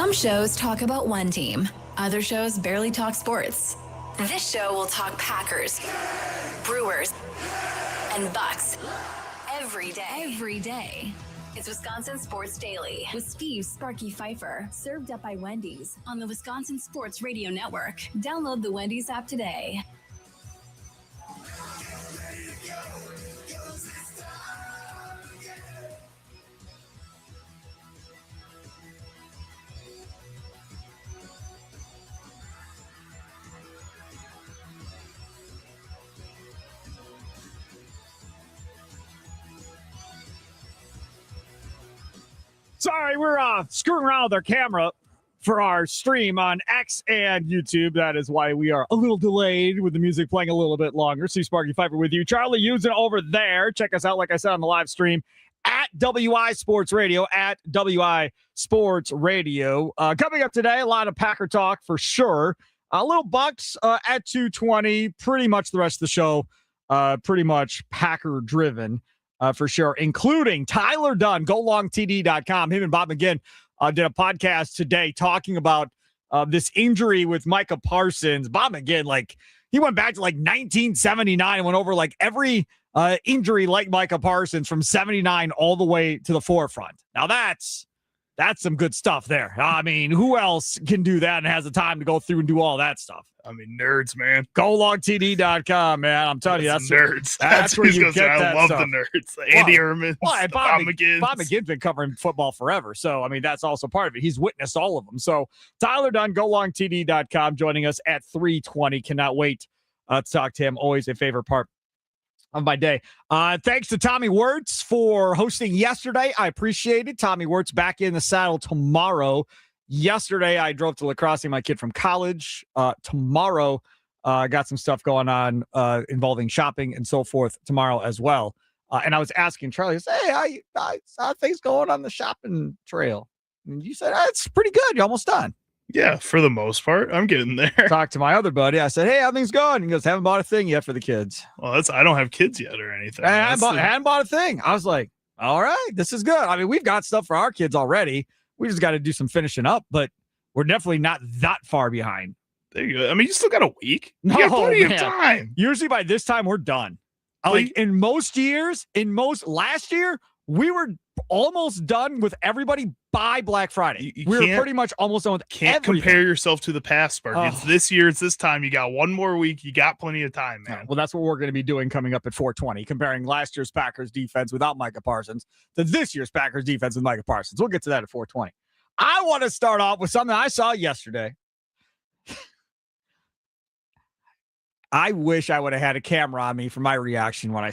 Some shows talk about one team. Other shows barely talk sports. This show will talk Packers, Brewers, and Bucks every day. It's Wisconsin Sports Daily with Steve Sparky Pfeiffer, served up by Wendy's on the Wisconsin Sports Radio Network. Download the Wendy's app today. Sorry, we're screwing around with our camera for our stream on X and YouTube. That is why we are a little delayed with the music playing a little bit longer. See Sparky Pfeiffer with you. Charlie using over there. Check us out, like I said, on the live stream at WI Sports Radio, at WI Sports Radio. Coming up today, a lot of Packer talk for sure. A little Bucks at 2:20. Pretty much the rest of the show, pretty much Packer driven. For sure, including Tyler Dunne, golongtd.com. Him and Bob McGinn did a podcast today talking about this injury with Micah Parsons. Bob McGinn, he went back to 1979 and went over every injury like Micah Parsons from 79 all the way to the forefront. Now that's some good stuff there. I mean, who else can do that and has the time to go through and do all that stuff? I mean, nerds, man. golongtd.com, man. I'm telling you, that's nerds. That's where you get that I love stuff. the nerds. Andy Erman, Bob McGinn's been covering football forever. So, I mean, that's also part of it. He's witnessed all of them. So, Tyler Dunne, golongtd.com, joining us at 3:20. Cannot wait to talk to him. Always a favorite part of my day. Thanks to Tommy Wirtz for hosting yesterday. I appreciate it. Tommy Wirtz back in the saddle tomorrow. Yesterday, I drove to La Crosse, my kid from college. Tomorrow, got some stuff going on involving shopping and so forth tomorrow as well. And I was asking Charlie, hey, I saw things going on the shopping trail. And you said, it's pretty good. You're almost done. Yeah, for the most part, I'm getting there. Talked to my other buddy. I said, hey, how things going? He goes, haven't bought a thing yet for the kids. Well, I don't have kids yet or anything. I hadn't bought a thing. I was like, all right, this is good. I mean, we've got stuff for our kids already. We just got to do some finishing up, but we're definitely not that far behind. There you go. I mean, you still got a week. You got plenty of time. Usually by this time, we're done. In most years, last year, we were almost done with everybody by Black Friday. We were pretty much almost done with everything. Compare yourself to the past, Sparky. It's this year, it's this time. You got one more week. You got plenty of time, man. Well, that's what we're going to be doing coming up at 4:20, comparing last year's Packers defense without Micah Parsons to this year's Packers defense with Micah Parsons. We'll get to that at 4:20. I want to start off with something I saw yesterday. I wish I would have had a camera on me for my reaction when I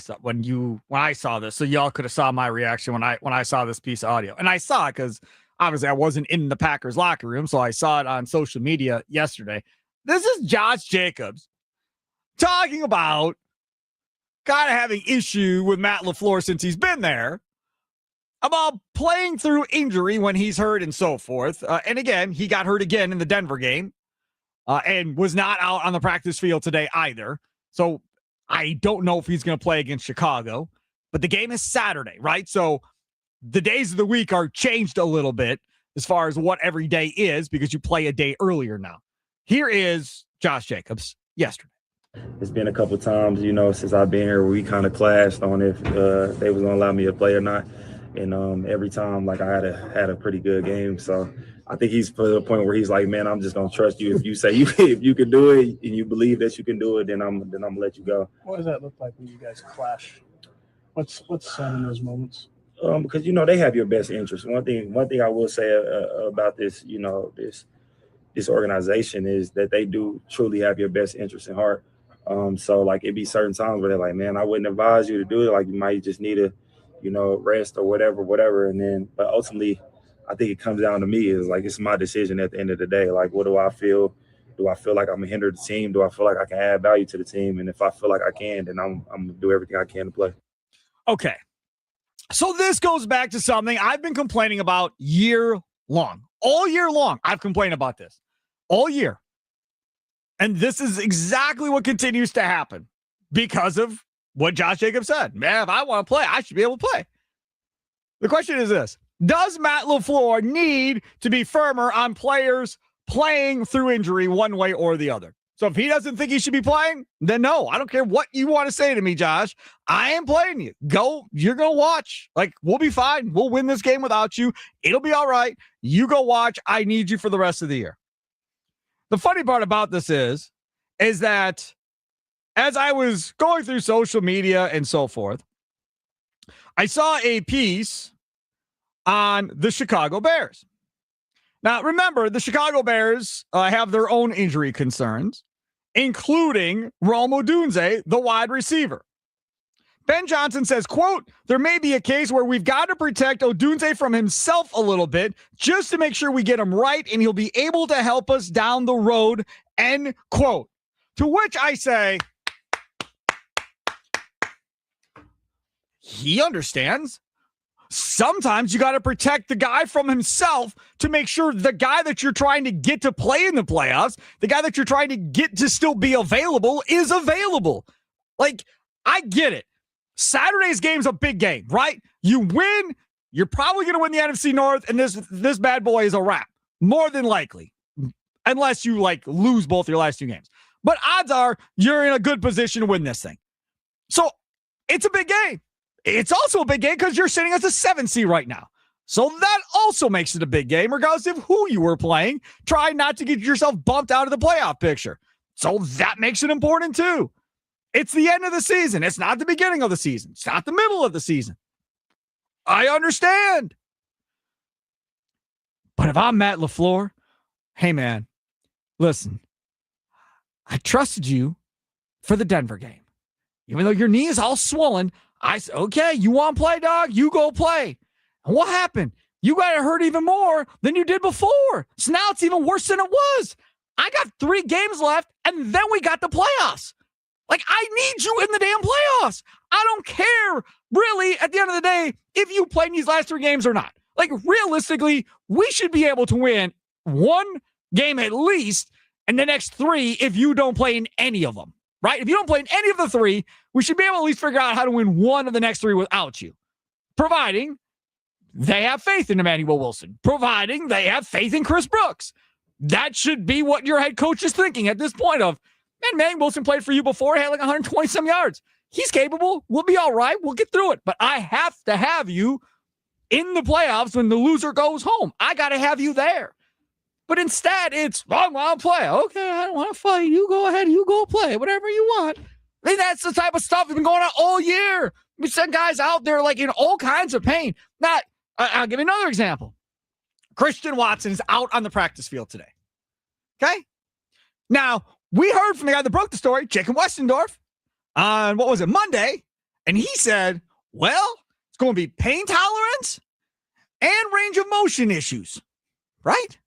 saw this, so y'all could have saw my reaction when I saw this piece of audio. And I saw it because obviously I wasn't in the Packers locker room, so I saw it on social media yesterday. This is Josh Jacobs talking about kind of having issue with Matt LaFleur since he's been there, about playing through injury when he's hurt and so forth. And again, he got hurt again in the Denver game. And was not out on the practice field today either. So I don't know if he's going to play against Chicago. But the game is Saturday, right? So the days of the week are changed a little bit as far as what every day is because you play a day earlier now. Here is Josh Jacobs yesterday. It's been a couple times, since I've been here, where we kind of clashed on if they was going to allow me to play or not. And every time, I had a pretty good game. So I think he's to the point where he's like, man, I'm just gonna trust you. If you say if you can do it and you believe that you can do it, then I'm gonna let you go. What does that look like when you guys clash? What's said in those moments? Because they have your best interest. One thing I will say about this, this organization is that they do truly have your best interest in heart. So it'd be certain times where they're like, man, I wouldn't advise you to do it. You might just need to, rest or whatever. And then, but ultimately, I think it comes down to me is it's my decision at the end of the day. What do I feel? Do I feel like I'm gonna hinder the team? Do I feel like I can add value to the team? And if I feel like I can, then I'm gonna do everything I can to play. Okay. So this goes back to something I've been complaining about year long. All year long, I've complained about this. All year. And this is exactly what continues to happen because of what Josh Jacobs said. Man, if I want to play, I should be able to play. The question is this. Does Matt LaFleur need to be firmer on players playing through injury one way or the other? So if he doesn't think he should be playing, then no. I don't care what you want to say to me, Josh. I ain't playing you. Go. You're going to watch. Like, we'll be fine. We'll win this game without you. It'll be all right. You go watch. I need you for the rest of the year. The funny part about this is that as I was going through social media and so forth, I saw a piece on the Chicago Bears. Now, remember, the Chicago Bears have their own injury concerns, including Rome Odunze, the wide receiver. Ben Johnson says, quote, there may be a case where we've got to protect Odunze from himself a little bit just to make sure we get him right and he'll be able to help us down the road, end quote. To which I say, he understands. Sometimes you got to protect the guy from himself to make sure the guy that you're trying to get to play in the playoffs, the guy that you're trying to get to still be available is available. Like, I get it. Saturday's game's a big game, right? You win, you're probably going to win the NFC North, and this bad boy is a wrap. More than likely. Unless you, lose both your last two games. But odds are you're in a good position to win this thing. So, it's a big game. It's also a big game because you're sitting as a 7 seed right now. So that also makes it a big game, regardless of who you were playing. Try not to get yourself bumped out of the playoff picture. So that makes it important too. It's the end of the season. It's not the beginning of the season. It's not the middle of the season. I understand. But if I'm Matt LaFleur, hey man, listen, I trusted you for the Denver game. Even though your knee is all swollen, I said, okay, you want to play, dog? You go play. And what happened? You got hurt even more than you did before. So now it's even worse than it was. I got 3 games left, and then we got the playoffs. I need you in the damn playoffs. I don't care, really, at the end of the day, if you play in these last 3 games or not. Realistically, we should be able to win 1 game at least, and the next 3 if you don't play in any of them. Right? If you don't play in any of the 3, we should be able to at least figure out how to win 1 of the next 3 without you. Providing they have faith in Emmanuel Wilson. Providing they have faith in Chris Brooks. That should be what your head coach is thinking at this point of, man, Emmanuel Wilson played for you before. He had 120-some yards. He's capable. We'll be all right. We'll get through it. But I have to have you in the playoffs when the loser goes home. I got to have you there. But instead, it's, I want to play. Okay, I don't want to fight. You go ahead. You go play. Whatever you want. That's the type of stuff that's been going on all year. We send guys out there in all kinds of pain. I'll give you another example. Christian Watson is out on the practice field today. Okay? Now, we heard from the guy that broke the story, Jacob Westendorf, on, Monday. And he said, well, it's going to be pain tolerance and range of motion issues. Right?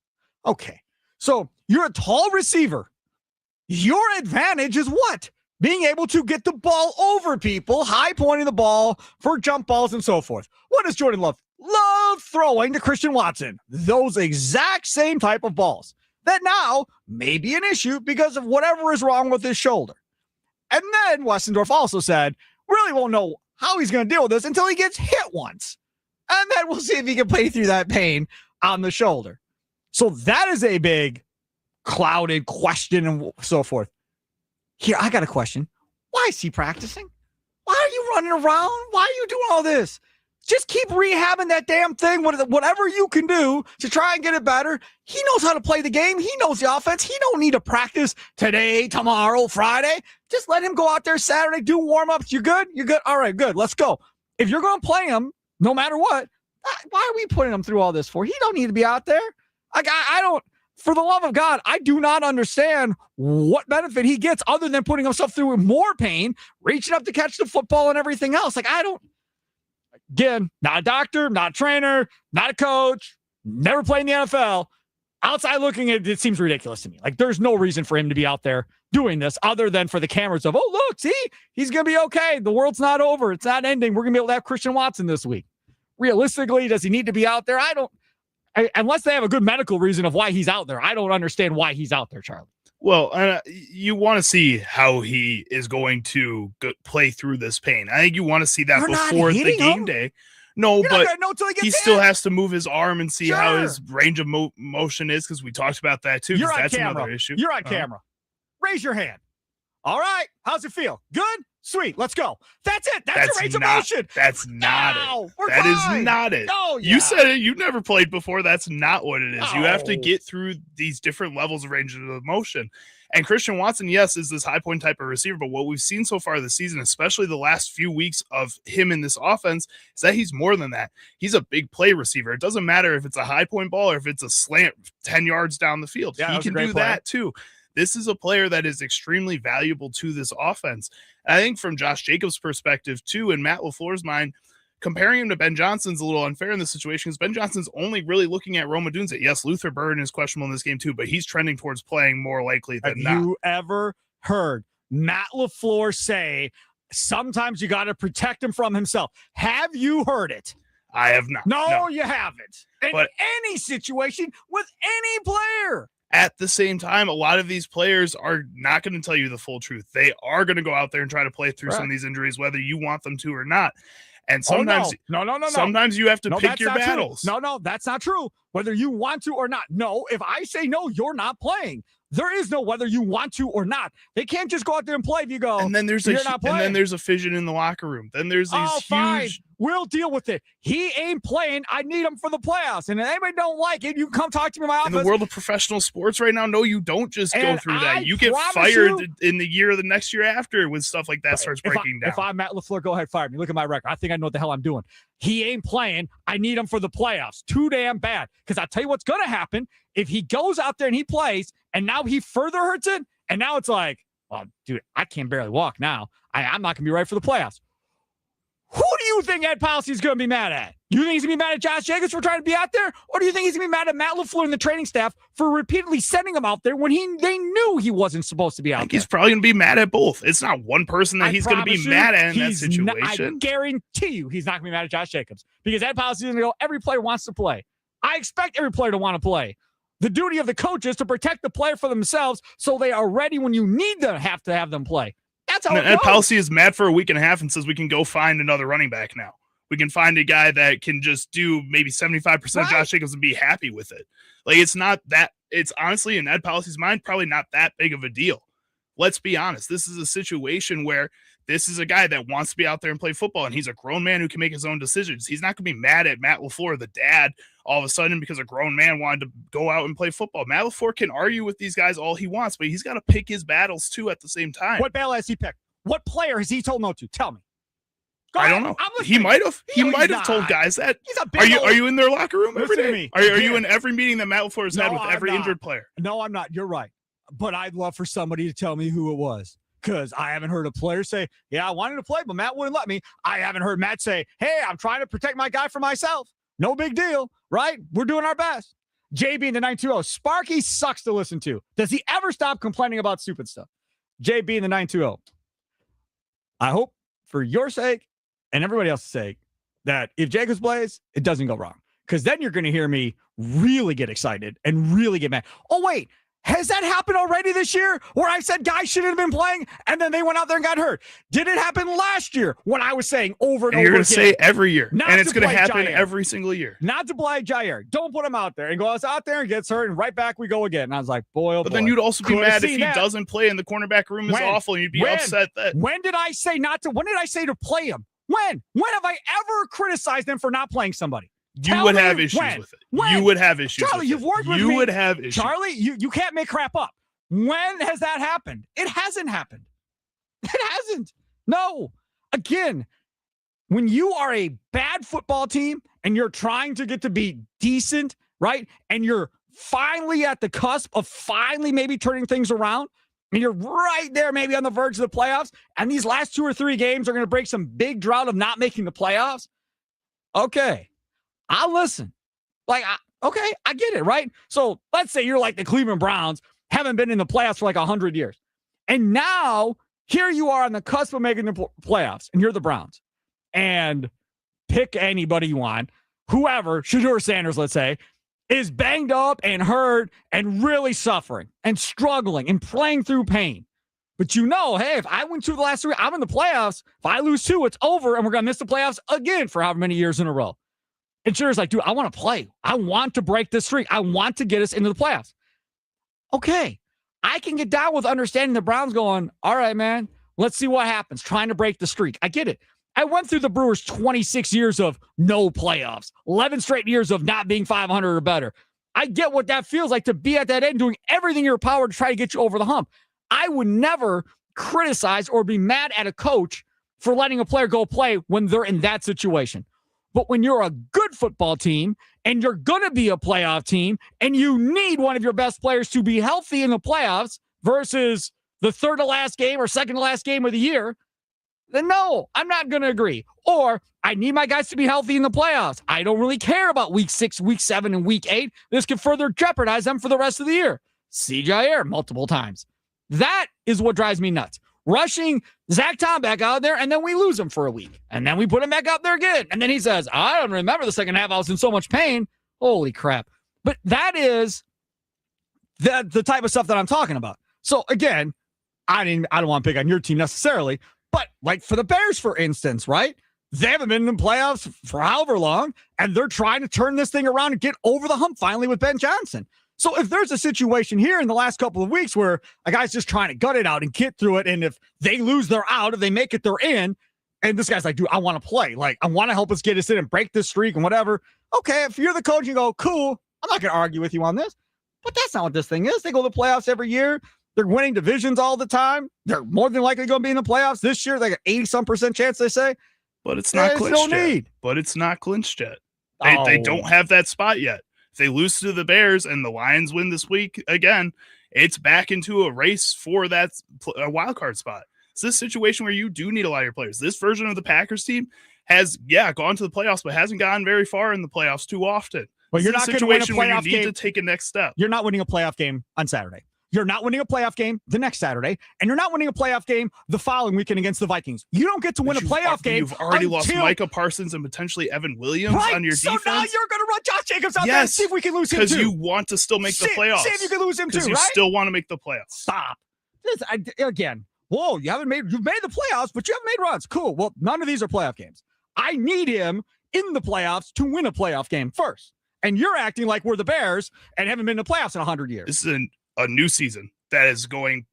Okay, so you're a tall receiver. Your advantage is what? Being able to get the ball over people, high pointing the ball for jump balls and so forth. What does Jordan love? Love throwing to Christian Watson. Those exact same type of balls that now may be an issue because of whatever is wrong with his shoulder. And then Westendorf also said, really won't know how he's going to deal with this until he gets hit once. And then we'll see if he can play through that pain on the shoulder. So that is a big clouded question and so forth. Here, I got a question. Why is he practicing? Why are you running around? Why are you doing all this? Just keep rehabbing that damn thing. Whatever you can do to try and get it better. He knows how to play the game. He knows the offense. He don't need to practice today, tomorrow, Friday. Just let him go out there Saturday, do warm-ups. You good? You good? All right, good. Let's go. If you're going to play him, no matter what, why are we putting him through all this for? He don't need to be out there. I don't, for the love of God, I do not understand what benefit he gets other than putting himself through more pain, reaching up to catch the football and everything else. Again, not a doctor, not a trainer, not a coach, never played in the NFL. Outside looking at it seems ridiculous to me. There's no reason for him to be out there doing this other than for the cameras of, oh, look, see, he's going to be okay. The world's not over. It's not ending. We're going to be able to have Christian Watson this week. Realistically, does he need to be out there? Unless they have a good medical reason of why he's out there. I don't understand why he's out there, Charlie. Well, you want to see how he is going to play through this pain. I think you want to see that before the game day. No, You're but not gonna know till he gets he hit. still has to move his arm and see how Sure. his range of motion is, because we talked about that too. You're on That's camera. another issue. You're on camera. Raise your hand. All right. How's it feel? Good? Sweet. Let's go. That's it. That's your range of motion. That's not No, it. we're That is fine. not it. Oh, yeah. You said it. You never played before. That's not what it is. You have to No. get through these different levels of range of motion. And Christian Watson, yes, is this high point type of receiver, but what we've seen so far this season, especially the last few weeks of him in this offense, is that he's more than that. He's a big play receiver. It doesn't matter if it's a high point ball or if it's a slant 10 yards down the field. Yeah, he can do that too. This is a player that is extremely valuable to this offense. And I think from Josh Jacobs' perspective too, and Matt LaFleur's mind, comparing him to Ben Johnson's a little unfair in this situation because Ben Johnson's only really looking at Rome Odunze. Yes, Luther Burden is questionable in this game too, but he's trending towards playing more likely than not. Have you ever heard Matt LaFleur say, sometimes you got to protect him from himself? Have you heard it? I have not. No, you haven't. In But- any situation with any player. At the same time, a lot of these players are not going to tell you the full truth. They are going to go out there and try to play through some of these injuries, whether you want them to or not. And sometimes, no. sometimes you have to pick that's your not true. battles. No, that's not true. Whether you want to or not. No, if I say no, you're not playing. There is no whether you want to or not. They can't just go out there and play if you go. And then there's you're not playing. a fission in the locker room. Then there's these huge. Fine. We'll deal with it. He ain't playing. I need him for the playoffs. And if anybody don't like it, you can come talk to me in my office. In the world of professional sports right now, no, you don't just go And through I that. You get promise fired you- in the year or the next year after when stuff like that starts breaking down. If I'm Matt LaFleur, go ahead, fire me. Look at my record. I think I know what the hell I'm doing. He ain't playing. I need him for the playoffs. Too damn bad. Because I'll tell you what's going to happen. If he goes out there and he plays, and now he further hurts it, and now it's like, well, dude, I can't barely walk now. I'm not going to be right for the playoffs. Who do you think Ed Policy's going to be mad at? You think he's going to be mad at Josh Jacobs for trying to be out there? Or do you think he's going to be mad at Matt LaFleur and the training staff for repeatedly sending him out there when they knew he wasn't supposed to be out I think there? he's probably going to be mad at both. It's not one person that he's going to be promise you, mad at in that he's situation. I guarantee you he's not going to be mad at Josh Jacobs because Ed Policy's going to go, every player wants to play. I expect every player to want to play. The duty of the coach is to protect the player for themselves so they are ready when you need them to have them play. That's how it Ed goes. Policy is mad for a week and a half and says we can go find another running back now. We can find a guy that can just do maybe 75% of Right. Josh Jacobs and be happy with it. Like, it's not that, it's honestly, in Ed Policy's mind, probably not that big of a deal. Let's be honest. This is a situation where this is a guy that wants to be out there and play football, and he's a grown man who can make his own decisions. He's not going to be mad at Matt LaFleur, the dad, all of a sudden because a grown man wanted to go out and play football. Matt LaFleur can argue with these guys all he wants, but he's got to pick his battles too at the same time. What battle has he picked? What player has he told no to? Tell me. Go I ahead. don't know. I'm He listening. might have. He No, might he's have told not. guys that. He's a big Are you in their locker room every Listen to day? me. Are you Again. in every meeting that Matt LaFleur has had No, with I'm every not. injured player? No, I'm not. You're right. But I'd love for somebody to tell me who it was because I haven't heard a player say, yeah, I wanted to play, but Matt wouldn't let me. I haven't heard Matt say, hey, I'm trying to protect my guy for myself. No big deal, right? We're doing our best. JB in the 920. Sparky sucks to listen to. Does he ever stop complaining about stupid stuff? JB in the 920. I hope for your sake and everybody else's sake that if Jacobs plays, it doesn't go wrong. Because then you're going to hear me really get excited and really get mad. Oh, wait. Has that happened already this year where I said guys shouldn't have been playing and then they went out there and got hurt? Did it happen last year when I was saying over and And over you're going again? to say every year, Not and it's to going to play happen Jair. every single year. Not to play Jair. Don't put him out there and go out there and gets hurt and right back we go again. And I was like, boy, oh But boy. then you'd also be Could've mad if seen he that. doesn't play and the cornerback room is When? awful, and you'd be When? upset that. When did I say not to? When did I say to play him? When? When have I ever criticized him for not playing somebody? You Tell would me have issues when. with it. When? You would have issues. Charlie, with you've it. worked with You me. would have issues. Charlie, you can't make crap up. When has that happened? It hasn't happened. It hasn't. No. Again, when you are a bad football team and you're trying to get to be decent, right? And you're finally at the cusp of finally maybe turning things around, and you're right there maybe on the verge of the playoffs, and these last 2 or 3 games are going to break some big drought of not making the playoffs. Okay. I'll listen. Okay, I get it, right? So let's say you're like the Cleveland Browns, haven't been in the playoffs for like 100 years. And now here you are on the cusp of making the playoffs, and you're the Browns. And pick anybody you want, whoever, Shedeur Sanders, let's say, is banged up and hurt and really suffering and struggling and playing through pain. But hey, if I win 2 of the last 3, I'm in the playoffs. If I lose 2, it's over, and we're going to miss the playoffs again for however many years in a row. And Shooter's like, dude, I want to play. I want to break this streak. I want to get us into the playoffs. Okay. I can get down with understanding the Browns going, all right, man, let's see what happens, trying to break the streak. I get it. I went through the Brewers' 26 years of no playoffs, 11 straight years of not being 500 or better. I get what that feels like to be at that end, doing everything in your power to try to get you over the hump. I would never criticize or be mad at a coach for letting a player go play when they're in that situation. But when you're a good football team and you're going to be a playoff team and you need one of your best players to be healthy in the playoffs versus the third to last game or second to last game of the year, then no, I'm not going to agree. Or I need my guys to be healthy in the playoffs. I don't really care about week 6, week 7, and week 8. This could further jeopardize them for the rest of the year. C. Jair multiple times. That is what drives me nuts. Rushing Zach Tom back out there, and then we lose him for a week. And then we put him back out there again. And then he says, I don't remember the second half. I was in so much pain. Holy crap. But that is the type of stuff that I'm talking about. So again, I don't want to pick on your team necessarily, but like for the Bears, for instance, right? They haven't been in the playoffs for however long, and they're trying to turn this thing around and get over the hump finally with Ben Johnson. So if there's a situation here in the last couple of weeks where a guy's just trying to gut it out and get through it, and if they lose, they're out. If they make it, they're in. And this guy's like, dude, I want to play. Like, I want to help us get us in and break this streak and whatever. Okay, if you're the coach, you go, cool. I'm not going to argue with you on this. But that's not what this thing is. They go to the playoffs every year. They're winning divisions all the time. They're more than likely going to be in the playoffs this year. They got 80-some% chance, they say. But it's not clinched yet. But it's not clinched yet. They don't have that spot yet. If they lose to the Bears and the Lions win this week again, it's back into a race for that wild card spot. It's this situation where you do need a lot of your players. This version of the Packers team has, gone to the playoffs, but hasn't gotten very far in the playoffs too often. But you're not going to win a playoff game. You need to take a next step. You're not winning a playoff game on Saturday. You're not winning a playoff game the next Saturday, and you're not winning a playoff game the following weekend against the Vikings. You don't get to win a playoff game. You've already lost Micah Parsons and potentially Evan Williams on your defense. So now you're going to run Josh Jacobs out there and see if we can lose him too. Because you want to still make the playoffs. See if you can lose him too, right? You still want to make the playoffs. Stop. Again, whoa, you've made the playoffs, but you haven't made runs. Cool. Well, none of these are playoff games. I need him in the playoffs to win a playoff game first. And you're acting like we're the Bears and haven't been in the playoffs in 100 years. This is a new season that is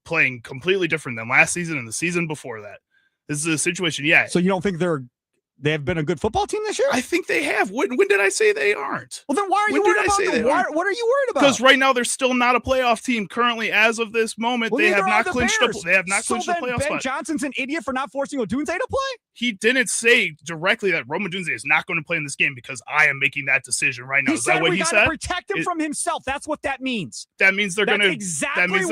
playing completely different than last season and the season before that. This is a situation, So you don't think they have been a good football team this year? I think they have. When did I say they aren't? Well, then why are you worried about them? What are you worried about? Because right now they're still not a playoff team currently as of this moment. Well, they have not clinched the playoff spot. Ben Johnson's an idiot for not forcing Odunze to play? He didn't say directly that Rome Odunze is not going to play in this game because I am making that decision right now. Is that what he said? We got to protect him from himself. That's what that means. That means they're going to exactly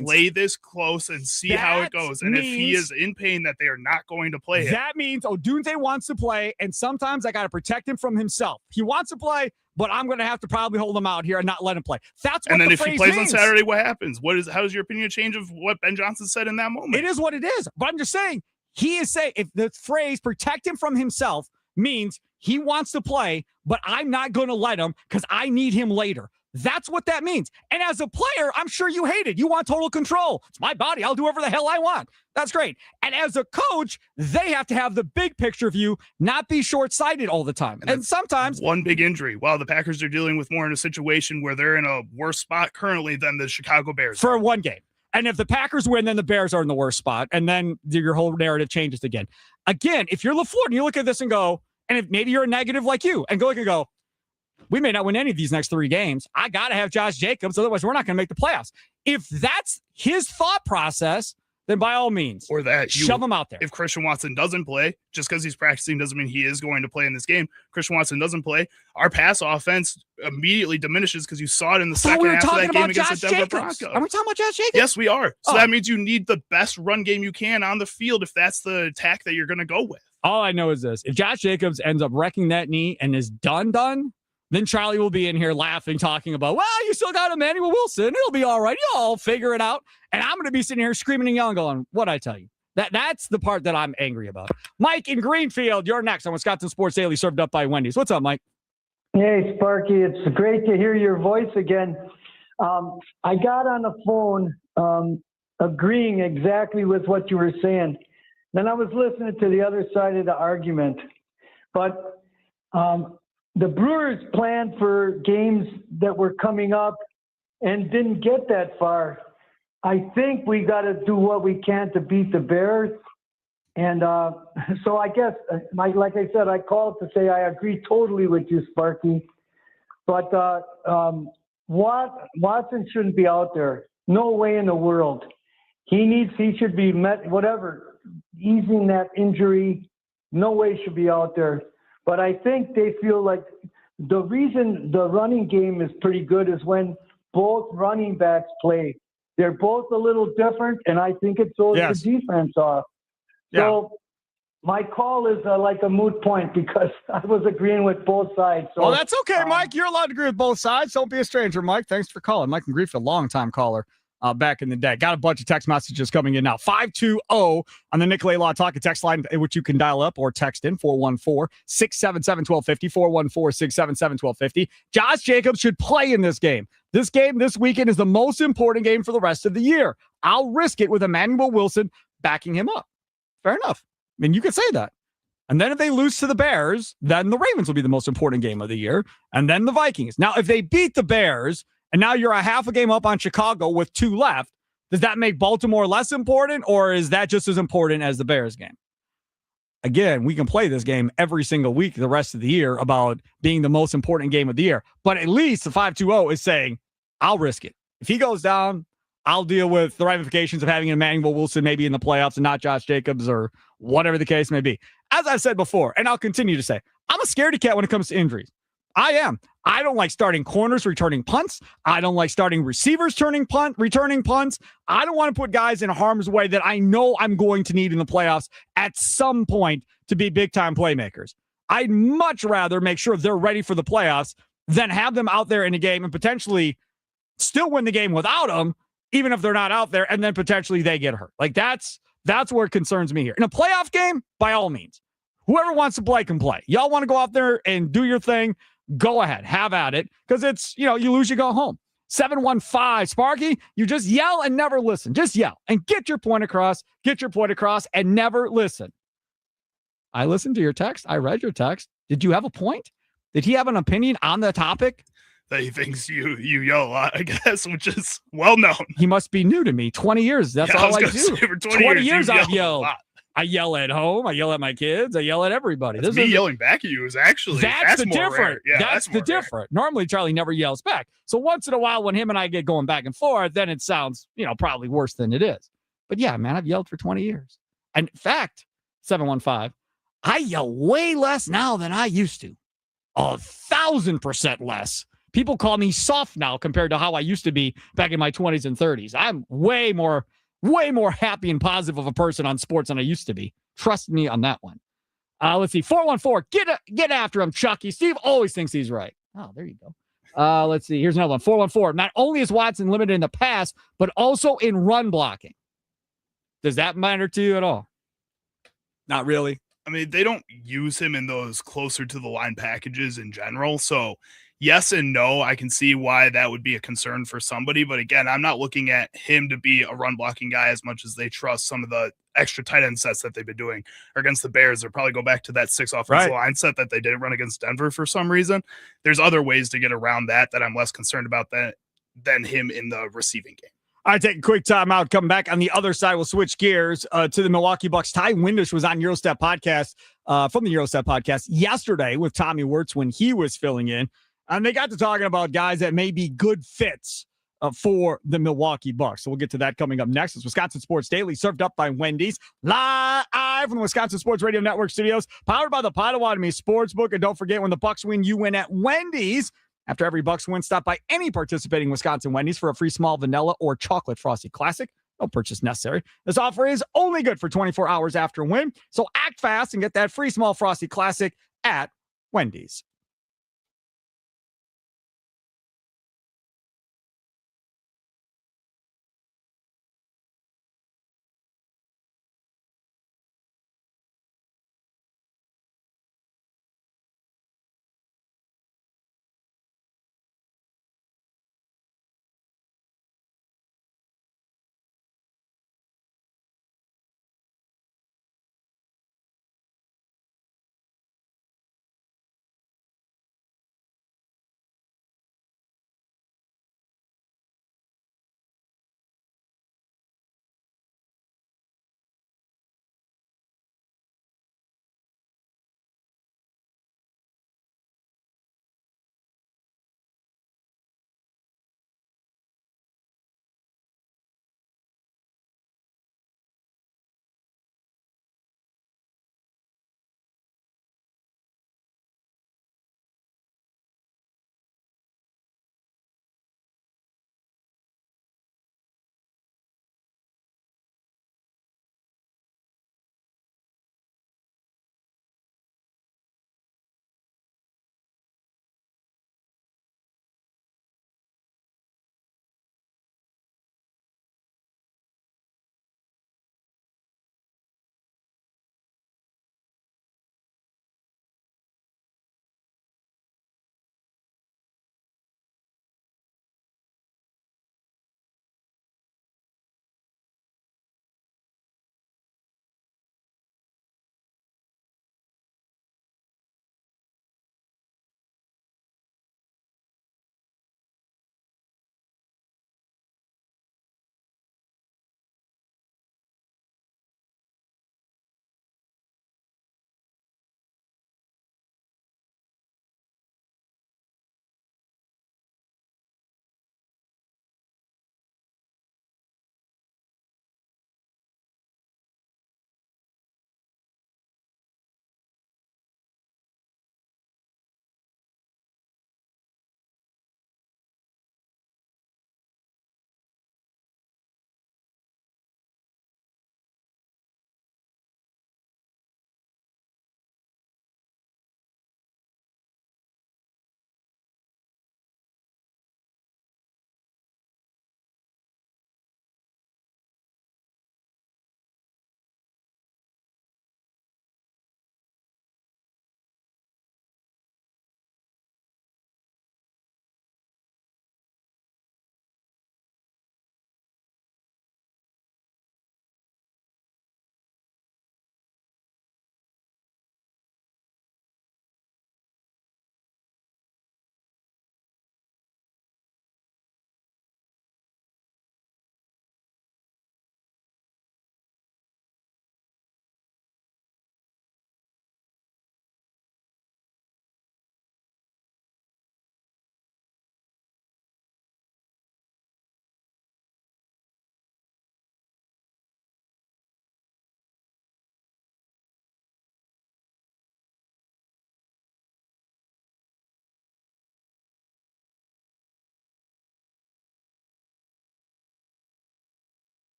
play this close and see how it goes. And if he is in pain, that they are not going to play him. That means Odunze wants to play, and sometimes I got to protect him from himself. He wants to play, but I'm going to have to probably hold him out here and not let him play. That's what and then the if he plays on Saturday, what happens? How does your opinion change of what Ben Johnson said in that moment? It is what it is. But I'm just saying, he is saying if the phrase protect him from himself means he wants to play, but I'm not going to let him because I need him later. That's what that means. And as a player, I'm sure you hate it. You want total control. It's my body. I'll do whatever the hell I want. That's great. And as a coach, they have to have the big picture view, not be short-sighted all the time. And sometimes one big injury. While the Packers are dealing with more in a situation where they're in a worse spot currently than the Chicago Bears for one game. And if the Packers win, then the Bears are in the worst spot. And then your whole narrative changes again. Again, if you're LaFleur and you look at this and go, and if maybe you're a negative like you, and go, we may not win any of these next 3 games. I got to have Josh Jacobs. Otherwise, we're not going to make the playoffs. If that's his thought process, then by all means, or that shove him out there. If Christian Watson doesn't play, just because he's practicing doesn't mean he is going to play in this game. Christian Watson doesn't play. Our pass offense immediately diminishes because you saw it in the second half of that game against the Denver Broncos. Are we talking about Josh Jacobs? Yes, we are. So that means you need the best run game you can on the field if that's the attack that you're going to go with. All I know is this. If Josh Jacobs ends up wrecking that knee and is done, then Charlie will be in here laughing, talking about, well, you still got Emmanuel Wilson. It'll be all right. You'll all figure it out. And I'm going to be sitting here screaming and yelling, going, what'd I tell you? That's the part that I'm angry about. Mike in Greenfield, you're next on Wisconsin Sports Daily, served up by Wendy's. What's up, Mike? Hey, Sparky. It's great to hear your voice again. I got on the phone agreeing exactly with what you were saying. Then I was listening to the other side of the argument. But the Brewers planned for games that were coming up and didn't get that far. I think we got to do what we can to beat the Bears. And so I guess, like I said, I called to say I agree totally with you, Sparky. But Watson shouldn't be out there. No way in the world. He should be easing that injury. No way should be out there. But I think they feel like the reason the running game is pretty good is when both running backs play. They're both a little different, and I think it throws the defense off. Yeah. So my call is like a moot point because I was agreeing with both sides. So, well, that's okay, Mike. You're allowed to agree with both sides. Don't be a stranger, Mike. Thanks for calling. Mike and Grief, a long-time caller back in the day. Got a bunch of text messages coming in now. 520 on the Nicolay Law Talk text line, which you can dial up or text in, 414-677-1250, 414-677-1250. Josh Jacobs should play in this game. This game this weekend is the most important game for the rest of the year. I'll risk it with Emmanuel Wilson backing him up. Fair enough. I mean, you could say that. And then if they lose to the Bears, then the Ravens will be the most important game of the year. And then the Vikings. Now, if they beat the Bears, and now you're a half a game up on Chicago with 2 left, does that make Baltimore less important, or is that just as important as the Bears game? Again, we can play this game every single week the rest of the year about being the most important game of the year. But at least the 520 is saying, I'll risk it. If he goes down, I'll deal with the ramifications of having Emmanuel Wilson maybe in the playoffs and not Josh Jacobs or whatever the case may be. As I've said before, and I'll continue to say, I'm a scaredy cat when it comes to injuries. I am. I don't like starting corners returning punts. I don't like starting receivers returning punts. I don't want to put guys in harm's way that I know I'm going to need in the playoffs at some point to be big-time playmakers. I'd much rather make sure they're ready for the playoffs than have them out there in a game and potentially still win the game without them, even if they're not out there, and then potentially they get hurt. Like that's what concerns me here. In a playoff game, by all means, whoever wants to play can play. Y'all want to go out there and do your thing, go ahead, have at it, because it's, you lose, you go home. 715, Sparky, you just yell and never listen. Just yell and get your point across, and never listen. I listened to your text. I read your text. Did you have a point? Did he have an opinion on the topic? That he thinks you yell a lot, I guess, which is well known. He must be new to me. 20 years. That's all I do. For 20 years I've yelled. I yell at home. I yell at my kids. I yell at everybody. That's me yelling back at you is actually that's the more different. Rare. Yeah, that's the different. Normally Charlie never yells back. So once in a while when him and I get going back and forth, then it sounds, probably worse than it is. But yeah, man, I've yelled for 20 years. And in fact, 715, I yell way less now than I used to. 1,000% less. People call me soft now compared to how I used to be back in my 20s and 30s. I'm way more happy and positive of a person on sports than I used to be. Trust me on that one. Let's see. 414. Get after him, Chucky. Steve always thinks he's right. Oh, there you go. Let's see. Here's another one. 414. Not only is Watson limited in the pass, but also in run blocking. Does that matter to you at all? Not really. I mean, they don't use him in those closer to the line packages in general. So yes and no, I can see why that would be a concern for somebody. But again, I'm not looking at him to be a run blocking guy as much as they trust some of the extra tight end sets that they've been doing against the Bears. They'll probably go back to that 6 offensive line set that they didn't run against Denver for some reason. There's other ways to get around that I'm less concerned about than him in the receiving game. All right, take a quick time out. Come back on the other side. We'll switch gears to the Milwaukee Bucks. Ty Windish was on Eurostep podcast from the Eurostep podcast yesterday with Tommy Wirtz when he was filling in. And they got to talking about guys that may be good fits for the Milwaukee Bucks. So we'll get to that coming up next. It's Wisconsin Sports Daily, served up by Wendy's, live from the Wisconsin Sports Radio Network studios, powered by the Potawatomi Sportsbook. And don't forget, when the Bucks win, you win at Wendy's. After every Bucks win, stop by any participating Wisconsin Wendy's for a free small vanilla or chocolate frosty classic. No purchase necessary. This offer is only good for 24 hours after a win. So act fast and get that free small frosty classic at Wendy's.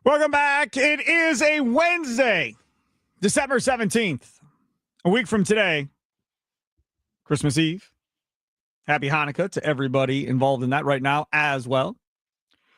Welcome back. It is a Wednesday, December 17th, a week from today, Christmas Eve. Happy Hanukkah to everybody involved in that right now as well.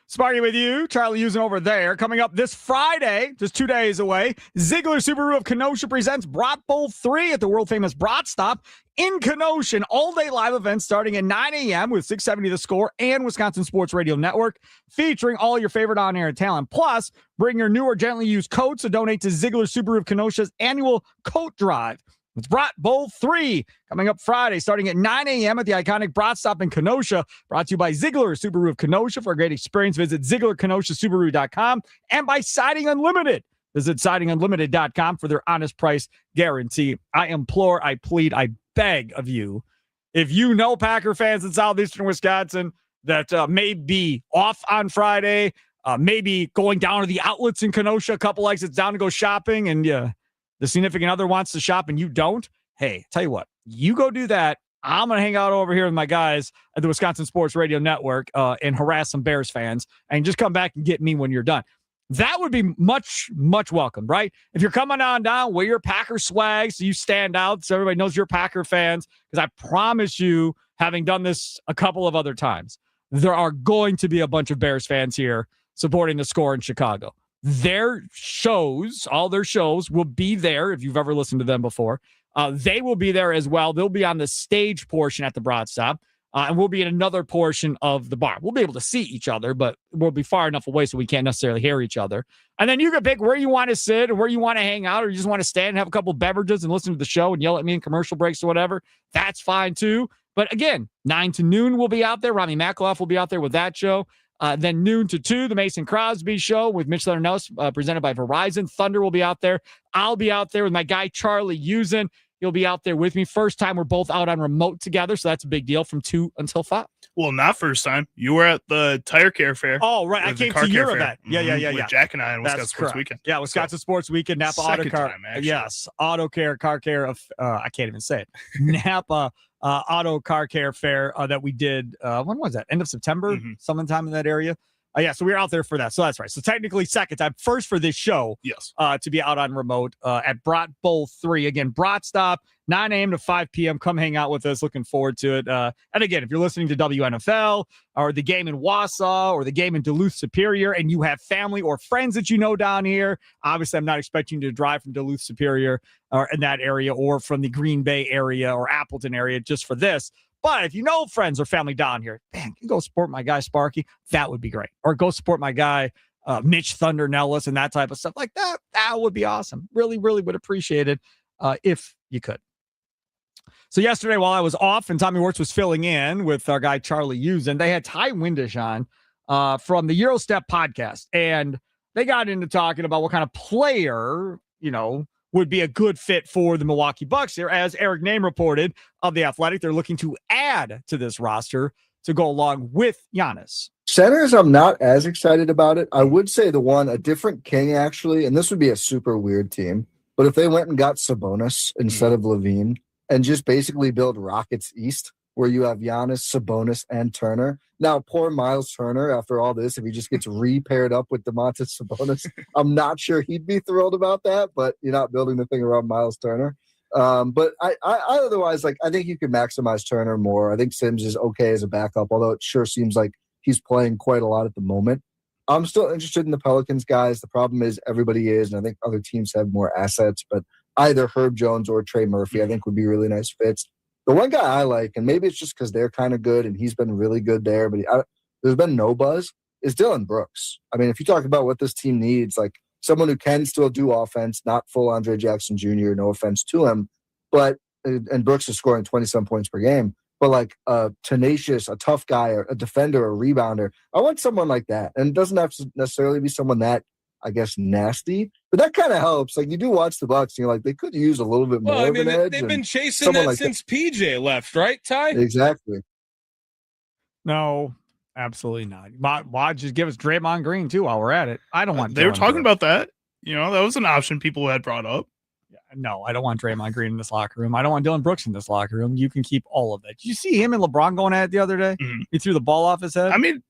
Sparky with you, Charlie Usen over there. Coming up this Friday, just 2 days away, Ziegler Subaru of Kenosha presents Brat Bowl 3 at the world-famous Brat Stop in Kenosha. An all-day live event starting at 9 a.m. with 670 The Score and Wisconsin Sports Radio Network, featuring all your favorite on-air talent. Plus, bring your new or gently used coats to donate to Ziegler Subaru of Kenosha's annual coat drive. It's Brat Bowl 3 coming up Friday, starting at 9 a.m. at the iconic Brat Stop in Kenosha. Brought to you by Ziegler Subaru of Kenosha. For a great experience, visit ZieglerKenoshaSubaru.com, and by Siding Unlimited. Visit SidingUnlimited.com for their honest price guarantee. I implore, I plead, I beg of you, if you know Packer fans in southeastern Wisconsin that may be off on Friday, maybe going down to the outlets in Kenosha, a couple exits down to go shopping, and the significant other wants to shop and you don't, hey, tell you what, you go do that. I'm going to hang out over here with my guys at the Wisconsin Sports Radio Network and harass some Bears fans and just come back and get me when you're done. That would be much, much welcome, right? If you're coming on down, wear your Packer swag so you stand out so everybody knows you're Packer fans, because I promise you, having done this a couple of other times, there are going to be a bunch of Bears fans here supporting the Score in Chicago. Their shows, all their shows will be there. If you've ever listened to them before, they will be there as well. They'll be on the stage portion at the Brat Stop, and we'll be in another portion of the bar. We'll be able to see each other, but we'll be far enough away so we can't necessarily hear each other. And then you can pick where you want to sit and where you want to hang out, or you just want to stand and have a couple beverages and listen to the show and yell at me in commercial breaks or whatever. That's fine too. But again, 9 to noon we'll be out there. Rami Makaloff will be out there with that show. Then noon to 2, the Mason Crosby Show with Mitch Leonard, presented by Verizon. Thunder will be out there. I'll be out there with my guy, Charlie Usen. He'll be out there with me. First time we're both out on remote together, so that's a big deal, from 2 until 5. Well, not first time. You were at the Tire Care Fair. Oh, right. I came to your event. Yeah. With Jack and I on Wisconsin Sports Weekend. Yeah, Wisconsin Sports Weekend, Napa Auto Car. Time, actually. Yes, Auto Care, Car Care. I can't even say it. Napa Auto Car Care Fair that we did. When was that? End of September, sometime in that area. Yeah, so we were out there for that. So that's right. So technically second time. First for this show. Yes. To be out on remote at Brat Bowl 3. Again, Brat Stop, 9 a.m. to 5 p.m. Come hang out with us. Looking forward to it. And again, if you're listening to WNFL or the game in Wausau or the game in Duluth Superior and you have family or friends that you know down here, obviously I'm not expecting you to drive from Duluth Superior or in that area or from the Green Bay area or Appleton area just for this. But if you know friends or family down here, man, you go support my guy Sparky. That would be great. Or go support my guy Mitch Thunder Nellis and that type of stuff like that. That would be awesome. Really, really would appreciate it if you could. So yesterday while I was off and Tommy Wirtz was filling in with our guy Charlie Usen, they had Ty Windish on from the Eurostep podcast. And they got into talking about what kind of player, would be a good fit for the Milwaukee Bucks here. As Eric Name reported of The Athletic, they're looking to add to this roster to go along with Giannis. Centers, I'm not as excited about it. I would say a different king, actually, and this would be a super weird team, but if they went and got Sabonis instead of Levine and just basically build Rockets East, where you have Giannis, Sabonis, and Turner. Now, poor Miles Turner, after all this, if he just gets re-paired up with Domantas Sabonis, I'm not sure he'd be thrilled about that, but you're not building the thing around Miles Turner. But I otherwise, I think you could maximize Turner more. I think Sims is okay as a backup, although it sure seems like he's playing quite a lot at the moment. I'm still interested in the Pelicans, guys. The problem is everybody is, and I think other teams have more assets, but either Herb Jones or Trey Murphy, I think, would be really nice fits. The one guy I like, and maybe it's just because they're kind of good and he's been really good there, but there's been no buzz, is Dylan Brooks. I mean, if you talk about what this team needs, someone who can still do offense, not full Andre Jackson Jr., no offense to him, and Brooks is scoring 20-some points per game, but a tenacious, a tough guy, a defender, a rebounder. I want someone like that. And it doesn't have to necessarily be someone that, I guess, nasty, but that kind of helps. You do watch the Bucks, and you're like, they could use a little bit more of an edge. They've been chasing that since PJ left, right, Ty? Exactly. No, absolutely not. Why just give us Draymond Green, too, while we're at it? I don't want They were talking about that. That was an option people had brought up. No, I don't want Draymond Green in this locker room. I don't want Dylan Brooks in this locker room. You can keep all of it. Did you see him and LeBron going at it the other day? Mm-hmm. He threw the ball off his head. I mean,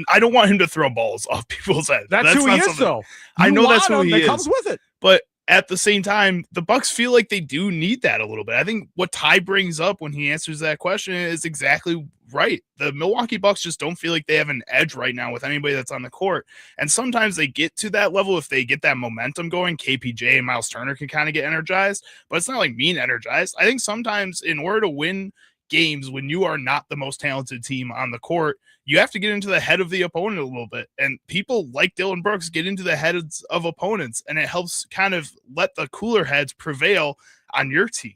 I don't want him to throw balls off people's heads. That's who he is, though. I know that's who he is. Comes with it. But at the same time, the Bucks feel like they do need that a little bit. I think what Ty brings up when he answers that question is exactly right. The Milwaukee Bucks just don't feel like they have an edge right now with anybody that's on the court. And sometimes they get to that level if they get that momentum going. KPJ and Miles Turner can kind of get energized, but it's not like being energized. I think sometimes in order to win games when you are not the most talented team on the court, you have to get into the head of the opponent a little bit. And people like Dylan Brooks get into the heads of opponents, and it helps kind of let the cooler heads prevail on your team.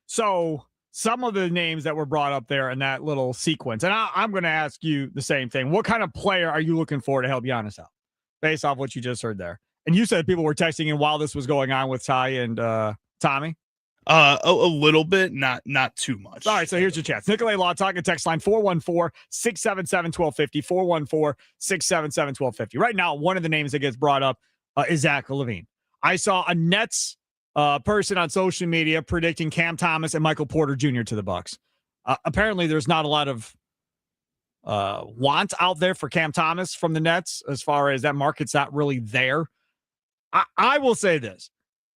So some of the names that were brought up there in that little sequence, and I'm going to ask you the same thing. What kind of player are you looking for to help Giannis out based off what you just heard there? And you said people were texting in while this was going on with Ty and Tommy. A little bit, not too much. All right, so here's your chance. Nikolay Law talking text line 414-677-1250, 414-677-1250. Right now, one of the names that gets brought up is Zach LaVine. I saw a Nets person on social media predicting Cam Thomas and Michael Porter Jr. to the Bucks. Apparently, there's not a lot of want out there for Cam Thomas from the Nets as far as that market's not really there. I will say this.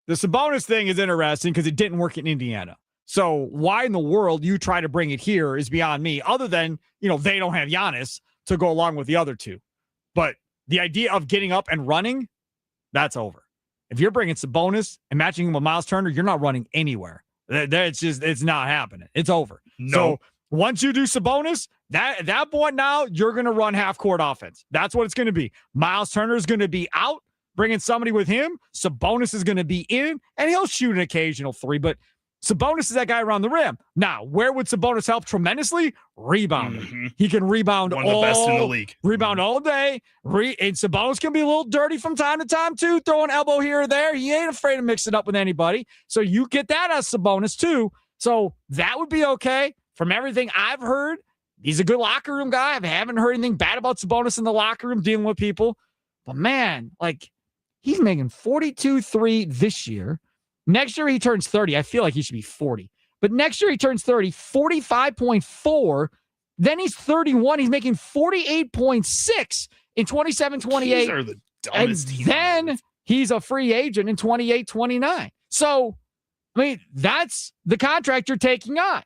The Sabonis thing is interesting because it didn't work in Indiana. So why in the world you try to bring it here is beyond me, other than, they don't have Giannis to go along with the other two. But the idea of getting up and running, that's over. If you're bringing Sabonis and matching him with Miles Turner, you're not running anywhere. It's not happening. It's over. No. So once you do Sabonis, at that point now, you're going to run half-court offense. That's what it's going to be. Miles Turner is going to be out. Bringing somebody with him, Sabonis is going to be in, and he'll shoot an occasional three, but Sabonis is that guy around the rim. Now, where would Sabonis help tremendously? Rebounding. Mm-hmm. He can rebound one of the best in the league. Rebound all day. And Sabonis can be a little dirty from time to time, too, throw an elbow here or there. He ain't afraid to mix it up with anybody. So you get that as Sabonis, too. So that would be okay. From everything I've heard, he's a good locker room guy. I haven't heard anything bad about Sabonis in the locker room dealing with people. But, man, he's making 42.3 this year. Next year he turns 30. I feel like he should be 40. But next year he turns 30, 45.4. Then he's 31. He's making 48.6 in 27, 28. These are the dumbest teams. Then he's a free agent in 28, 29. So, that's the contract you're taking on.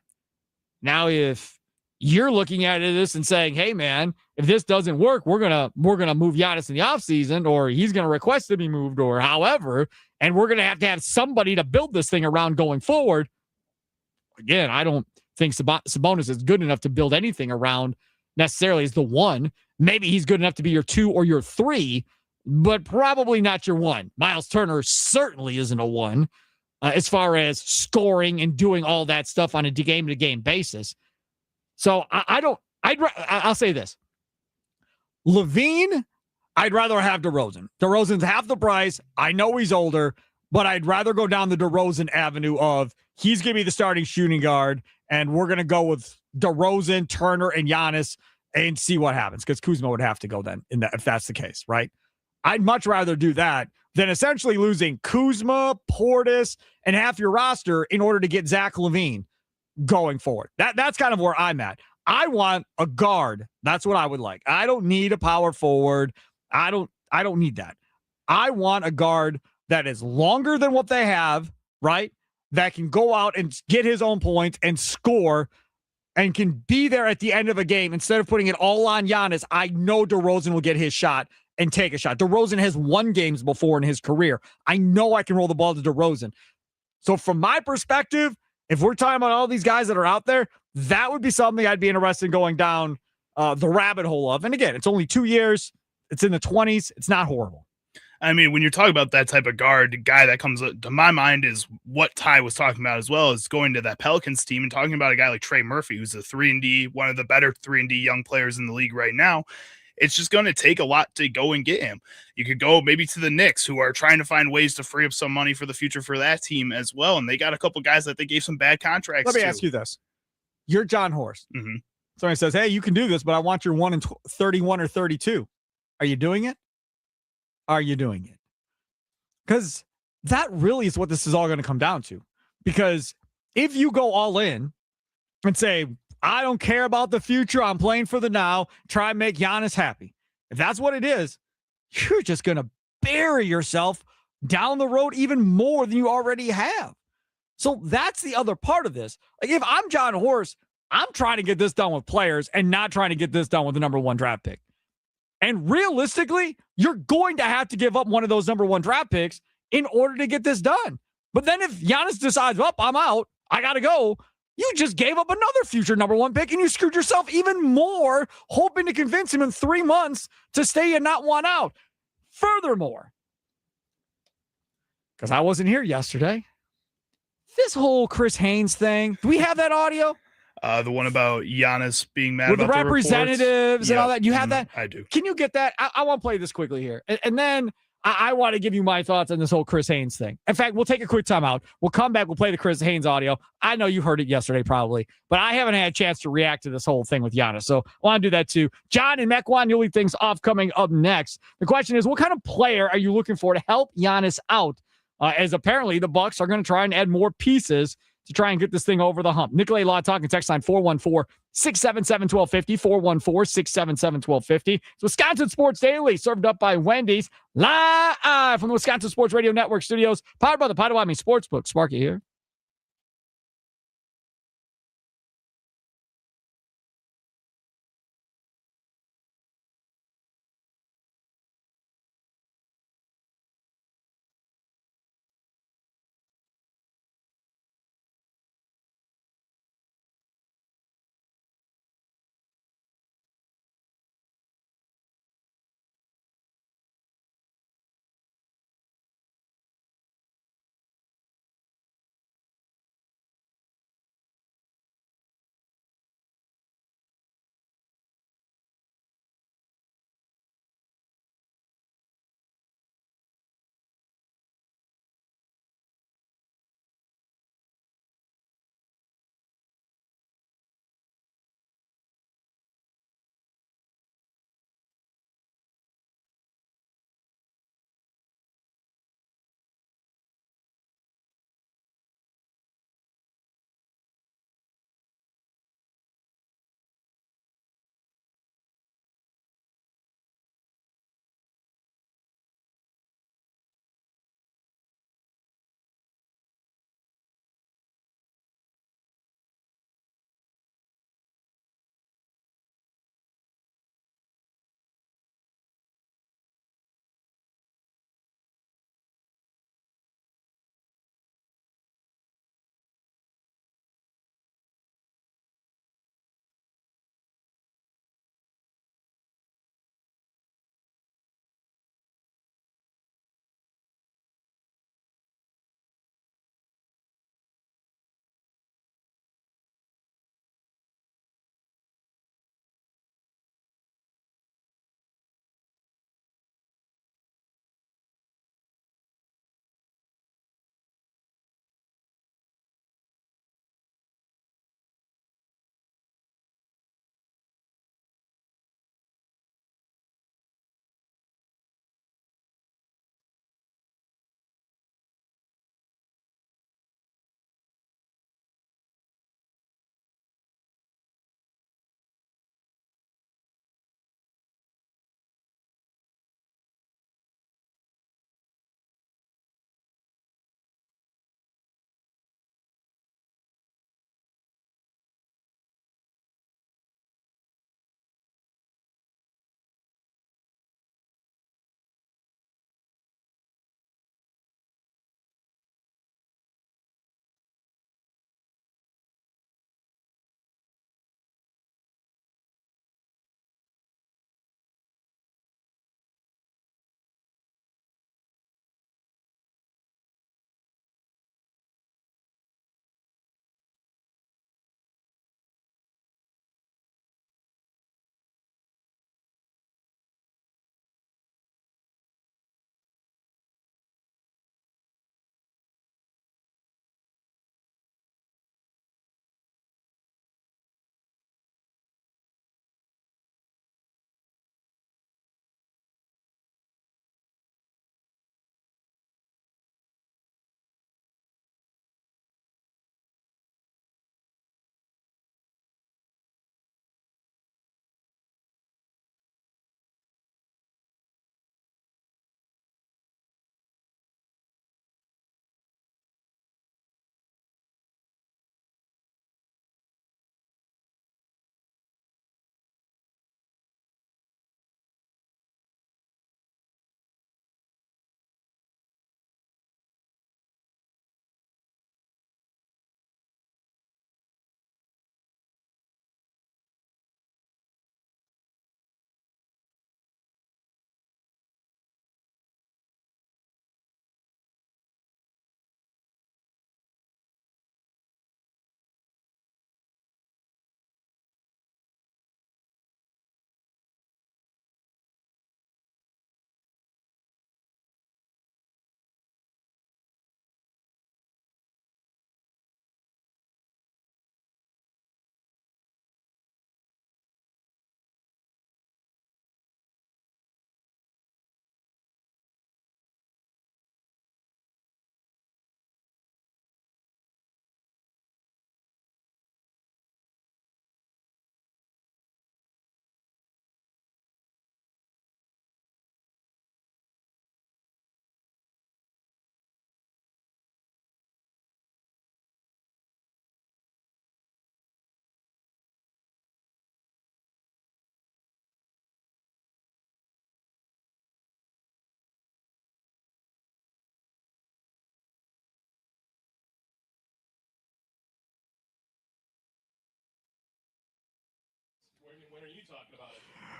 Now, if you're looking at this and saying, hey, man, if this doesn't work, we're gonna move Giannis in the offseason, or he's going to request to be moved, or however, and we're going to have somebody to build this thing around going forward. Again, I don't think Sabonis is good enough to build anything around necessarily as the one. Maybe he's good enough to be your 2 or your 3, but probably not your 1. Miles Turner certainly isn't a 1 as far as scoring and doing all that stuff on a game-to-game basis. So I'll say this. LaVine, I'd rather have DeRozan. DeRozan's half the price. I know he's older, but I'd rather go down the DeRozan avenue of he's going to be the starting shooting guard, and we're going to go with DeRozan, Turner, and Giannis and see what happens, because Kuzma would have to go then if that's the case, right? I'd much rather do that than essentially losing Kuzma, Portis, and half your roster in order to get Zach LaVine going forward. That's kind of where I'm at. I want a guard. That's what I would like. I don't need a power forward. I don't need that. I want a guard that is longer than what they have, right? That can go out and get his own points and score and can be there at the end of a game instead of putting it all on Giannis. I know DeRozan will get his shot and take a shot. DeRozan has won games before in his career. I know I can roll the ball to DeRozan. So from my perspective, if we're talking about all these guys that are out there, that would be something I'd be interested in going down the rabbit hole of. And again, it's only 2 years. It's in the 20s. It's not horrible. I mean, when you're talking about that type of guard, the guy that comes to my mind is what Ty was talking about as well, is going to that Pelicans team and talking about a guy like Trey Murphy, who's a 3-and-D, one of the better 3-and-D young players in the league right now. It's just going to take a lot to go and get him. You could go maybe to the Knicks, who are trying to find ways to free up some money for the future for that team as well. And they got a couple guys that they gave some bad contracts to. Let me ask you this. You're John Horst. Mm-hmm. Somebody says, hey, you can do this, but I want your 1 in 31 or 32. Are you doing it? Are you doing it? Because that really is what this is all going to come down to. Because if you go all in and say, I don't care about the future. I'm playing for the now. Try and make Giannis happy. If that's what it is, you're just going to bury yourself down the road even more than you already have. So that's the other part of this. Like, if I'm John Horst, I'm trying to get this done with players and not trying to get this done with the number 1 draft pick. And realistically, you're going to have to give up one of those number 1 draft picks in order to get this done. But then if Giannis decides, well, I'm out, I got to go, you just gave up another future number 1 pick and you screwed yourself even more, hoping to convince him in 3 months to stay and not want out. Furthermore, because I wasn't here yesterday, this whole Chris Haynes thing, do we have that audio? The one about Giannis being mad with about the representatives and all that. You have that? I do. Can you get that? I want to play this quickly here. And then I want to give you my thoughts on this whole Chris Haynes thing. In fact, we'll take a quick timeout. We'll come back. We'll play the Chris Haynes audio. I know you heard it yesterday probably, but I haven't had a chance to react to this whole thing with Giannis. So I want to do that too. John and Mequan, you'll leave things off coming up next. The question is, what kind of player are you looking for to help Giannis out? As apparently the Bucks are going to try and add more pieces to try and get this thing over the hump. Nikolai Law talking text line 414-677-1250, 414-677-1250. It's Wisconsin Sports Daily, served up by Wendy's, live from the Wisconsin Sports Radio Network studios, powered by the Potawatomi Sportsbook. Sparky here.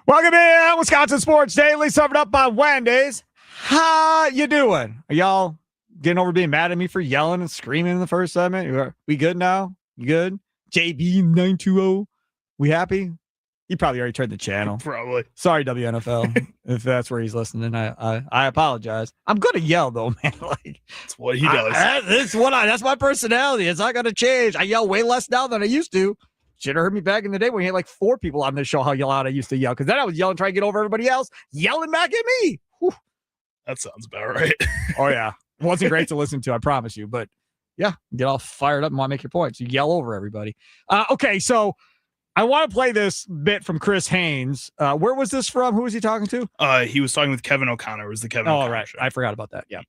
Welcome in, Wisconsin Sports Daily, served up by Wendy's. How you doing? Are y'all getting over being mad at me for yelling and screaming in the first segment? We good now? You good? JB920, we happy? He probably already turned the channel. Probably. Sorry, WNFL, if that's where he's listening. I apologize. I'm gonna yell though, man. Like that's what he does. That's my personality. It's not gonna change. I yell way less now than I used to. Should have heard me back in the day when we had like 4 people on this show, how loud I used to yell. Because then I was yelling, trying to get over everybody else, yelling back at me. Whew. That sounds about right. Oh, yeah. It wasn't great to listen to, I promise you. But, yeah, get all fired up and want to make your points. You yell over everybody. Okay, so I want to play this bit from Chris Haynes. Where was this from? Who was he talking to? He was talking with Kevin O'Connor. It was the Kevin O'Connor right. show. I forgot about that. Yeah.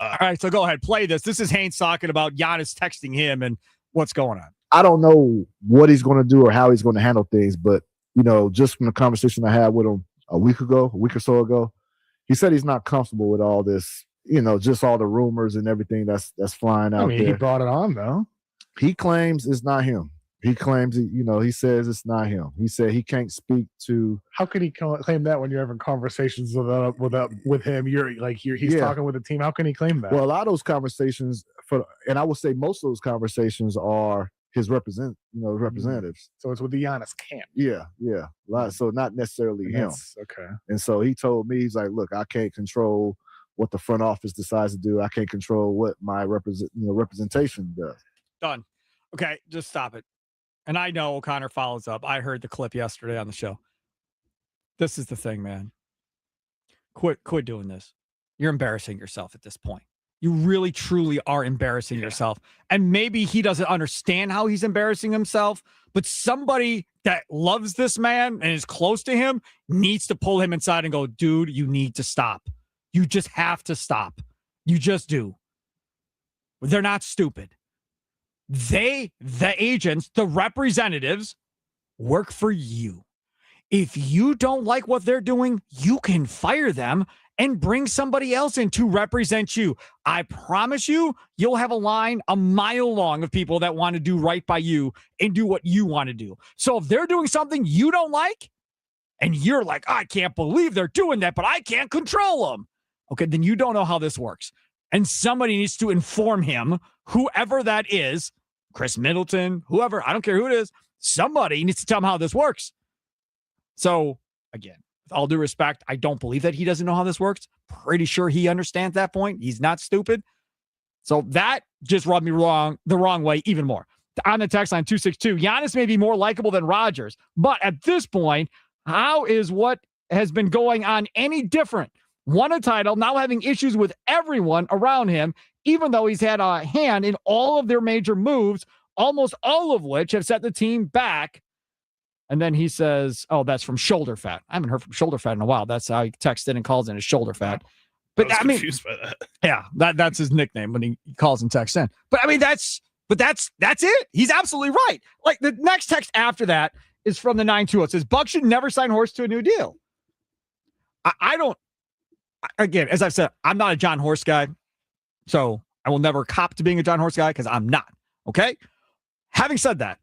All right, so go ahead. Play this. This is Haynes talking about Giannis texting him and what's going on. I don't know what he's going to do or how he's going to handle things, but, just from the conversation I had with him a week or so ago, he said he's not comfortable with all this, just all the rumors and everything that's flying out there. He brought it on, though. He claims it's not him. He claims, he says it's not him. He said he can't speak to. How could he claim that when you're having conversations with him? He's talking with the team. How can he claim that? Well, a lot of those conversations, and I would say most of those conversations are his representatives. So it's with the Giannis camp. Yeah. So not necessarily him. Okay. And so he told me, he's like, look, I can't control what the front office decides to do. I can't control what my representation does. Done. Okay, just stop it. And I know O'Connor follows up. I heard the clip yesterday on the show. This is the thing, man. Quit doing this. You're embarrassing yourself at this point. You really, truly are embarrassing yourself. And maybe he doesn't understand how he's embarrassing himself, but somebody that loves this man and is close to him needs to pull him inside and go, dude, you need to stop. You just have to stop. You just do. They're not stupid. The agents, the representatives, work for you. If you don't like what they're doing, you can fire them and bring somebody else in to represent you. I promise you, you'll have a line a mile long of people that want to do right by you and do what you want to do. So if they're doing something you don't like, and you're like, I can't believe they're doing that, but I can't control them. Okay, then you don't know how this works. And somebody needs to inform him, whoever that is, Chris Middleton, whoever, I don't care who it is, somebody needs to tell him how this works. So, again, with all due respect, I don't believe that he doesn't know how this works. Pretty sure he understands that point. He's not stupid. So that just rubbed me the wrong way even more. On the text line 262, Giannis may be more likable than Rodgers, but at this point, how is what has been going on any different? Won a title, now having issues with everyone around him, even though he's had a hand in all of their major moves, almost all of which have set the team back. And then he says, oh, that's from Shoulder Fat. I haven't heard from Shoulder Fat in a while. That's how he texts in and calls in his Shoulder Fat. But I mean, confused by that. Yeah, that's his nickname when he calls and texts in. But I mean, that's it. He's absolutely right. Like the next text after that is from the 920. It says, Buck should never sign Horst to a new deal. I don't, again, as I've said, I'm not a John Horst guy. So I will never cop to being a John Horst guy because I'm not. Okay. Having said that,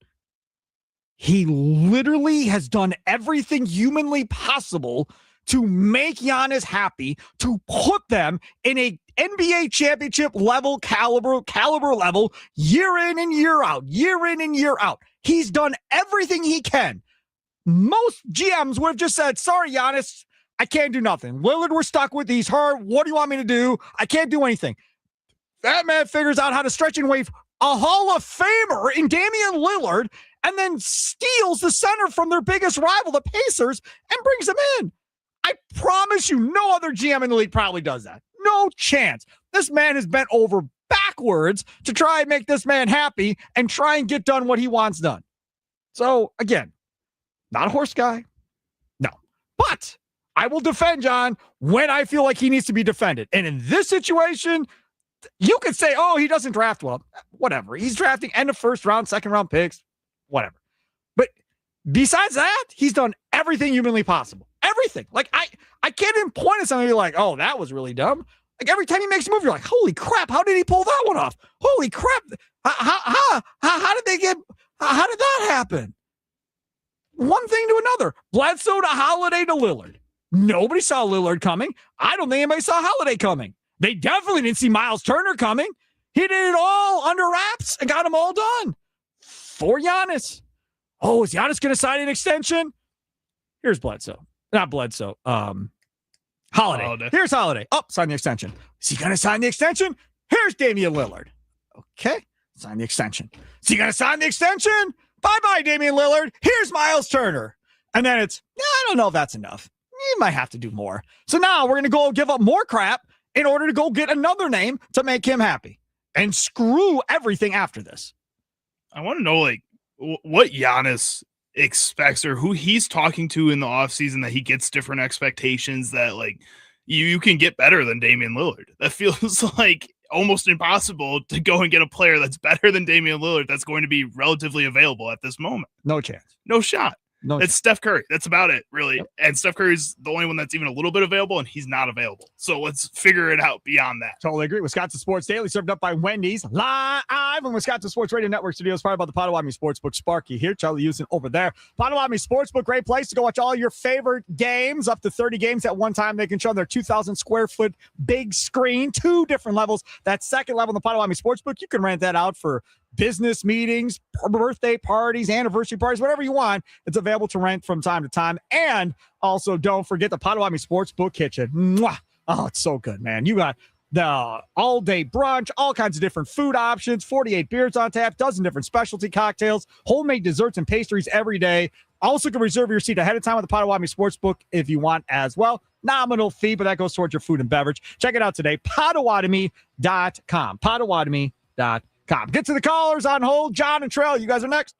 he literally has done everything humanly possible to make Giannis happy, to put them in a NBA championship level caliber level year in and year out. He's done everything he can. Most GMs would have just said, sorry, Giannis, I can't do nothing. Lillard, we're stuck with. He's hurt. What do you want me to do? I can't do anything. That man figures out how to stretch and wave a Hall of Famer in Damian Lillard and then steals the center from their biggest rival, the Pacers, and brings him in. I promise you, no other GM in the league probably does that. No chance. This man has bent over backwards to try and make this man happy and try and get done what he wants done. So, again, not a horse guy. No. But I will defend John when I feel like he needs to be defended. And in this situation, you could say, oh, he doesn't draft well. Whatever. He's drafting end of first round, second round picks, whatever. But besides that, he's done everything humanly possible. Everything. Like, I can't even point at something and be like, oh, that was really dumb. Like, every time he makes a move, you're like, holy crap, how did he pull that one off? Holy crap. How did that happen? one thing to another. Bledsoe to Holiday to Lillard. Nobody saw Lillard coming. I don't think anybody saw Holiday coming. They definitely didn't see Miles Turner coming. He did it all under wraps and got them all done for Giannis. Oh, is Giannis going to sign an extension? Here's Bledsoe. Not Bledsoe. Holiday. Here's Holiday. Oh, sign the extension. Is he going to sign the extension? Here's Damian Lillard. Okay, sign the extension. Is he going to sign the extension? Bye-bye, Damian Lillard. Here's Miles Turner. And then it's, I don't know if that's enough. You might have to do more. So now we're going to go give up more crap in order to go get another name to make him happy. And screw everything after this. I want to know, like, what Giannis expects or who he's talking to in the offseason that he gets different expectations that, like, you can get better than Damian Lillard. That feels like almost impossible to go and get a player that's better than Damian Lillard that's going to be relatively available at this moment. No chance. No shot. No, it's Steph Curry. That's about it, really. Yep. And Steph Curry's the only one that's even a little bit available, and he's not available. So let's figure it out beyond that. Totally agree. Wisconsin Sports Daily, served up by Wendy's, live in Wisconsin Sports Radio Network Studios, powered by the Potawatomi Sportsbook. Sparky here, Charlie Houston over there. Potawatomi Sportsbook, great place to go watch all your favorite games, up to 30 games at one time. They can show on their 2,000 square foot big screen, 2 different levels. That second level in the Potawatomi Sportsbook, you can rent that out for business meetings, birthday parties, anniversary parties, whatever you want. It's available to rent from time to time. And also, don't forget the Potawatomi Sportsbook Kitchen. Mwah! Oh, it's so good, man. You got the all-day brunch, all kinds of different food options, 48 beers on tap, dozen different specialty cocktails, homemade desserts and pastries every day. Also can reserve your seat ahead of time with the Potawatomi Sportsbook if you want as well. Nominal fee, but that goes towards your food and beverage. Check it out today, Potawatomi.com. Potawatomi.com. Get to the callers on hold. John and Trell, you guys are next.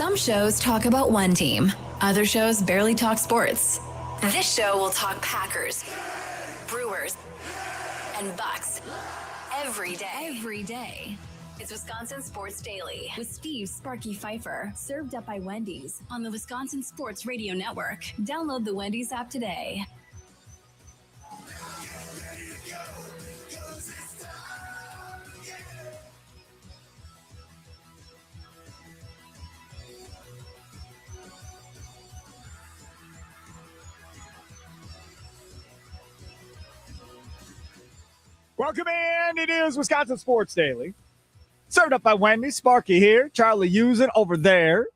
Some shows talk about one team. Other shows barely talk sports. This show will talk Packers, Brewers, and Bucks every day. It's Wisconsin Sports Daily with Steve Sparky Pfeiffer, served up by Wendy's on the Wisconsin Sports Radio Network. Download the Wendy's app today. Welcome in. It is Wisconsin Sports Daily. Served up by Wendy. Sparky here. Charlie Usen over there.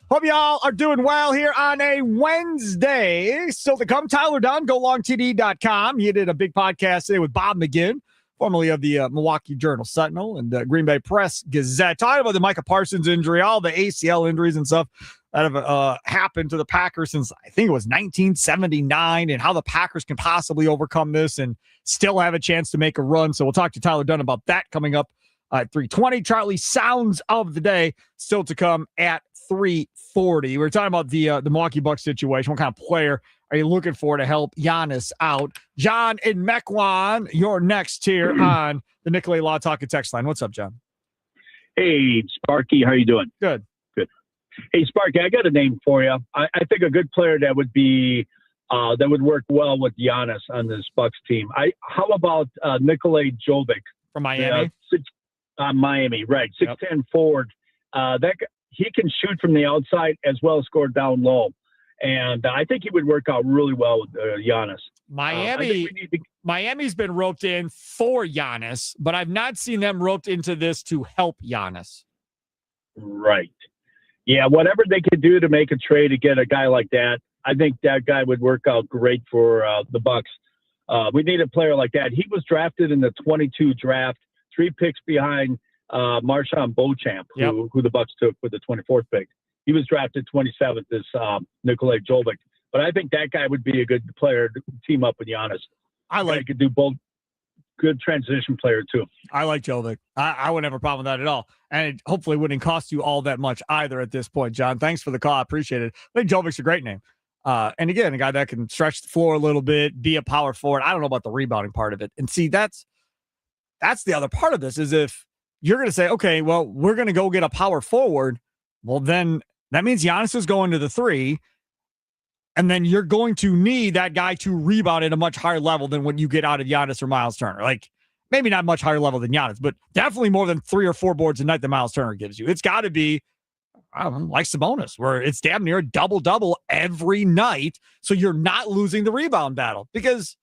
Hope y'all are doing well here on a Wednesday. Still to come, Tyler Dunne, GoLongTD.com. He did a big podcast today with Bob McGinn, formerly of the Milwaukee Journal-Sentinel and Green Bay Press-Gazette, talking about the Micah Parsons injury, all the ACL injuries and stuff that have happened to the Packers since, I think it was 1979, and how the Packers can possibly overcome this and still have a chance to make a run. So we'll talk to Tyler Dunne about that coming up at 3:20. Charlie, sounds of the day still to come at 3:40. We're talking about the Milwaukee Bucks situation. What kind of player are you looking for to help Giannis out? John in Mequon, you're next here on the Nicolay Law Talk and Text line. What's up, John? Hey, Sparky, how you doing? Good. Hey, Sparky, I got a name for you. I think a good player that would be that would work well with Giannis on this Bucks team. How about Nikolai Jovic from Miami? Miami, right? 6'10" forward. He can shoot from the outside as well as score down low, and I think he would work out really well with Giannis. Miami's been roped in for Giannis, but I've not seen them roped into this to help Giannis. Right. Yeah, whatever they could do to make a trade to get a guy like that, I think that guy would work out great for the Bucks. We need a player like that. He was drafted in the 22 draft, 3 picks behind Marshawn Beauchamp, who the Bucks took with the 24th pick. He was drafted 27th as Nikolai Jovic. But I think that guy would be a good player to team up with Giannis. He could do both. Good transition player, too. I like Jovic. I wouldn't have a problem with that at all. And it hopefully wouldn't cost you all that much either at this point, John. Thanks for the call. I appreciate it. I think Jovic's a great name. And again, a guy that can stretch the floor a little bit, be a power forward. I don't know about the rebounding part of it. And see, that's the other part of this is if you're going to say, okay, well, we're going to go get a power forward. Well, then that means Giannis is going to the 3. And then you're going to need that guy to rebound at a much higher level than what you get out of Giannis or Miles Turner. Like, maybe not much higher level than Giannis, but definitely more than 3 or 4 boards a night that Miles Turner gives you. It's got to be, I don't know, like Sabonis, where it's damn near a double-double every night, so you're not losing the rebound battle. Because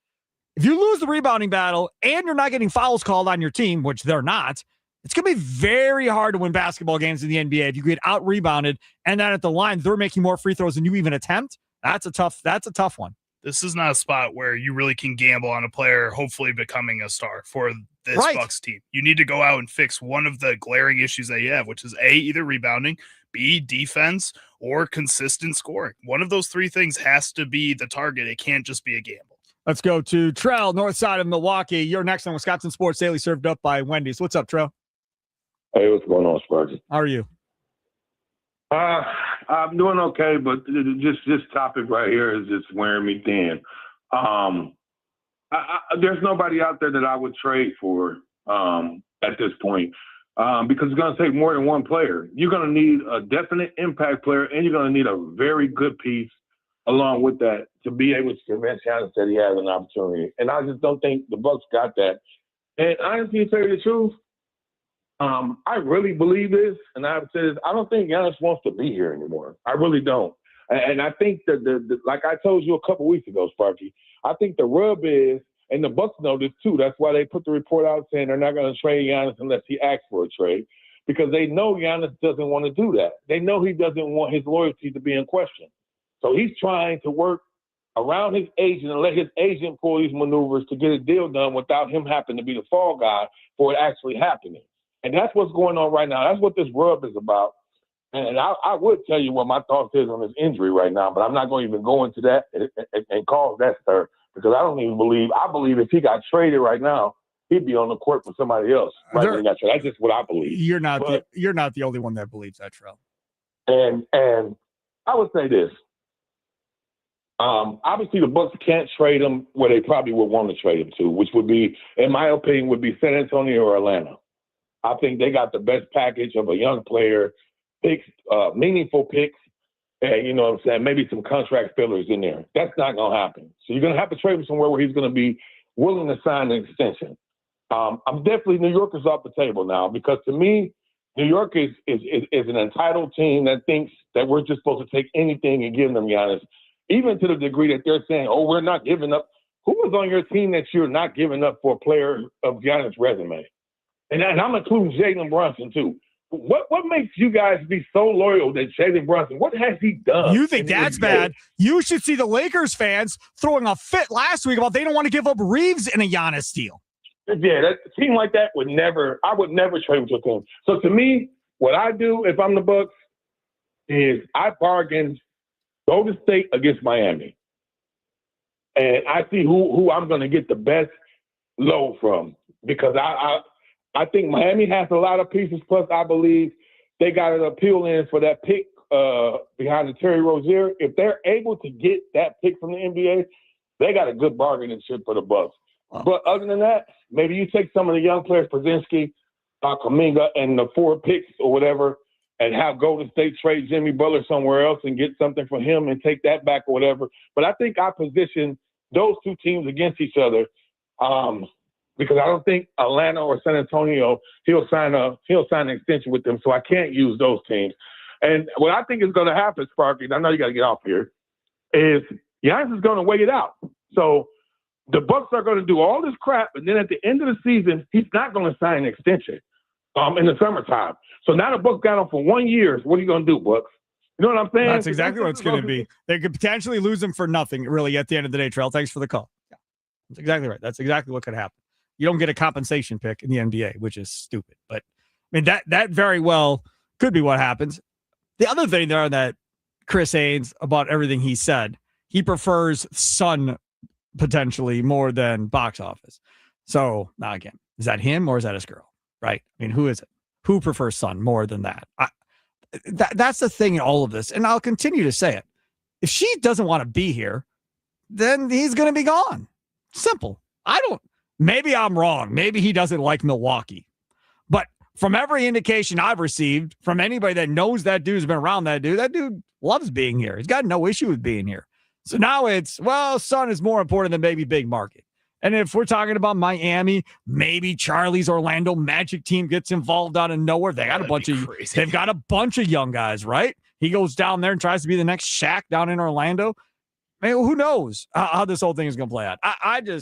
if you lose the rebounding battle and you're not getting fouls called on your team, which they're not, it's going to be very hard to win basketball games in the NBA if you get out-rebounded and then at the line they're making more free throws than you even attempt. That's a tough one. This is not a spot where you really can gamble on a player hopefully becoming a star for this Bucks team. You need to go out and fix one of the glaring issues that you have, which is A, either rebounding, B, defense, or consistent scoring. One of those 3 things has to be the target. It can't just be a gamble. Let's go to Trell, north side of Milwaukee. You're next on Wisconsin Sports Daily, served up by Wendy's. What's up, Trell? Hey, what's going on, Sparky? How are you? I'm doing okay, but just this topic right here is just wearing me thin. There's nobody out there that I would trade for at this point because it's going to take more than one player. You're going to need a definite impact player, and you're going to need a very good piece along with that to be able to convince Giannis that he has an opportunity. And I just don't think the Bucks got that. And honestly, to tell you the truth, I really believe this, and I've said this, I don't think Giannis wants to be here anymore. I really don't. And I think that, like I told you a couple weeks ago, Sparky, I think the rub is, and the Bucks know this too, that's why they put the report out saying they're not going to trade Giannis unless he asks for a trade, because they know Giannis doesn't want to do that. They know he doesn't want his loyalty to be in question. So he's trying to work around his agent and let his agent pull these maneuvers to get a deal done without him having to be the fall guy for it actually happening. And that's what's going on right now. That's what this rub is about. And I would tell you what my thoughts is on this injury right now, but I'm not going to even go into that and cause that stir because I don't even believe. I believe if he got traded right now, he'd be on the court for somebody else. Right when he got traded. That's just what I believe. You're not the only one that believes that, Trell. And I would say this. Obviously, the Bucks can't trade him where they probably would want to trade him to, which would be, in my opinion, would be San Antonio or Atlanta. I think they got the best package of a young player, picks, meaningful picks, and you know what I'm saying, maybe some contract fillers in there. That's not going to happen. So you're going to have to trade him somewhere where he's going to be willing to sign an extension. I'm definitely New York is off the table now because to me, New York is an entitled team that thinks that we're just supposed to take anything and give them Giannis, even to the degree that they're saying, "Oh, we're not giving up." Who was on your team that you're not giving up for a player of Giannis' resume? And I'm including Jalen Brunson too. What makes you guys be so loyal that Jalen Brunson? What has he done? You think that's bad? You should see the Lakers fans throwing a fit last week about they don't want to give up Reeves in a Giannis deal. Yeah, that a team like that would never. I would never trade with your team. So to me, what I do if I'm the Bucks is I bargain Golden State against Miami, and I see who I'm going to get the best low from because I think Miami has a lot of pieces. Plus, I believe they got an appeal in for that pick behind the Terry Rozier. If they're able to get that pick from the NBA, they got a good bargaining chip for the Bucks. But other than that, maybe you take some of the young players, Pozinski, Kuminga, and the 4 picks or whatever, and have Golden State trade Jimmy Butler somewhere else and get something for him and take that back or whatever. But I think I position those two teams against each other because I don't think Atlanta or San Antonio he'll sign an extension with them. So I can't use those teams. And what I think is going to happen, Sparky, and I know you got to get off here, is Giannis is going to wait it out. So the Bucks are going to do all this crap, and then at the end of the season, he's not going to sign an extension in the summertime. So now the Bucks got him for 1 year. So what are you going to do, Bucks? You know what I'm saying? That's exactly what it's going to be. They could potentially lose him for nothing, really, at the end of the day, Trell. Thanks for the call. Yeah, that's exactly right. That's exactly what could happen. You don't get a compensation pick in the NBA, which is stupid. But, I mean, that very well could be what happens. The other thing there that Chris Haynes, about everything he said, he prefers Sun potentially more than box office. So now again, is that him or is that his girl? Right? I mean, who is it? Who prefers Sun more than that? That's the thing in all of this. And I'll continue to say it. If she doesn't want to be here, then he's going to be gone. Simple. Maybe I'm wrong. Maybe he doesn't like Milwaukee. But from every indication I've received from anybody that knows that dude's been around that dude loves being here. He's got no issue with being here. So now it's, Sun is more important than maybe big market. And if we're talking about Miami, maybe Charlie's Orlando Magic team gets involved out of nowhere. They've got a bunch of young guys, right? He goes down there and tries to be the next Shaq down in Orlando. I mean, who knows how this whole thing is going to play out? I don't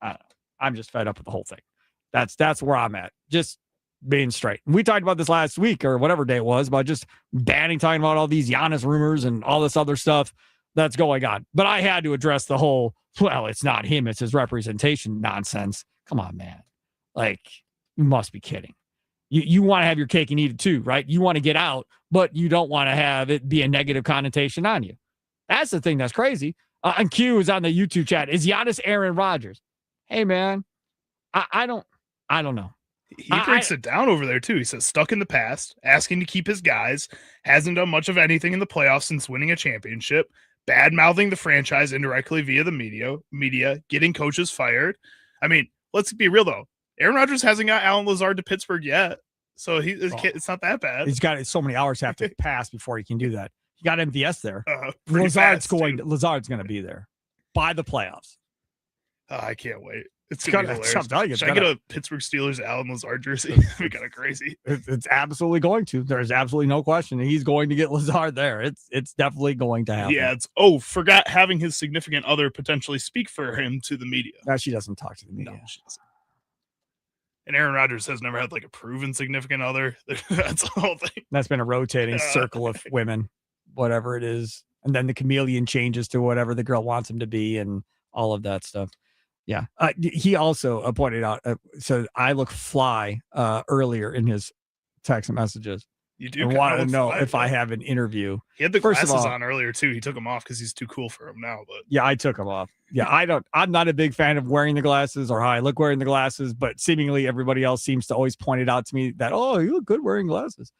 know. I'm just fed up with the whole thing. That's where I'm at. Just being straight. We talked about this last week or whatever day it was about just talking about all these Giannis rumors and all this other stuff that's going on. But I had to address the whole, it's not him, it's his representation nonsense. Come on, man. Like, you must be kidding. You want to have your cake and eat it too, right? You want to get out, but you don't want to have it be a negative connotation on you. That's the thing that's crazy. And Q is on the YouTube chat. Is Giannis Aaron Rodgers? Hey, man, I don't know. He breaks it down over there, too. He says, stuck in the past, asking to keep his guys, hasn't done much of anything in the playoffs since winning a championship, bad-mouthing the franchise indirectly via the media, getting coaches fired. I mean, let's be real, though. Aaron Rodgers hasn't got Alan Lazard to Pittsburgh yet, so it's not that bad. He's got so many hours have to pass before he can do that. He got MVS there. Lazard's going to be there by the playoffs. I can't wait. It's going to be hilarious. Should I get a Pittsburgh Steelers Alan Lazard jersey? We kind of crazy. It's absolutely going to. There's absolutely no question. He's going to get Lazard there. It's definitely going to happen. Yeah. Forgot having his significant other potentially speak for him to the media. No, she doesn't talk to the media. No, she doesn't. And Aaron Rodgers has never had like a proven significant other. That's the whole thing. That's been a rotating circle of women, whatever it is. And then the chameleon changes to whatever the girl wants him to be and all of that stuff. Yeah. He also pointed out, so I look fly earlier in his text messages. You do want to know if I have an interview. He had the glasses on earlier too. He took them off because he's too cool for him now. But yeah, I took them off. Yeah, I'm not a big fan of wearing the glasses or how I look wearing the glasses, but seemingly everybody else seems to always point it out to me that, oh, you look good wearing glasses.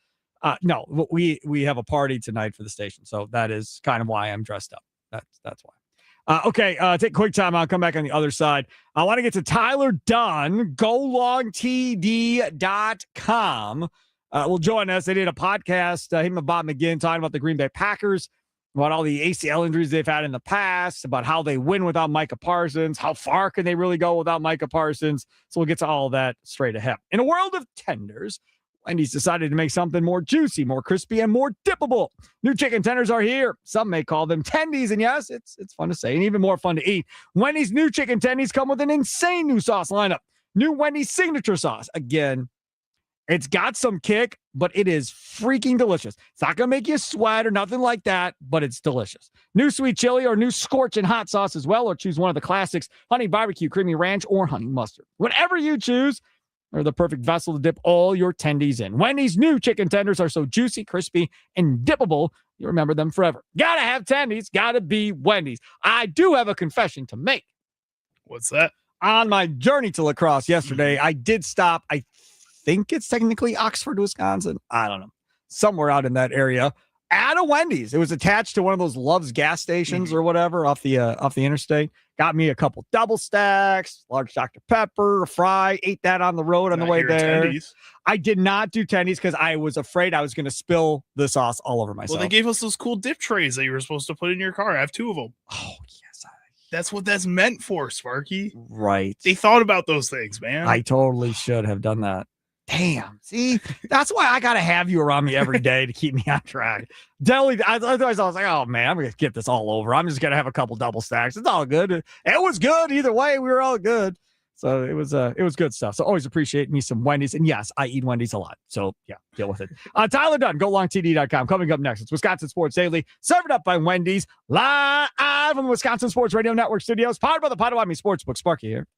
No, we have a party tonight for the station, so that is kind of why I'm dressed up. That's why. Okay, take a quick time. I'll come back on the other side. I want to get to Tyler Dunne, golongtd.com. Will join us. They did a podcast, him and Bob McGinn, talking about the Green Bay Packers, about all the ACL injuries they've had in the past, about how they win without Micah Parsons, how far can they really go without Micah Parsons. So we'll get to all of that straight ahead. In a world of tenders, Wendy's decided to make something more juicy, more crispy, and more dippable. New chicken tenders are here. Some may call them tendies, and yes, it's fun to say and even more fun to eat. Wendy's new chicken tendies come with an insane new sauce lineup. New Wendy's signature sauce. Again, it's got some kick, but it is freaking delicious. It's not going to make you sweat or nothing like that, but it's delicious. New sweet chili or new scorching hot sauce as well, or choose one of the classics, honey barbecue, creamy ranch, or honey mustard. Whatever you choose, are the perfect vessel to dip all your tendies in. Wendy's new chicken tenders are so juicy, crispy, and dippable, you remember them forever. Gotta have tendies, gotta be Wendy's. I do have a confession to make. What's that? On my journey to lacrosse yesterday, I did stop, I think it's technically Oxford, Wisconsin. I don't know. Somewhere out in that area. At a Wendy's. It was attached to one of those Love's gas stations or whatever off the interstate. Got me a couple double stacks, large Dr. Pepper, a fry, ate that on the road on the way there. Attendees. I did not do tendies because I was afraid I was going to spill the sauce all over myself. Well, they gave us those cool dip trays that you were supposed to put in your car. I have 2 of them. Oh, yes. That's what that's meant for, Sparky. Right. They thought about those things, man. I totally should have done that. Damn. See, that's why I got to have you around me every day to keep me on track. I was like, oh, man, I'm going to get this all over. I'm just going to have a couple double stacks. It's all good. It was good. Either way, we were all good. So it was good stuff. So always appreciate me some Wendy's. And yes, I eat Wendy's a lot. So yeah, deal with it. Tyler Dunne, golongtd.com. Coming up next, it's Wisconsin Sports Daily, served up by Wendy's, live from the Wisconsin Sports Radio Network studios, powered by the Potawatomi Sportsbook. Sparky here.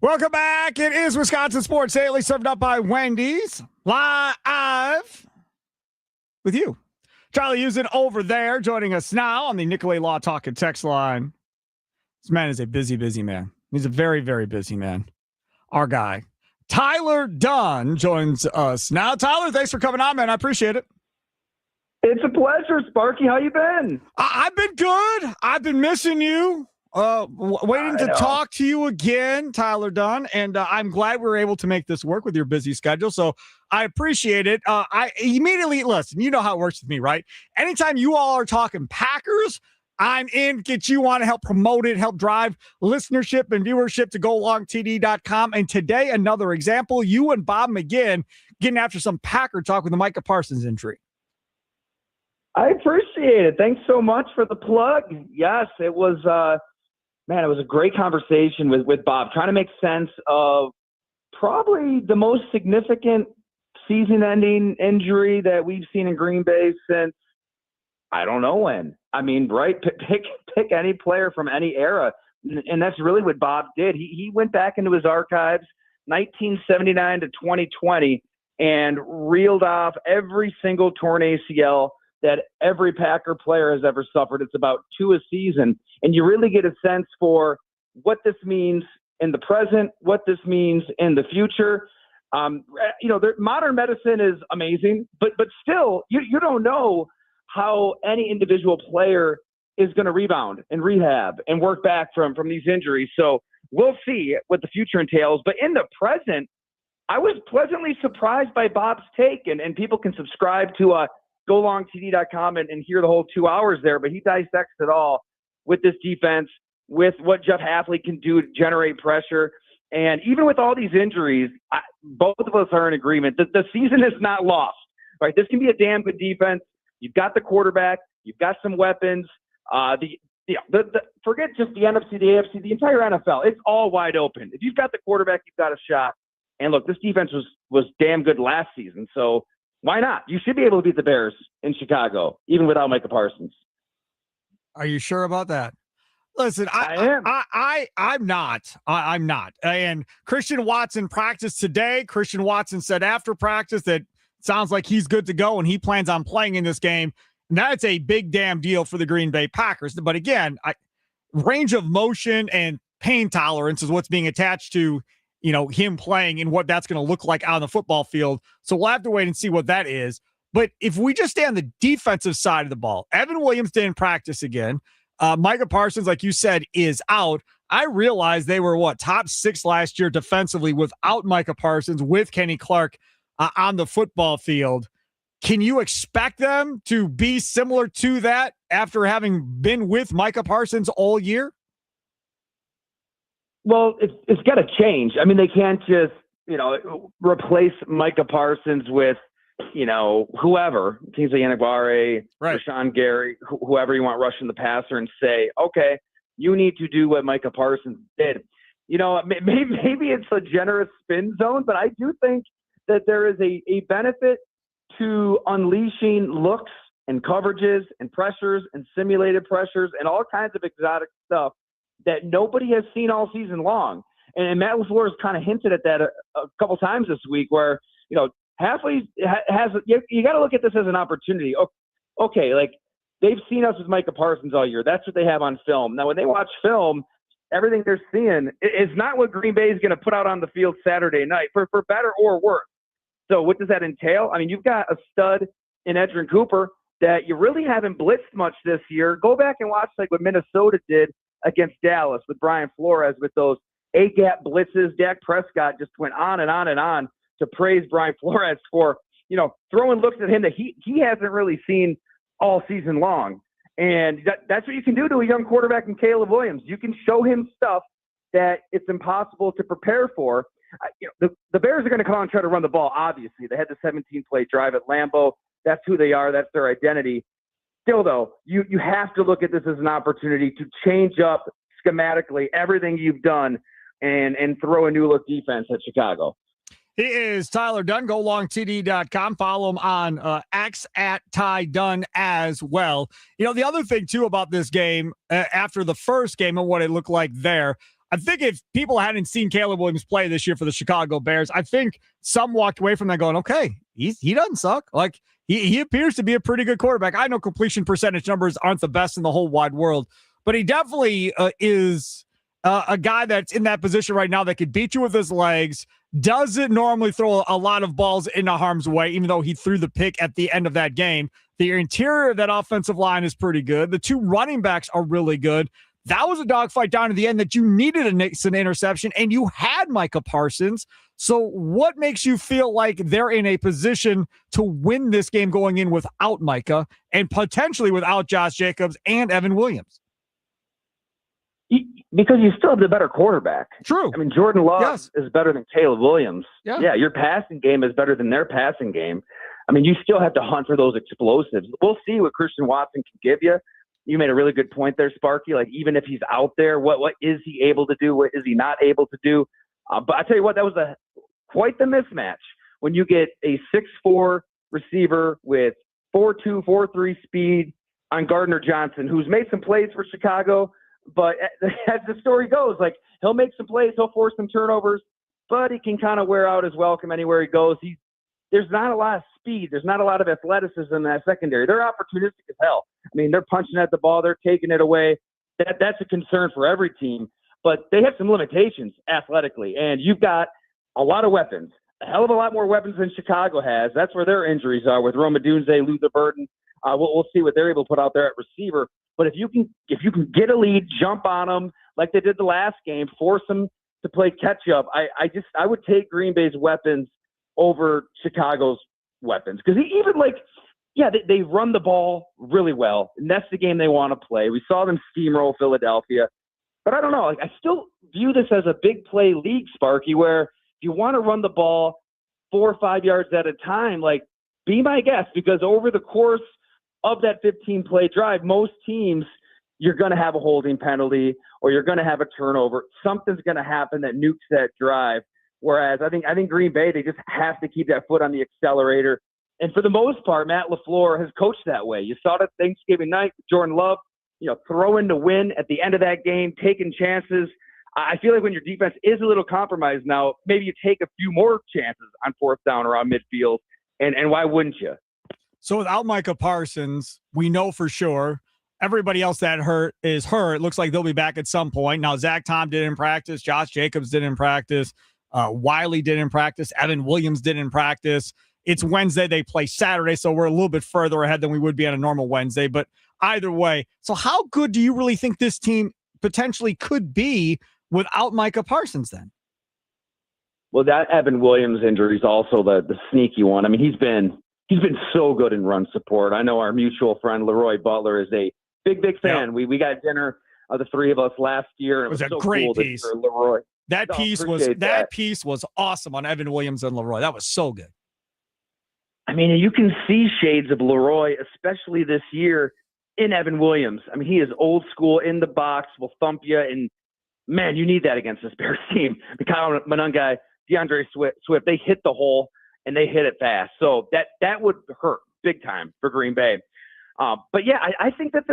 Welcome back. It is Wisconsin Sports Daily, served up by Wendy's, live with you. Charlie Usen over there, joining us now on the Nicolay Law Talk and Text line. This man is a busy, busy man. He's a very, very busy man. Our guy, Tyler Dunne, joins us now. Tyler, thanks for coming on, man. I appreciate it. It's a pleasure, Sparky. How you been? I've been good. I've been missing you. Waiting to talk to you again, Tyler Dunne, and I'm glad we were able to make this work with your busy schedule. So I appreciate it. I immediately listen. You know how it works with me, right? Anytime you all are talking Packers, I'm in. Get you on to help promote it, help drive listenership and viewership to golongtd.com. And today, another example: you and Bob McGinn getting after some Packer talk with the Micah Parsons injury. I appreciate it. Thanks so much for the plug. Yes, it was. Man, it was a great conversation with Bob, trying to make sense of probably the most significant season-ending injury that we've seen in Green Bay since I don't know when. I mean, right? Pick any player from any era, and that's really what Bob did. He went back into his archives, 1979 to 2020, and reeled off every single torn ACL that every Packer player has ever suffered. It's about 2 a season. And you really get a sense for what this means in the present, what this means in the future. Modern medicine is amazing, but still, you don't know how any individual player is going to rebound and rehab and work back from these injuries. So we'll see what the future entails. But in the present, I was pleasantly surprised by Bob's take, and people can subscribe to golongtd.com and hear the whole 2 hours there, but he dissects it all with this defense, with what Jeff Hafley can do to generate pressure. And even with all these injuries, both of us are in agreement that the season is not lost, right? This can be a damn good defense. You've got the quarterback, you've got some weapons. Forget just the NFC, the AFC, the entire NFL. It's all wide open. If you've got the quarterback, you've got a shot. And look, this defense was damn good last season. So why not? You should be able to beat the Bears in Chicago, even without Micah Parsons. Are you sure about that? Listen, I am. I'm not. I'm not. And Christian Watson practiced today. Christian Watson said after practice that it sounds like he's good to go and he plans on playing in this game. And that's a big damn deal for the Green Bay Packers. But again, range of motion and pain tolerance is what's being attached to him playing and what that's going to look like out on the football field. So we'll have to wait and see what that is. But if we just stay on the defensive side of the ball, Evan Williams didn't practice again. Micah Parsons, like you said, is out. I realized they were top 6 last year defensively without Micah Parsons, with Kenny Clark on the football field. Can you expect them to be similar to that after having been with Micah Parsons all year? Well, it's got to change. I mean, they can't just, replace Micah Parsons with, whoever, Kingsley Enagbare, right, Rashawn Gary, whoever you want rushing the passer, and say, okay, you need to do what Micah Parsons did. Maybe it's a generous spin zone, but I do think that there is a benefit to unleashing looks and coverages and pressures and simulated pressures and all kinds of exotic stuff that nobody has seen all season long. And Matt LaFleur has kind of hinted at that a couple times this week where, Hafley has – you got to look at this as an opportunity. Okay, they've seen us with Micah Parsons all year. That's what they have on film. Now, when they watch film, everything they're seeing is not what Green Bay is going to put out on the field Saturday night, for better or worse. So what does that entail? I mean, you've got a stud in Edgerrin Cooper that you really haven't blitzed much this year. Go back and watch what Minnesota did against Dallas with Brian Flores with those A-gap blitzes. Dak Prescott just went on and on and on to praise Brian Flores for, throwing looks at him that he hasn't really seen all season long. And that's what you can do to a young quarterback in Caleb Williams. You can show him stuff that it's impossible to prepare for. The Bears are going to come out and try to run the ball, obviously. They had the 17-play drive at Lambeau. That's who they are. That's their identity. Still, though, you have to look at this as an opportunity to change up schematically everything you've done and throw a new-look defense at Chicago. He is Tyler Dunne, golongtd.com. Follow him on X at Ty Dunne as well. The other thing, too, about this game, after the first game and what it looked like there, I think if people hadn't seen Caleb Williams play this year for the Chicago Bears, I think some walked away from that going, okay, he doesn't suck. Like, he appears to be a pretty good quarterback. I know completion percentage numbers aren't the best in the whole wide world, but he definitely is a guy that's in that position right now that could beat you with his legs, doesn't normally throw a lot of balls into harm's way, even though he threw the pick at the end of that game. The interior of that offensive line is pretty good. The two running backs are really good. That was a dogfight down to the end that you needed an interception, and you had Micah Parsons. So what makes you feel like they're in a position to win this game going in without Micah and potentially without Josh Jacobs and Evan Williams? Because you still have the better quarterback. True. I mean, Jordan Love is better than Caleb Williams. Yeah, your passing game is better than their passing game. I mean, you still have to hunt for those explosives. We'll see what Christian Watson can give you. You made a really good point there, Sparky. Like, even if he's out there, what is he able to do? What is he not able to do? But I tell you what, that was quite the mismatch when you get a 6'4" receiver with 4'2", 4'3" speed on Gardner Johnson, who's made some plays for Chicago. But as the story goes, like, he'll make some plays, he'll force some turnovers, but he can kind of wear out his welcome anywhere he goes. There's not a lot of speed. There's not a lot of athleticism in that secondary. They're opportunistic as hell. I mean, they're punching at the ball. They're taking it away. That's a concern for every team. But they have some limitations athletically. And you've got a lot of weapons, a hell of a lot more weapons than Chicago has. That's where their injuries are with Roma Dunze, Luther Burden. We'll see what they're able to put out there at receiver. But if you can get a lead, jump on them like they did the last game, force them to play catch up. I would take Green Bay's weapons over Chicago's weapons, because they run the ball really well, and that's the game they want to play. We saw them steamroll Philadelphia, but I don't know. I still view this as a big play league, Sparky, where if you want to run the ball 4 or 5 yards at a time, like, be my guest, because over the course of that 15-play drive, most teams, you're going to have a holding penalty or you're going to have a turnover. Something's going to happen that nukes that drive. Whereas I think Green Bay, they just have to keep that foot on the accelerator. And for the most part, Matt LaFleur has coached that way. You saw it Thanksgiving night, Jordan Love, throwing to win at the end of that game, taking chances. I feel like when your defense is a little compromised now, maybe you take a few more chances on fourth down around midfield. And why wouldn't you? So without Micah Parsons, we know for sure everybody else that is hurt. It looks like they'll be back at some point. Now, Zach Tom didn't practice. Josh Jacobs didn't practice. Wiley didn't practice. Evan Williams didn't practice. It's Wednesday. They play Saturday, so we're a little bit further ahead than we would be on a normal Wednesday. But either way, so how good do you really think this team potentially could be without Micah Parsons then? Well, that Evan Williams injury is also the sneaky one. I mean, he's been so good in run support. I know our mutual friend Leroy Butler is a big fan. Yep. We got dinner, the three of us last year. And it was a so great cool piece. For Leroy. That piece was awesome on Evan Williams and Leroy. That was so good. I mean, you can see shades of Leroy, especially this year, in Evan Williams. I mean, he is old school, in the box, will thump you, and man, you need that against this Bears team. Kyle Monungai, DeAndre Swift, they hit the hole and they hit it fast. So that would hurt big time for Green Bay. But yeah, I think that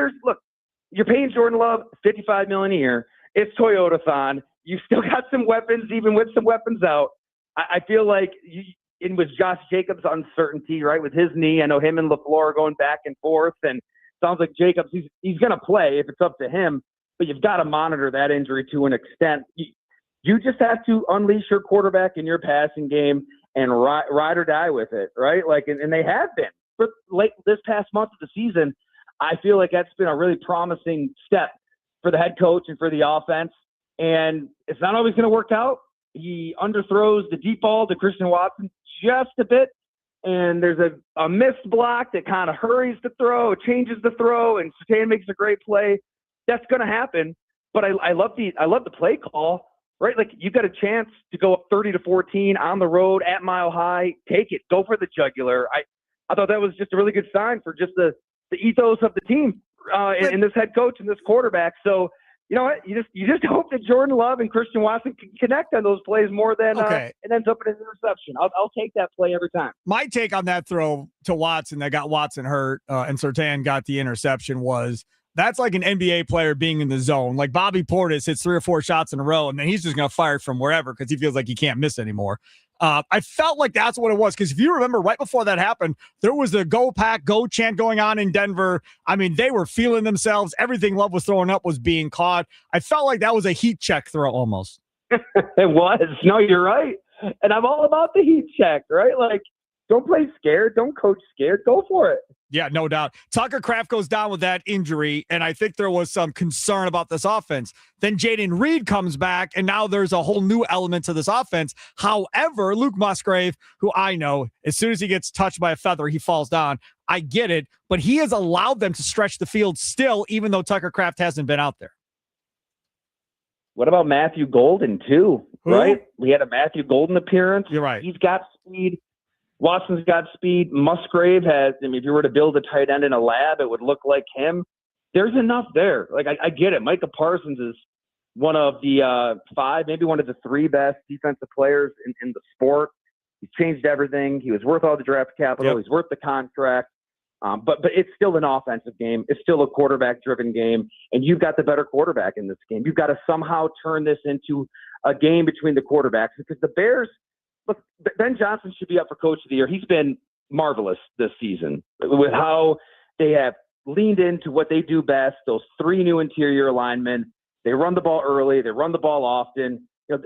you're paying Jordan Love $55 million a year. It's Toyota-thon. You still got some weapons, even with some weapons out. I feel like with Josh Jacobs' uncertainty, right, with his knee, I know him and LaFleur are going back and forth, and sounds like Jacobs, he's going to play if it's up to him, but you've got to monitor that injury to an extent. You just have to unleash your quarterback in your passing game and ride or die with it, right? Like, and they have been. For this past month of the season, I feel like that's been a really promising step for the head coach and for the offense. And it's not always going to work out. He underthrows the deep ball to Christian Watson just a bit, and there's a missed block that kind of hurries the throw, changes the throw, and Surtain makes a great play. That's going to happen. But I love the play call, right? Like, you got a chance to go up 30-14 on the road at Mile High. Take it. Go for the jugular. I thought that was just a really good sign for just the ethos of the team and this head coach and this quarterback. So, you know what? You just hope that Jordan Love and Christian Watson can connect on those plays more than it ends up in an interception. I'll take that play every time. My take on that throw to Watson that got Watson hurt and Surtain got the interception was That's like an NBA player being in the zone. Like Bobby Portis hits 3 or 4 shots in a row, and then he's just going to fire from wherever because he feels like he can't miss anymore. I felt like that's what it was, because if you remember right before that happened, there was the Go Pack, Go chant going on in Denver. I mean, they were feeling themselves. Everything Love was throwing up was being caught. I felt like that was a heat check throw almost. It was. No, you're right. And I'm all about the heat check, right? Like, don't play scared. Don't coach scared. Go for it. Yeah, no doubt. Tucker Kraft goes down with that injury, and I think there was some concern about this offense. Then Jaden Reed comes back, and now there's a whole new element to this offense. However, Luke Musgrave, who I know, as soon as he gets touched by a feather, he falls down. I get it, but he has allowed them to stretch the field still, even though Tucker Kraft hasn't been out there. What about Matthew Golden, too? Who? Right? We had a Matthew Golden appearance. You're right. He's got speed. Watson's got speed. Musgrave has, I mean, if you were to build a tight end in a lab, it would look like him. There's enough there. Like, I get it. Micah Parsons is one of the 5, maybe one of the 3 best defensive players in the sport. He's changed everything. He was worth all the draft capital. Yep. He's worth the contract. But it's still an offensive game. It's still a quarterback-driven game, and you've got the better quarterback in this game. You've got to somehow turn this into a game between the quarterbacks, because the Bears – look, Ben Johnson should be up for Coach of the Year. He's been marvelous this season with how they have leaned into what they do best, those 3 new interior linemen. They run the ball early. They run the ball often. You know,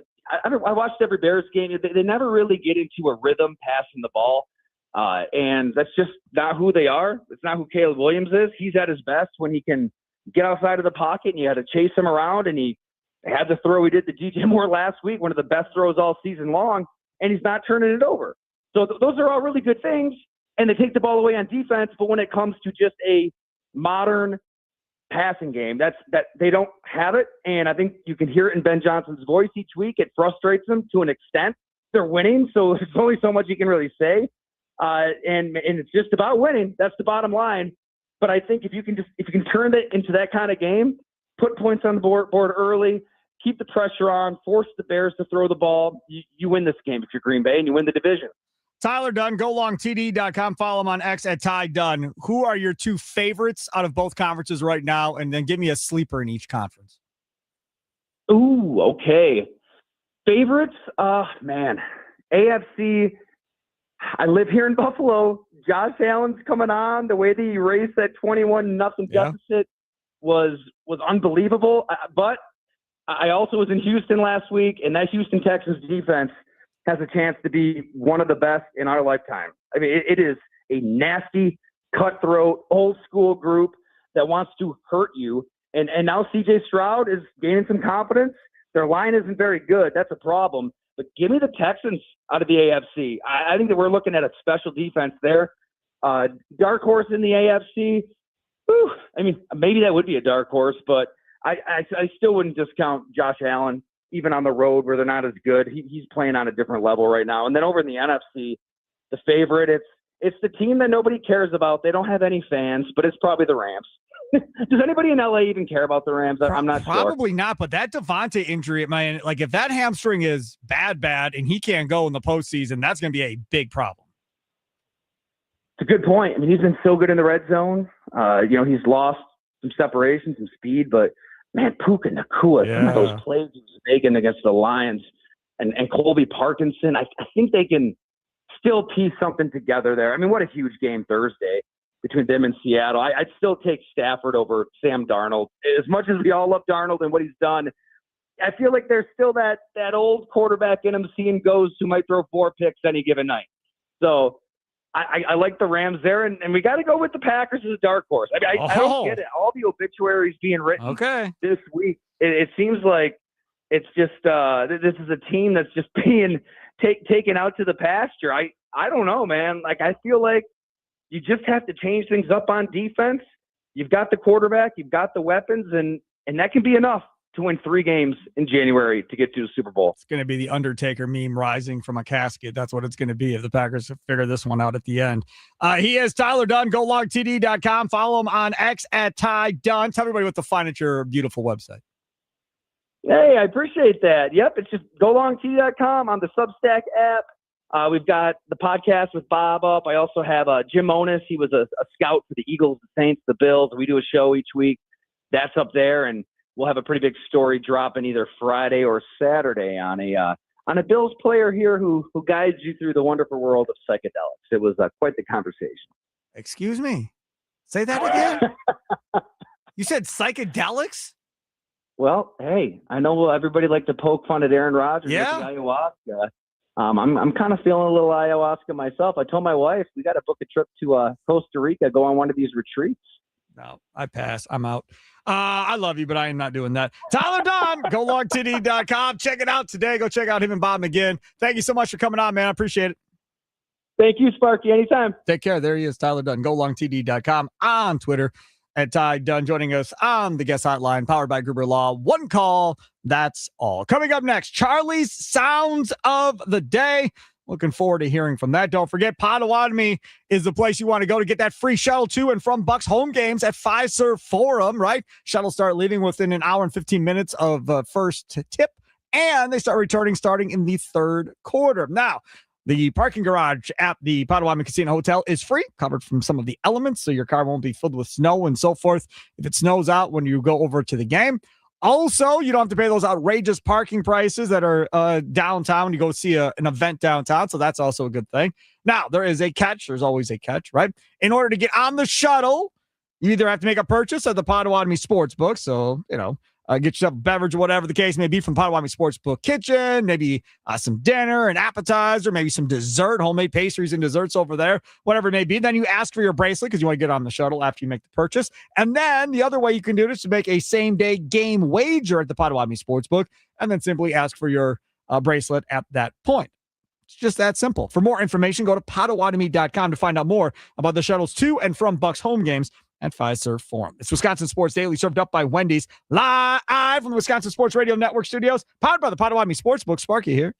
I watched every Bears game. They never really get into a rhythm passing the ball, and that's just not who they are. It's not who Caleb Williams is. He's at his best when he can get outside of the pocket, and you had to chase him around, and he had the throw he did to DJ Moore last week, one of the best throws all season long. And he's not turning it over. So those are all really good things, and they take the ball away on defense. But when it comes to just a modern passing game, that they don't have it. And I think you can hear it in Ben Johnson's voice each week. It frustrates them to an extent. They're winning, so there's only so much you can really say. And it's just about winning. That's the bottom line. But I think if you can turn it into that kind of game, put points on the board early, keep the pressure on, force the Bears to throw the ball, you win this game if you're Green Bay, and you win the division. Tyler Dunne, golongtd.com. Follow him on X at Ty Dunne. Who are your 2 favorites out of both conferences right now? And then give me a sleeper in each conference. Ooh, okay. Favorites? Man. AFC, I live here in Buffalo. Josh Allen's coming on. The way that he erased that 21-0 deficit was unbelievable. But I also was in Houston last week, and that Houston Texans defense has a chance to be one of the best in our lifetime. I mean, it is a nasty, cutthroat, old-school group that wants to hurt you. And now C.J. Stroud is gaining some confidence. Their line isn't very good. That's a problem. But give me the Texans out of the AFC. I think that we're looking at a special defense there. Dark horse in the AFC. Whew, I mean, maybe that would be a dark horse, but I still wouldn't discount Josh Allen, even on the road where they're not as good. He's playing on a different level right now. And then over in the NFC, the favorite, it's the team that nobody cares about. They don't have any fans, but it's probably the Rams. Does anybody in LA even care about the Rams? I'm not sure. Probably not, but that Devontae injury, man, like if that hamstring is bad, and he can't go in the postseason, that's going to be a big problem. It's a good point. I mean, he's been so good in the red zone. He's lost some separation, some speed, but man, Puka Nacua, some of those plays he was making against the Lions and Colby Parkinson, I think they can still piece something together there. I mean, what a huge game Thursday between them and Seattle. I'd still take Stafford over Sam Darnold. As much as we all love Darnold and what he's done, I feel like there's still that old quarterback in him, seeing ghosts who might throw 4 picks any given night. So I like the Rams there, and we got to go with the Packers as a dark horse. I mean, I don't get it. All the obituaries being written this week, it seems like it's just this is a team that's just being taken out to the pasture. I don't know, man. Like, I feel like you just have to change things up on defense. You've got the quarterback, you've got the weapons, and that can be enough to win 3 games in January to get to the Super Bowl. It's going to be the Undertaker meme rising from a casket. That's what it's going to be if the Packers figure this one out at the end. He is Tyler Dunne, golongtd.com. Follow him on X at Ty Dunne. Tell everybody what to find at your beautiful website. Hey, I appreciate that. Yep, it's just golongtd.com on the Substack app. We've got the podcast with Bob up. I also have Jim Onis. He was a scout for the Eagles, the Saints, the Bills. We do a show each week. that's up there, and we'll have a pretty big story dropping either Friday or Saturday on a Bills player here who guides you through the wonderful world of psychedelics. It was quite the conversation. Excuse me. Say that again. You said psychedelics? Well, hey, I know everybody like to poke fun at Aaron Rodgers with the ayahuasca. I'm kind of feeling a little ayahuasca myself. I told my wife we got to book a trip to Costa Rica, go on one of these retreats. No, I pass. I'm out. I love you, but I am not doing that. Tyler Dunne, golongtd.com. Check it out today. Go check out him and Bob McGinn. Thank you so much for coming on, man. I appreciate it. Thank you, Sparky. Anytime. Take care. There he is, Tyler Dunne. golongtd.com on Twitter at Ty Dunne, joining us on the guest hotline, powered by Gruber Law. One call, that's all. Coming up next, Charlie's Sounds of the Day. Looking forward to hearing from that. Don't forget, Potawatomi is the place you want to go to get that free shuttle to and from Bucks home games at Fiserv Forum, right? Shuttles start leaving within an hour and 15 minutes of first tip, and they start returning starting in the third quarter. Now, the parking garage at the Potawatomi Casino Hotel is free, covered from some of the elements, so your car won't be filled with snow and so forth if it snows out when you go over to the game. Also, you don't have to pay those outrageous parking prices that are downtown when you go see an event downtown, so that's also a good thing. Now, there is a catch. There's always a catch, right? In order to get on the shuttle, you either have to make a purchase at the Potawatomi Sportsbook, so, get yourself a beverage or whatever the case may be from Potawatomi Sportsbook Kitchen, maybe some dinner, an appetizer, maybe some dessert, homemade pastries and desserts over there, whatever it may be. Then you ask for your bracelet because you want to get on the shuttle after you make the purchase. And then the other way you can do it is to make a same-day game wager at the Potawatomi Sportsbook and then simply ask for your bracelet at that point. It's just that simple. For more information, go to Potawatomi.com to find out more about the shuttles to and from Bucks home games at Fiserv Forum. It's Wisconsin Sports Daily, served up by Wendy's, live from the Wisconsin Sports Radio Network studios, powered by the Potawatomi Sportsbook. Sparky here.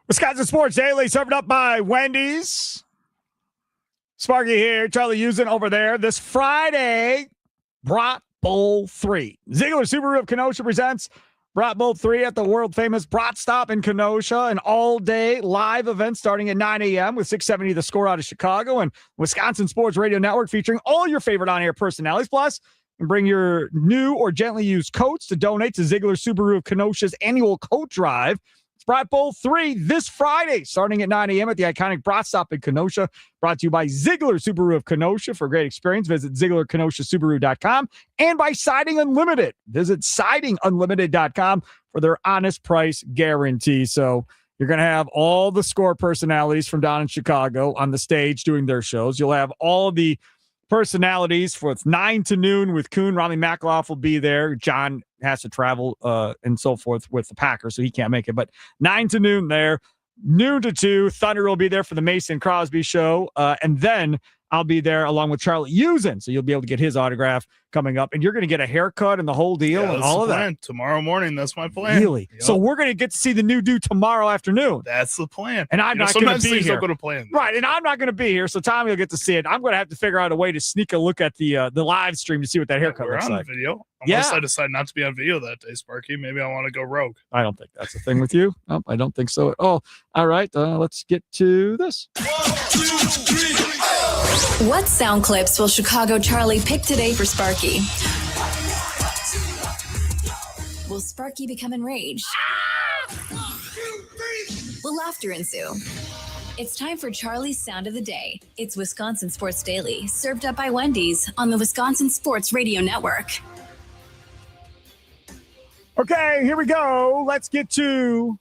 Wisconsin Sports Daily, served up by Wendy's. Sparky here, Charlie Usen over there. This Friday, Brat Bowl 3. Ziegler Subaru of Kenosha presents Brat Bowl 3 at the world-famous Brat Stop in Kenosha, an all-day live event starting at 9 a.m. with 670 The Score out of Chicago and Wisconsin Sports Radio Network featuring all your favorite on-air personalities. Plus, and bring your new or gently used coats to donate to Ziegler Subaru of Kenosha's annual coat drive. It's Brat Bowl 3 this Friday, starting at 9 a.m. at the iconic Brat Stop in Kenosha. Brought to you by Ziegler Subaru of Kenosha. For a great experience, visit ZieglerKenoshaSubaru.com and by Siding Unlimited. Visit SidingUnlimited.com for their honest price guarantee. So you're going to have all the Score personalities from down in Chicago on the stage doing their shows. You'll have all of the personalities for 9 to noon with Kuhn. Rami Makloff will be there. John has to travel and so forth with the Packers, so he can't make it. But 9 to noon there. Noon to 2, Thunder will be there for the Mason Crosby show. And then I'll be there along with Charlie Usen. So you'll be able to get his autograph coming up. And you're going to get a haircut and the whole deal and all of that. Tomorrow morning, that's my plan. Really? Yep. So we're going to get to see the new dude tomorrow afternoon. That's the plan. And I'm not going to be here. Plan. Right, and I'm not going to be here, so Tommy will get to see it. I'm going to have to figure out a way to sneak a look at the live stream to see what that haircut looks like. We're on video. Unless I decide not to be on video that day, Sparky. Maybe I want to go rogue. I don't think that's the thing with you. Oh, I don't think so at all. All right, let's get to this. 1, 2, 3. What sound clips will Chicago Charlie pick today for Sparky? Will Sparky become enraged? Will laughter ensue? It's time for Charlie's Sound of the Day. It's Wisconsin Sports Daily, served up by Wendy's on the Wisconsin Sports Radio Network. Okay, here we go. Let's get to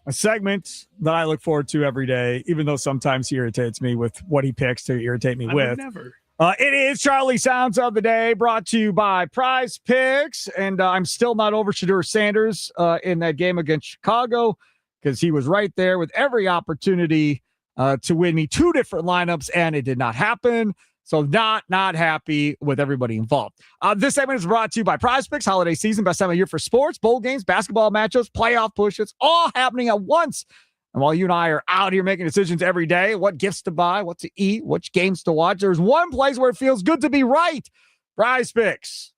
a segment that I look forward to every day, even though sometimes he irritates me with what he picks to irritate me with. Never. It is Charlie Sounds of the Day, brought to you by Prize Picks. And I'm still not over Shadur Sanders in that game against Chicago because he was right there with every opportunity to win me 2 different lineups, and it did not happen. So not happy with everybody involved. This segment is brought to you by Prize Picks. Holiday season, best time of year for sports, bowl games, basketball matchups, playoff pushes, all happening at once. And while you and I are out here making decisions every day, what gifts to buy, what to eat, which games to watch, there's one place where it feels good to be right. Prize Picks.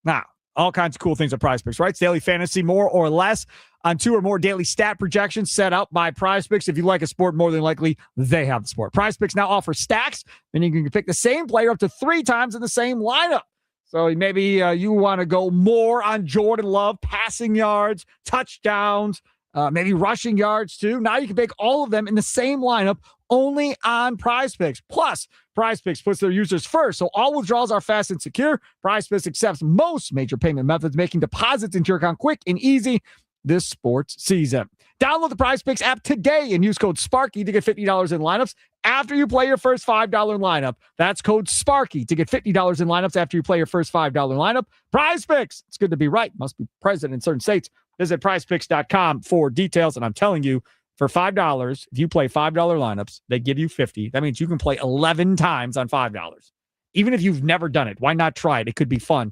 Now, all kinds of cool things at Prize Picks, right? It's daily fantasy, more or less, on 2 or more daily stat projections set up by Prize Picks. If you like a sport, more than likely, they have the sport. Prize Picks now offers stacks, meaning you can pick the same player up to 3 times in the same lineup. So maybe you want to go more on Jordan Love, passing yards, touchdowns, maybe rushing yards too. Now you can pick all of them in the same lineup only on Prize Picks. Plus, Prize Picks puts their users first, so all withdrawals are fast and secure. Prize Picks accepts most major payment methods, making deposits into your account quick and easy this sports season. Download the Prize Picks app today and use code SPARKY to get $50 in lineups after you play your first $5 lineup. That's code SPARKY to get $50 in lineups after you play your first $5 lineup. Prize Picks. It's good to be right. Must be present in certain states. Visit prizepicks.com for details. And I'm telling you, for $5, if you play $5 lineups, they give you 50. That means you can play 11 times on $5. Even if you've never done it, why not try it? It could be fun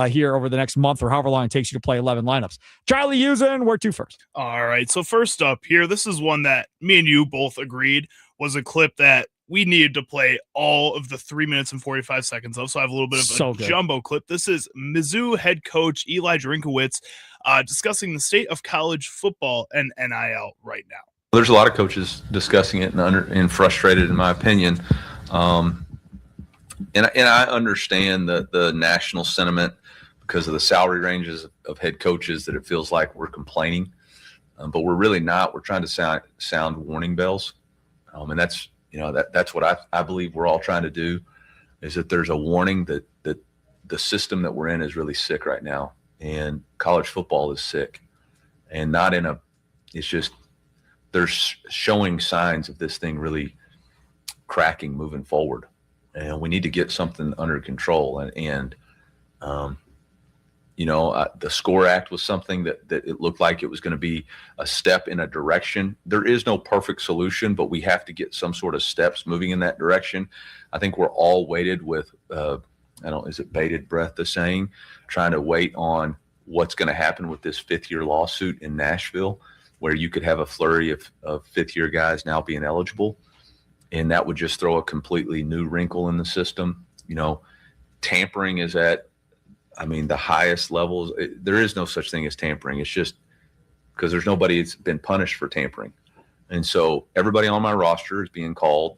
here over the next month or however long it takes you to play 11 lineups. Charlie Usen, where to first? All right. So first up here, this is one that me and you both agreed was a clip that we needed to play all of the 3 minutes and 45 seconds of. So I have a little bit of a jumbo clip. This is Mizzou head coach Eli Drinkowitz discussing the state of college football and NIL right now. There's a lot of coaches discussing it and frustrated, in my opinion. And I understand the national sentiment because of the salary ranges of head coaches that it feels like we're complaining, but we're really not. We're trying to sound warning bells, and that's what I believe we're all trying to do. Is that there's a warning that the system that we're in is really sick right now, and college football is sick, and not in a. It's just there's showing signs of this thing really cracking moving forward. And we need to get something under control. And the SCORE Act was something that it looked like it was going to be a step in a direction. There is no perfect solution, but we have to get some sort of steps moving in that direction. I think we're all weighted with, is it bated breath, the saying, trying to wait on what's going to happen with this fifth-year lawsuit in Nashville, where you could have a flurry of fifth-year guys now being eligible, and that would just throw a completely new wrinkle in the system. Tampering is at, the highest levels. There is no such thing as tampering. It's just because there's nobody that's been punished for tampering. And so everybody on my roster is being called.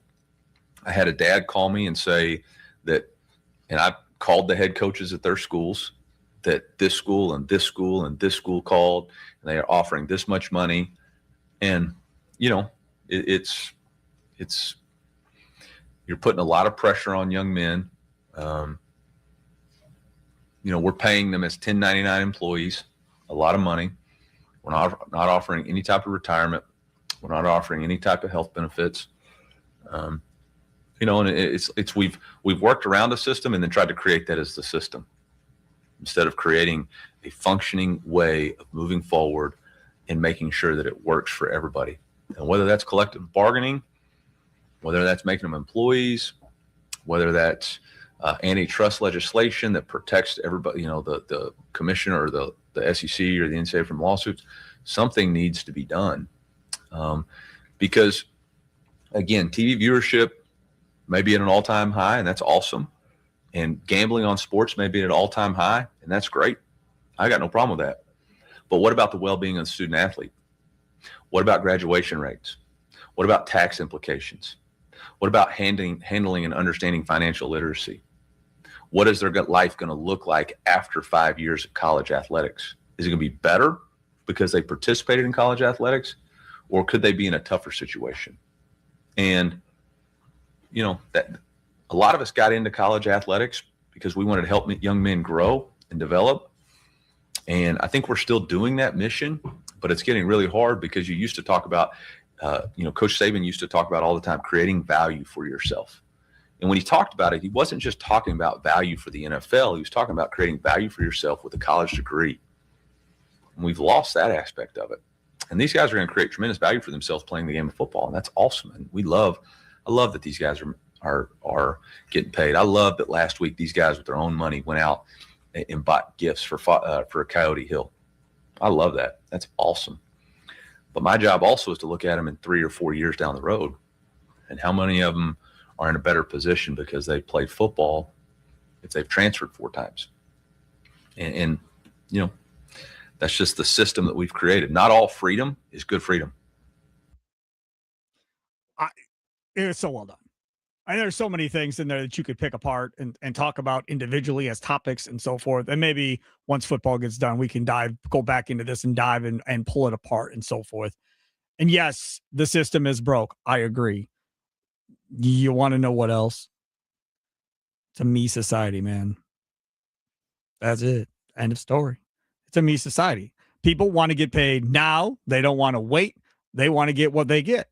I had a dad call me and say that, and I called the head coaches at their schools, that this school and this school and this school called, and they are offering this much money. And, it's you're putting a lot of pressure on young men. We're paying them as 1099 employees a lot of money. We're not offering any type of retirement. We're not offering any type of health benefits. And we've worked around the system and then tried to create that as the system, instead of creating a functioning way of moving forward and making sure that it works for everybody. And whether that's collective bargaining, whether that's making them employees, whether that's antitrust legislation that protects everybody, the commissioner or the SEC or the NCAA from lawsuits, something needs to be done. Because, again, TV viewership may be at an all-time high, and that's awesome. And gambling on sports may be at an all-time high, and that's great. I got no problem with that. But what about the well-being of the student athlete? What about graduation rates? What about tax implications? What about handling and understanding financial literacy? What is their life going to look like after 5 years of college athletics? Is it going to be better because they participated in college athletics, or could they be in a tougher situation? And, that a lot of us got into college athletics because we wanted to help young men grow and develop. And I think we're still doing that mission, but it's getting really hard because you used to talk about, Coach Saban used to talk about all the time, creating value for yourself. And when he talked about it, he wasn't just talking about value for the NFL. He was talking about creating value for yourself with a college degree. And we've lost that aspect of it. And these guys are going to create tremendous value for themselves playing the game of football. And that's awesome. And I love that these guys are getting paid. I love that last week these guys with their own money went out and bought gifts for Coyote Hill. I love that. That's awesome. But my job also is to look at them in 3 or 4 years down the road, and how many of them are in a better position because they played football if they've transferred 4 times. And that's just the system that we've created. Not all freedom is good freedom. It was so well done. And there's so many things in there that you could pick apart and talk about individually as topics and so forth. And maybe once football gets done, we can go back into this and dive and pull it apart and so forth. And yes, the system is broke. I agree. You want to know what else? It's a me society, man. That's it. End of story. It's a me society. People want to get paid now. They don't want to wait. They want to get what they get.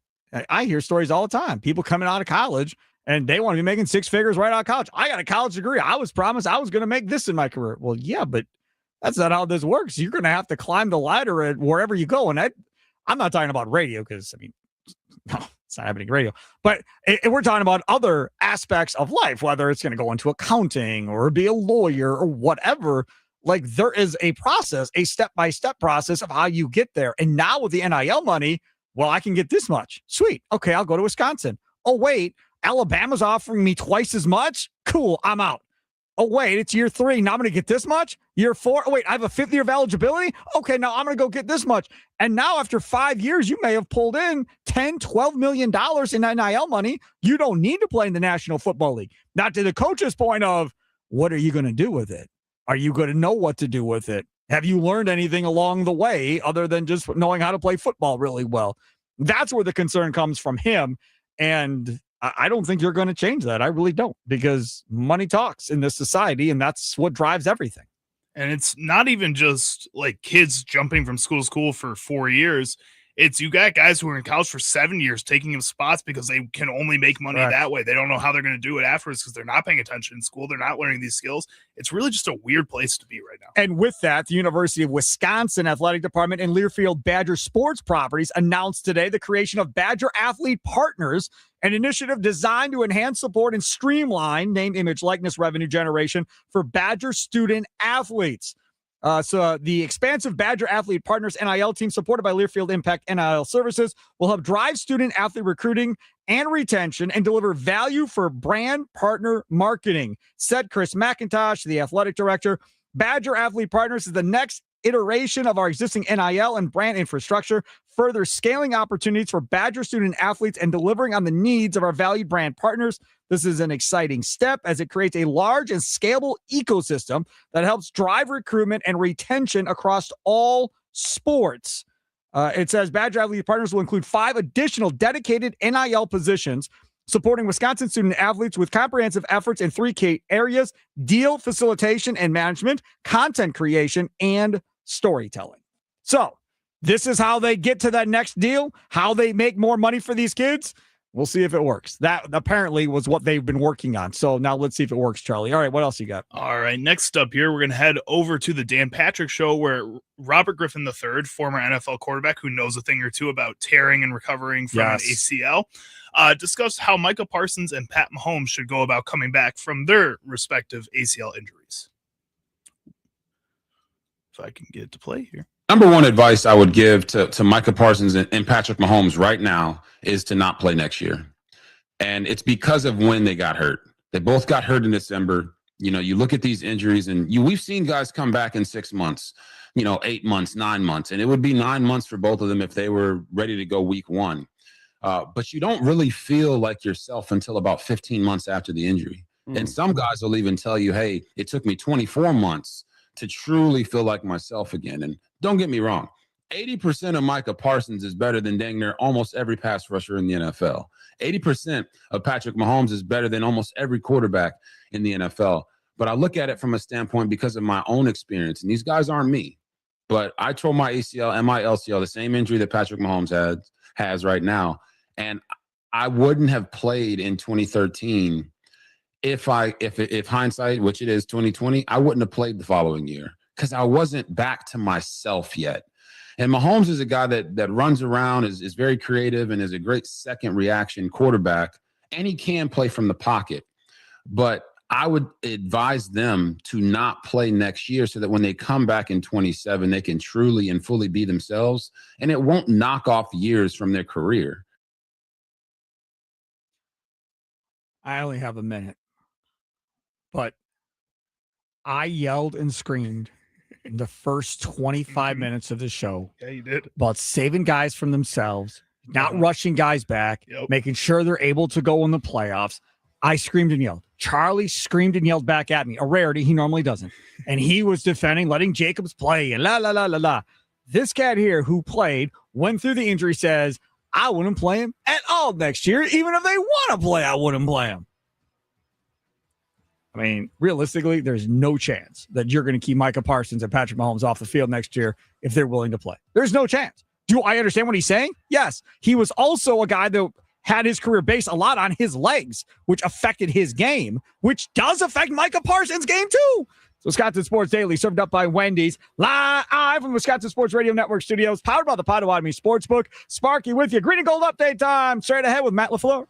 I hear stories all the time. People coming out of college and they want to be making 6 figures right out of college. I got a college degree. I was promised I was going to make this in my career. Well, yeah, but that's not how this works. You're going to have to climb the ladder at wherever you go. And I'm not talking about radio because, no, it's not happening radio. But we're talking about other aspects of life, whether it's going to go into accounting or be a lawyer or whatever. Like, there is a process, a step-by-step process of how you get there. And now with the NIL money, well, I can get this much. Sweet. Okay, I'll go to Wisconsin. Oh, wait, Alabama's offering me twice as much? Cool, I'm out. Oh, wait, it's year 3. Now I'm going to get this much? Year 4? Oh, wait, I have a 5th year of eligibility? Okay, now I'm going to go get this much. And now after 5 years, you may have pulled in $10, $12 million in NIL money. You don't need to play in the National Football League. Not to the coach's point of, what are you going to do with it? Are you going to know what to do with it? Have you learned anything along the way other than just knowing how to play football really well? That's where the concern comes from him. And I don't think you're going to change that. I really don't, because money talks in this society, and that's what drives everything. And it's not even just like kids jumping from school to school for 4 years. It's you got guys who are in college for 7 years taking up spots because they can only make money that way. They don't know how they're going to do it afterwards because they're not paying attention in school. They're not learning these skills. It's really just a weird place to be right now. And with that, the University of Wisconsin Athletic Department and Learfield Badger Sports Properties announced today the creation of Badger Athlete Partners, an initiative designed to enhance support and streamline name, image, likeness revenue generation for Badger student athletes. So the expansive Badger Athlete Partners NIL team, supported by Learfield Impact NIL Services, will help drive student-athlete recruiting and retention and deliver value for brand partner marketing, said Chris McIntosh, the athletic director. Badger Athlete Partners is the next iteration of our existing NIL and brand infrastructure, further scaling opportunities for Badger student athletes and delivering on the needs of our valued brand partners. This is an exciting step as it creates a large and scalable ecosystem that helps drive recruitment and retention across all sports. It says Badger Athlete Partners will include 5 additional dedicated NIL positions supporting Wisconsin student athletes with comprehensive efforts in 3 key areas: deal facilitation and management, content creation, and storytelling. So this is how they get to that next deal, how they make more money for these kids. We'll see if it works. That apparently was what they've been working on. So now let's see if it works, Charlie. All right, what else you got? All right, next up here, we're going to head over to the Dan Patrick Show, where Robert Griffin III, former NFL quarterback who knows a thing or two about tearing and recovering from an ACL, discussed how Micah Parsons and Pat Mahomes should go about coming back from their respective ACL injuries. If I can get it to play here. Number one advice I would give to Micah Parsons and Patrick Mahomes right now is to not play next year. And it's because of when they got hurt. They both got hurt in December. You know, you look at these injuries and we've seen guys come back in 6 months, 8 months, 9 months. And it would be 9 months for both of them if they were ready to go week 1. But you don't really feel like yourself until about 15 months after the injury. And some guys will even tell you, hey, it took me 24 months to truly feel like myself again. And don't get me wrong, 80% of Micah Parsons is better than dang near almost every pass rusher in the NFL. 80% of Patrick Mahomes is better than almost every quarterback in the NFL. But I look at it from a standpoint because of my own experience. And these guys aren't me. But I tore my ACL and my LCL, the same injury that Patrick Mahomes has right now. And I wouldn't have played in 2013 if hindsight, which it is 2020, I wouldn't have played the following year because I wasn't back to myself yet. And Mahomes is a guy that runs around, is very creative, and is a great second reaction quarterback, and he can play from the pocket. But I would advise them to not play next year so that when they come back in 27, they can truly and fully be themselves, and it won't knock off years from their career. I only have a minute, but I yelled and screamed in the first 25 minutes of the show. Yeah, you did. About saving guys from themselves, not rushing guys back, making sure they're able to go in the playoffs. I screamed and yelled. Charlie screamed and yelled back at me, a rarity. He normally doesn't. And he was defending, letting Jacobs play, and la. This cat here who played, went through the injury, says, I wouldn't play him at all next year. Even if they want to play, I wouldn't play him. I mean, realistically, there's no chance that you're going to keep Micah Parsons and Patrick Mahomes off the field next year if they're willing to play. There's no chance. Do I understand what he's saying? Yes. He was also a guy that had his career based a lot on his legs, which affected his game, which does affect Micah Parsons' game too. Wisconsin Sports Daily, served up by Wendy's, live from Wisconsin Sports Radio Network studios, powered by the Potawatomi Sportsbook. Sparky with you. Green and Gold update time. Straight ahead with Matt LaFleur.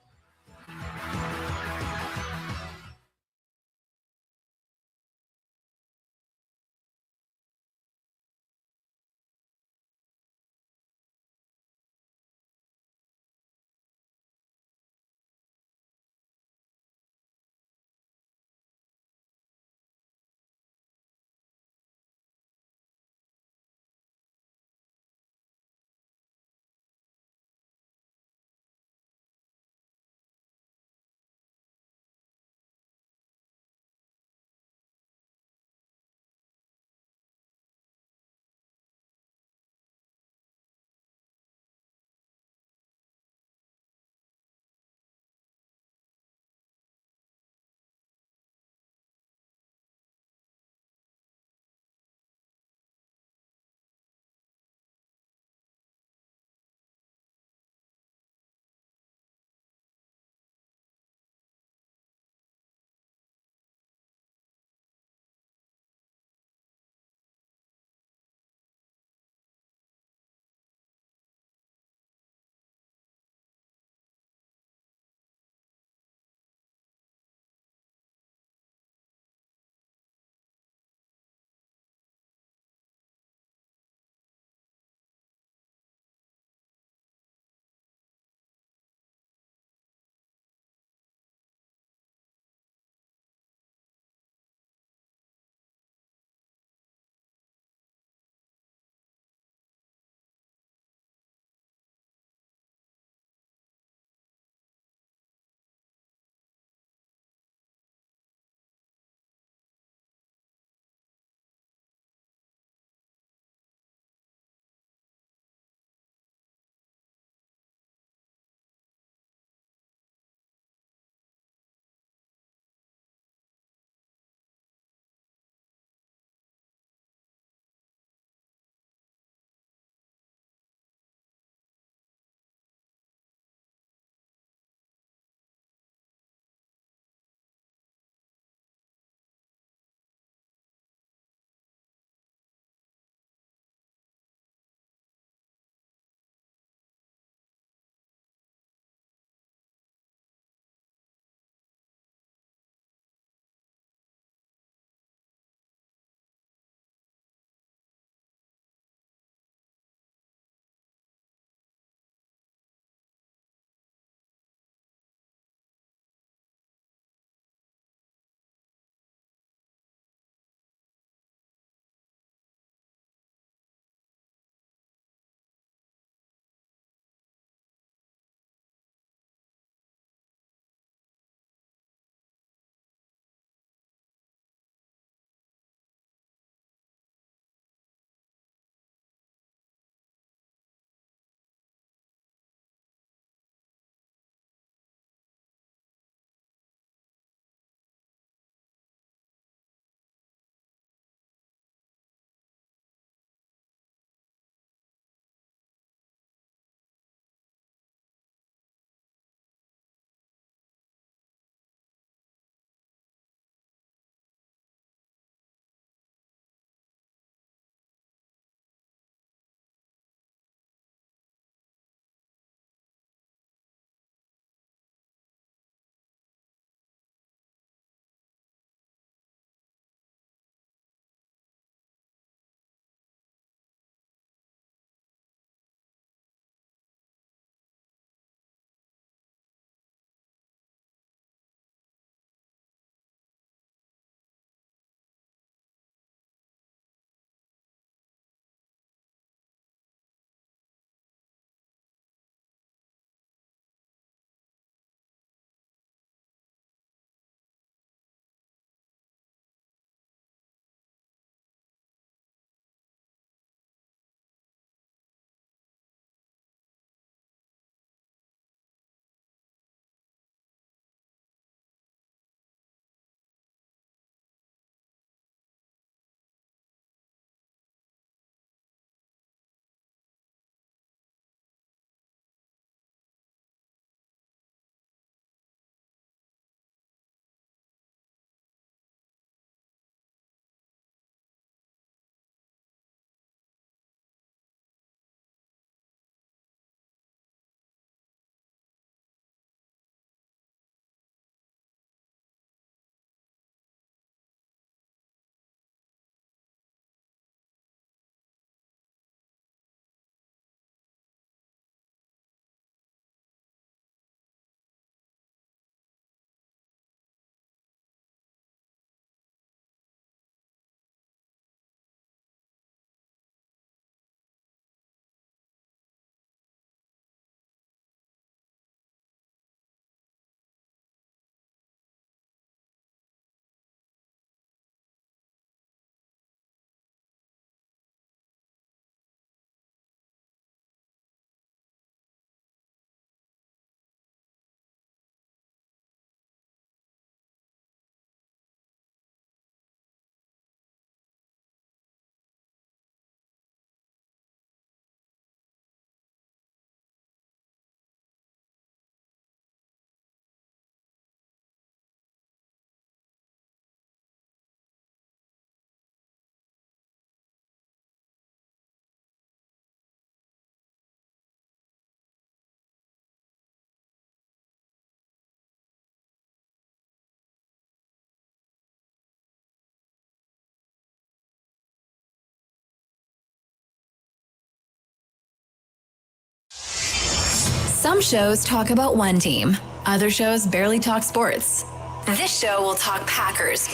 Some shows talk about one team. Other shows barely talk sports. This show will talk Packers,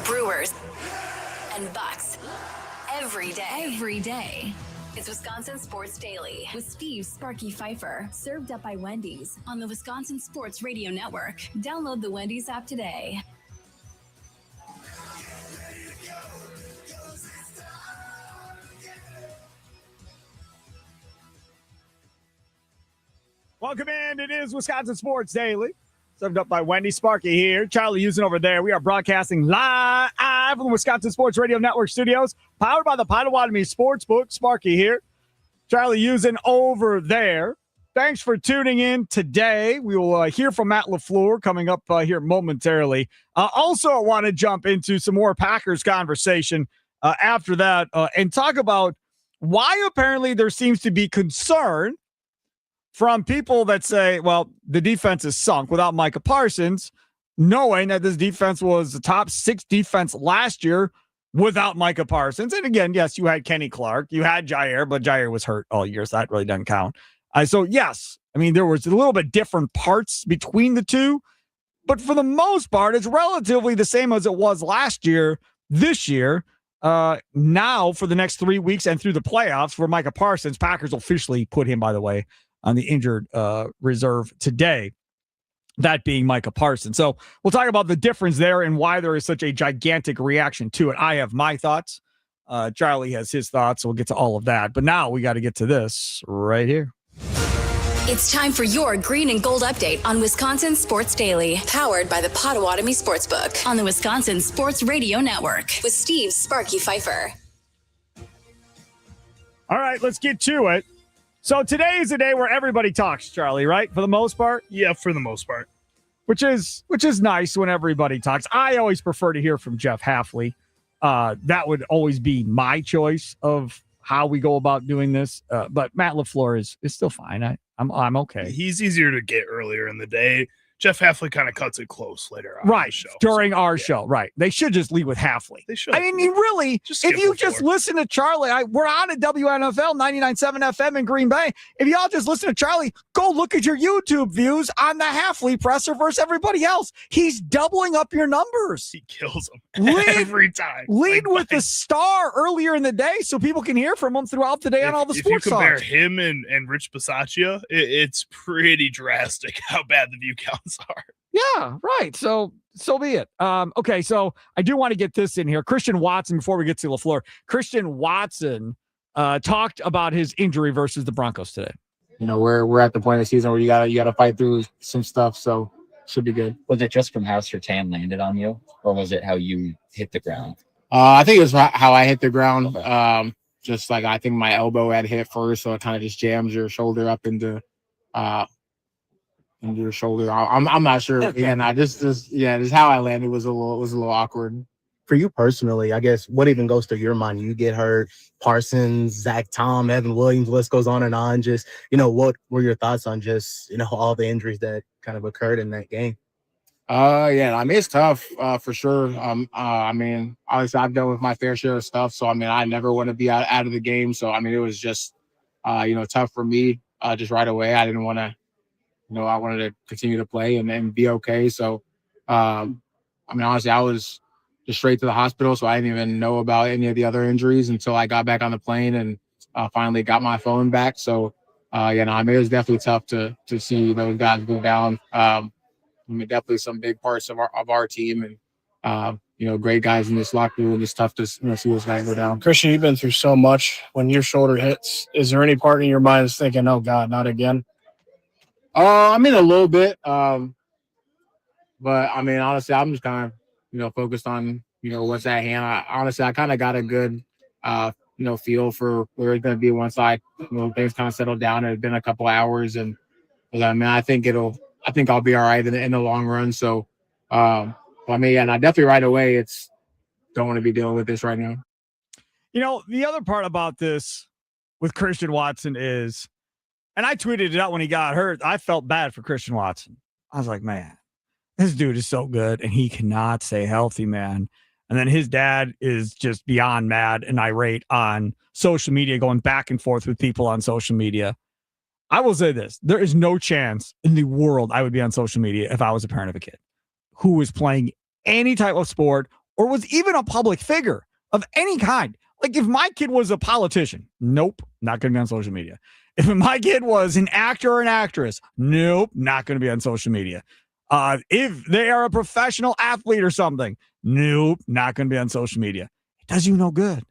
Brewers, and Bucks every day. Every day. It's Wisconsin Sports Daily with Steve Sparky Pfeiffer, served up by Wendy's on the Wisconsin Sports Radio Network. Download the Wendy's app today. Welcome in. It is Wisconsin Sports Daily. Served up by Wendy. Sparky here. Charlie using over there. We are broadcasting live from the Wisconsin Sports Radio Network studios, powered by the Potawatomi Sportsbook. Sparky here. Charlie using over there. Thanks for tuning in today. We will hear from Matt LaFleur coming up here momentarily. Also, I want to jump into some more Packers conversation after that and talk about why apparently there seems to be concern from people that say, well, the defense is sunk without Micah Parsons, knowing that this defense was the top 6 defense last year without Micah Parsons. And again, yes, you had Kenny Clark, you had Jair, but Jair was hurt all year, so that really doesn't count. So yes, I mean, there was a little bit different parts between the two, but for the most part, it's relatively the same as it was last year, this year. Now for the next 3 weeks and through the playoffs for Micah Parsons, Packers officially put him, by the way, on the injured reserve today, that being Micah Parsons. So we'll talk about the difference there and why there is such a gigantic reaction to it. I have my thoughts. Charlie has his thoughts. So we'll get to all of that. But now we got to get to this right here. It's time for your green and gold update on Wisconsin Sports Daily, powered by the Potawatomi Sportsbook on the Wisconsin Sports Radio Network with Steve Sparky Pfeiffer. All right, let's get to it. So today is a day where everybody talks, Charlie, right? For the most part? Yeah, for the most part. Which is nice when everybody talks. I always prefer to hear from Jeff Hafley. That would always be my choice of how we go about doing this. But Matt LaFleur is still fine. I'm okay. He's easier to get earlier in the day. Jeff Hafley kind of cuts it close later on right, the show. During our show, right. They should just lead with Hafley. They should. I mean, really, if you just listen to Charlie, we're on at WNFL 99.7 FM in Green Bay. If y'all just listen to Charlie, go look at your YouTube views on the Hafley presser versus everybody else. He's doubling up your numbers. He kills them every time. Lead with the star earlier in the day so people can hear from him throughout the day on all the sports songs. If you compare him and Rich Bisaccia, it's pretty drastic how bad the view counts are. Yeah, right. So be it. Okay, so I do want to get this in here. Christian Watson, before we get to LaFleur, Christian Watson talked about his injury versus the Broncos today. You know, we're at the point of the season where you gotta fight through some stuff, so should be good. Was it just from how Surtain landed on you, or was it how you hit the ground? I think it was how I hit the ground. Okay. Just like I think my elbow had hit first, so it kind of just jams your shoulder up into your shoulder. I'm not sure. Okay. Yeah, just how I landed was a little awkward. For you personally, I guess what even goes through your mind? You get hurt, Parsons, Zach Tom, Evan Williams, list goes on and on. Just, what were your thoughts on just, all the injuries that kind of occurred in that game? Yeah, I mean, it's tough for sure. I mean, obviously I've dealt with my fair share of stuff. So, I mean, I never want to be out of the game. So, I mean, it was just, tough for me just right away. I didn't want to, I wanted to continue to play and be okay. So, I mean, honestly, I was just straight to the hospital. So I didn't even know about any of the other injuries until I got back on the plane and finally got my phone back. So, I mean, it was definitely tough to see those guys go down. I mean, definitely some big parts of our team and, great guys in this locker room. It's tough to see those guys go down. Christian, you've been through so much. When your shoulder hits, is there any part in your mind that's thinking, oh, God, not again? I mean, a little bit. But, I mean, honestly, I'm just kind of, focused on, what's at hand. I kind of got a good, feel for where it's going to be once things kind of settle down. It's been a couple hours. And, I mean, I think I'll be all right in the long run. So, I mean, yeah, definitely right away, don't want to be dealing with this right now. The other part about this with Christian Watson is, and I tweeted it out when he got hurt, I felt bad for Christian Watson. I was like, man, this dude is so good, and he cannot stay healthy, man. And then his dad is just beyond mad and irate on social media, going back and forth with people on social media. I will say this. There is no chance in the world I would be on social media if I was a parent of a kid who was playing any type of sport or was even a public figure of any kind. Like if my kid was a politician, nope, not going to be on social media. If my kid was an actor or an actress, nope, not going to be on social media. If they are a professional athlete or something, nope, not going to be on social media. It does you no good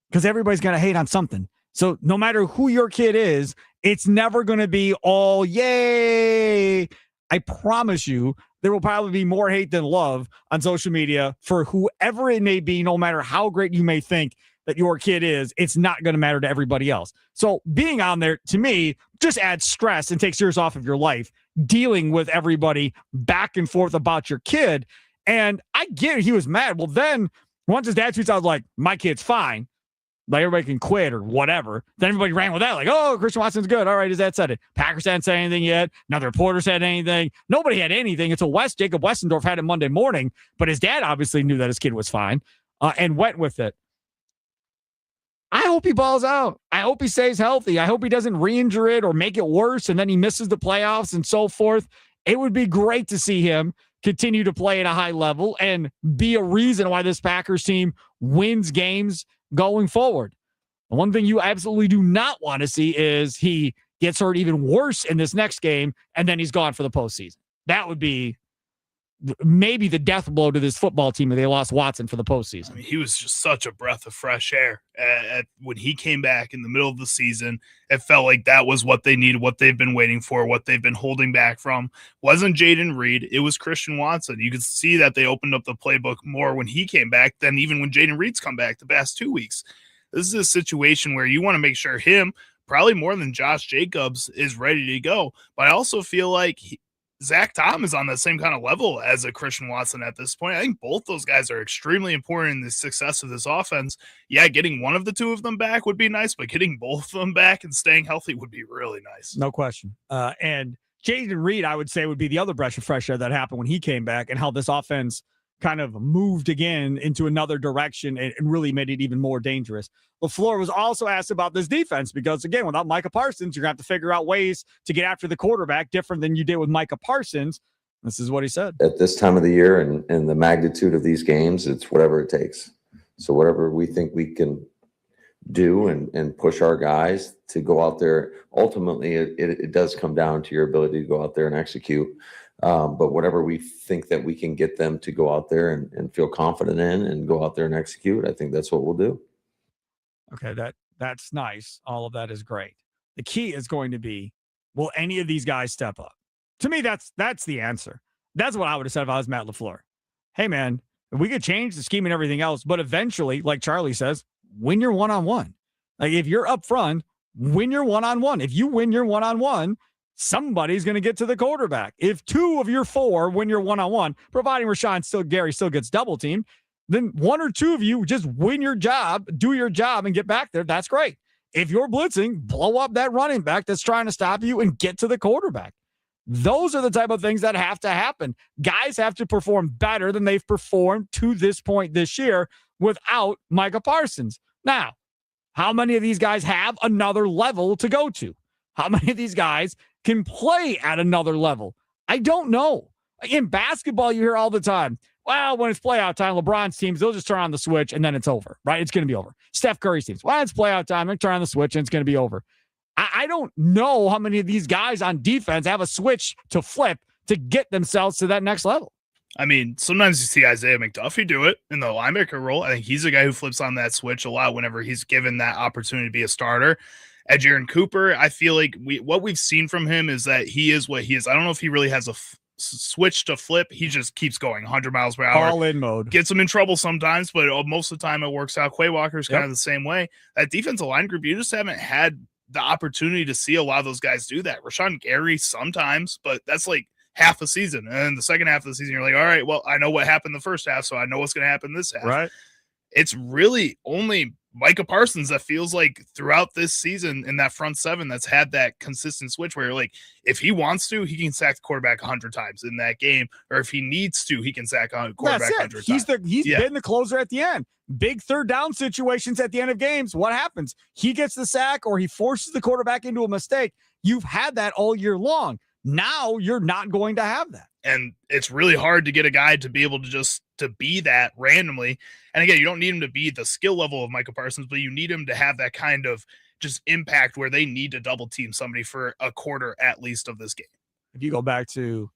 because everybody's going to hate on something. So no matter who your kid is, it's never going to be all yay. I promise you, there will probably be more hate than love on social media for whoever it may be, no matter how great you may think that your kid is. It's not going to matter to everybody else. So being on there, to me, just adds stress and takes years off of your life, dealing with everybody back and forth about your kid. And I get it, he was mad. Well, then once his dad tweets out like, my kid's fine, like everybody can quit or whatever, then everybody ran with that. Like, oh, Christian Watson's good. All right, his dad said it. Packers hadn't said anything yet. None of the reporters said anything. Nobody had anything until Jacob Westendorf had it Monday morning. But his dad obviously knew that his kid was fine and went with it. I hope he balls out. I hope he stays healthy. I hope he doesn't re-injure it or make it worse and then he misses the playoffs and so forth. It would be great to see him continue to play at a high level and be a reason why this Packers team wins games going forward. The one thing you absolutely do not want to see is he gets hurt even worse in this next game and then he's gone for the postseason. That would be maybe the death blow to this football team if they lost Watson for the postseason. I mean, he was just such a breath of fresh air when he came back in the middle of the season. It felt like that was what they needed, what they've been waiting for, what they've been holding back from. Wasn't Jaden Reed, it was Christian Watson. You could see that they opened up the playbook more when he came back than even when Jaden Reed's come back the past 2 weeks. This is a situation where you want to make sure him, probably more than Josh Jacobs, is ready to go. But I also feel like Zach Tom is on the same kind of level as a Christian Watson at this point. I think both those guys are extremely important in the success of this offense. Yeah, getting one of the two of them back would be nice, but getting both of them back and staying healthy would be really nice. No question. And Jaden Reed, I would say, would be the other breath of fresh air that happened when he came back and how this offense kind of moved again into another direction and really made it even more dangerous. LaFleur was also asked about this defense because, again, without Micah Parsons, you're going to have to figure out ways to get after the quarterback different than you did with Micah Parsons. This is what he said. At this time of the year and the magnitude of these games, it's whatever it takes. So whatever we think we can do and push our guys to go out there, ultimately it does come down to your ability to go out there and execute. But whatever we think that we can get them to go out there and feel confident in and go out there and execute, I think that's what we'll do. Okay, that's nice. All of that is great. The key is going to be, will any of these guys step up? To me, that's the answer. That's what I would have said if I was Matt LaFleur. Hey, man, we could change the scheme and everything else, but eventually, like Charlie says, win your one-on-one. Like if you're up front, win your one-on-one. If you win your one-on-one, somebody's going to get to the quarterback. If 2 of your 4 win your one-on-one, providing Gary still gets double teamed, then 1 or 2 of you just win your job, do your job, and get back there. That's great. If you're blitzing, blow up that running back that's trying to stop you and get to the quarterback. Those are the type of things that have to happen. Guys have to perform better than they've performed to this point this year without Micah Parsons. Now, how many of these guys have another level to go to? How many of these guys can play at another level? I don't know. In basketball, you hear all the time, well, when it's playoff time, LeBron's teams, they'll just turn on the switch and then it's over, right? It's going to be over. Steph Curry's teams, well, it's playoff time, they turn on the switch and it's going to be over. I don't know how many of these guys on defense have a switch to flip to get themselves to that next level. I mean, sometimes you see Isaiah McDuffie do it in the linebacker role. I think he's a guy who flips on that switch a lot whenever he's given that opportunity to be a starter. At Jaron Cooper, I feel like what we've seen from him is that he is what he is. I don't know if he really has a switch to flip. He just keeps going 100 miles per hour. All in mode. Gets him in trouble sometimes, but most of the time it works out. Quay Walker's kind of the same way. That defensive line group, you just haven't had the opportunity to see a lot of those guys do that. Rashawn Gary sometimes, but that's like half a season. And then the second half of the season, you're like, all right, well, I know what happened the first half, so I know what's going to happen this half. Right. It's really only Micah Parsons, that feels like throughout this season in that front seven that's had that consistent switch where like if he wants to, he can sack the quarterback 100 times in that game, or if he needs to, he can sack a quarterback 100 times. He's yeah. been the closer at the end. Big third down situations at the end of games. What happens? He gets the sack or he forces the quarterback into a mistake. You've had that all year long. Now you're not going to have that. And it's really hard to get a guy to be able to just to be that randomly. And again, you don't need him to be the skill level of Micah Parsons, but you need him to have that kind of just impact where they need to double team somebody for a quarter at least of this game. If you go back to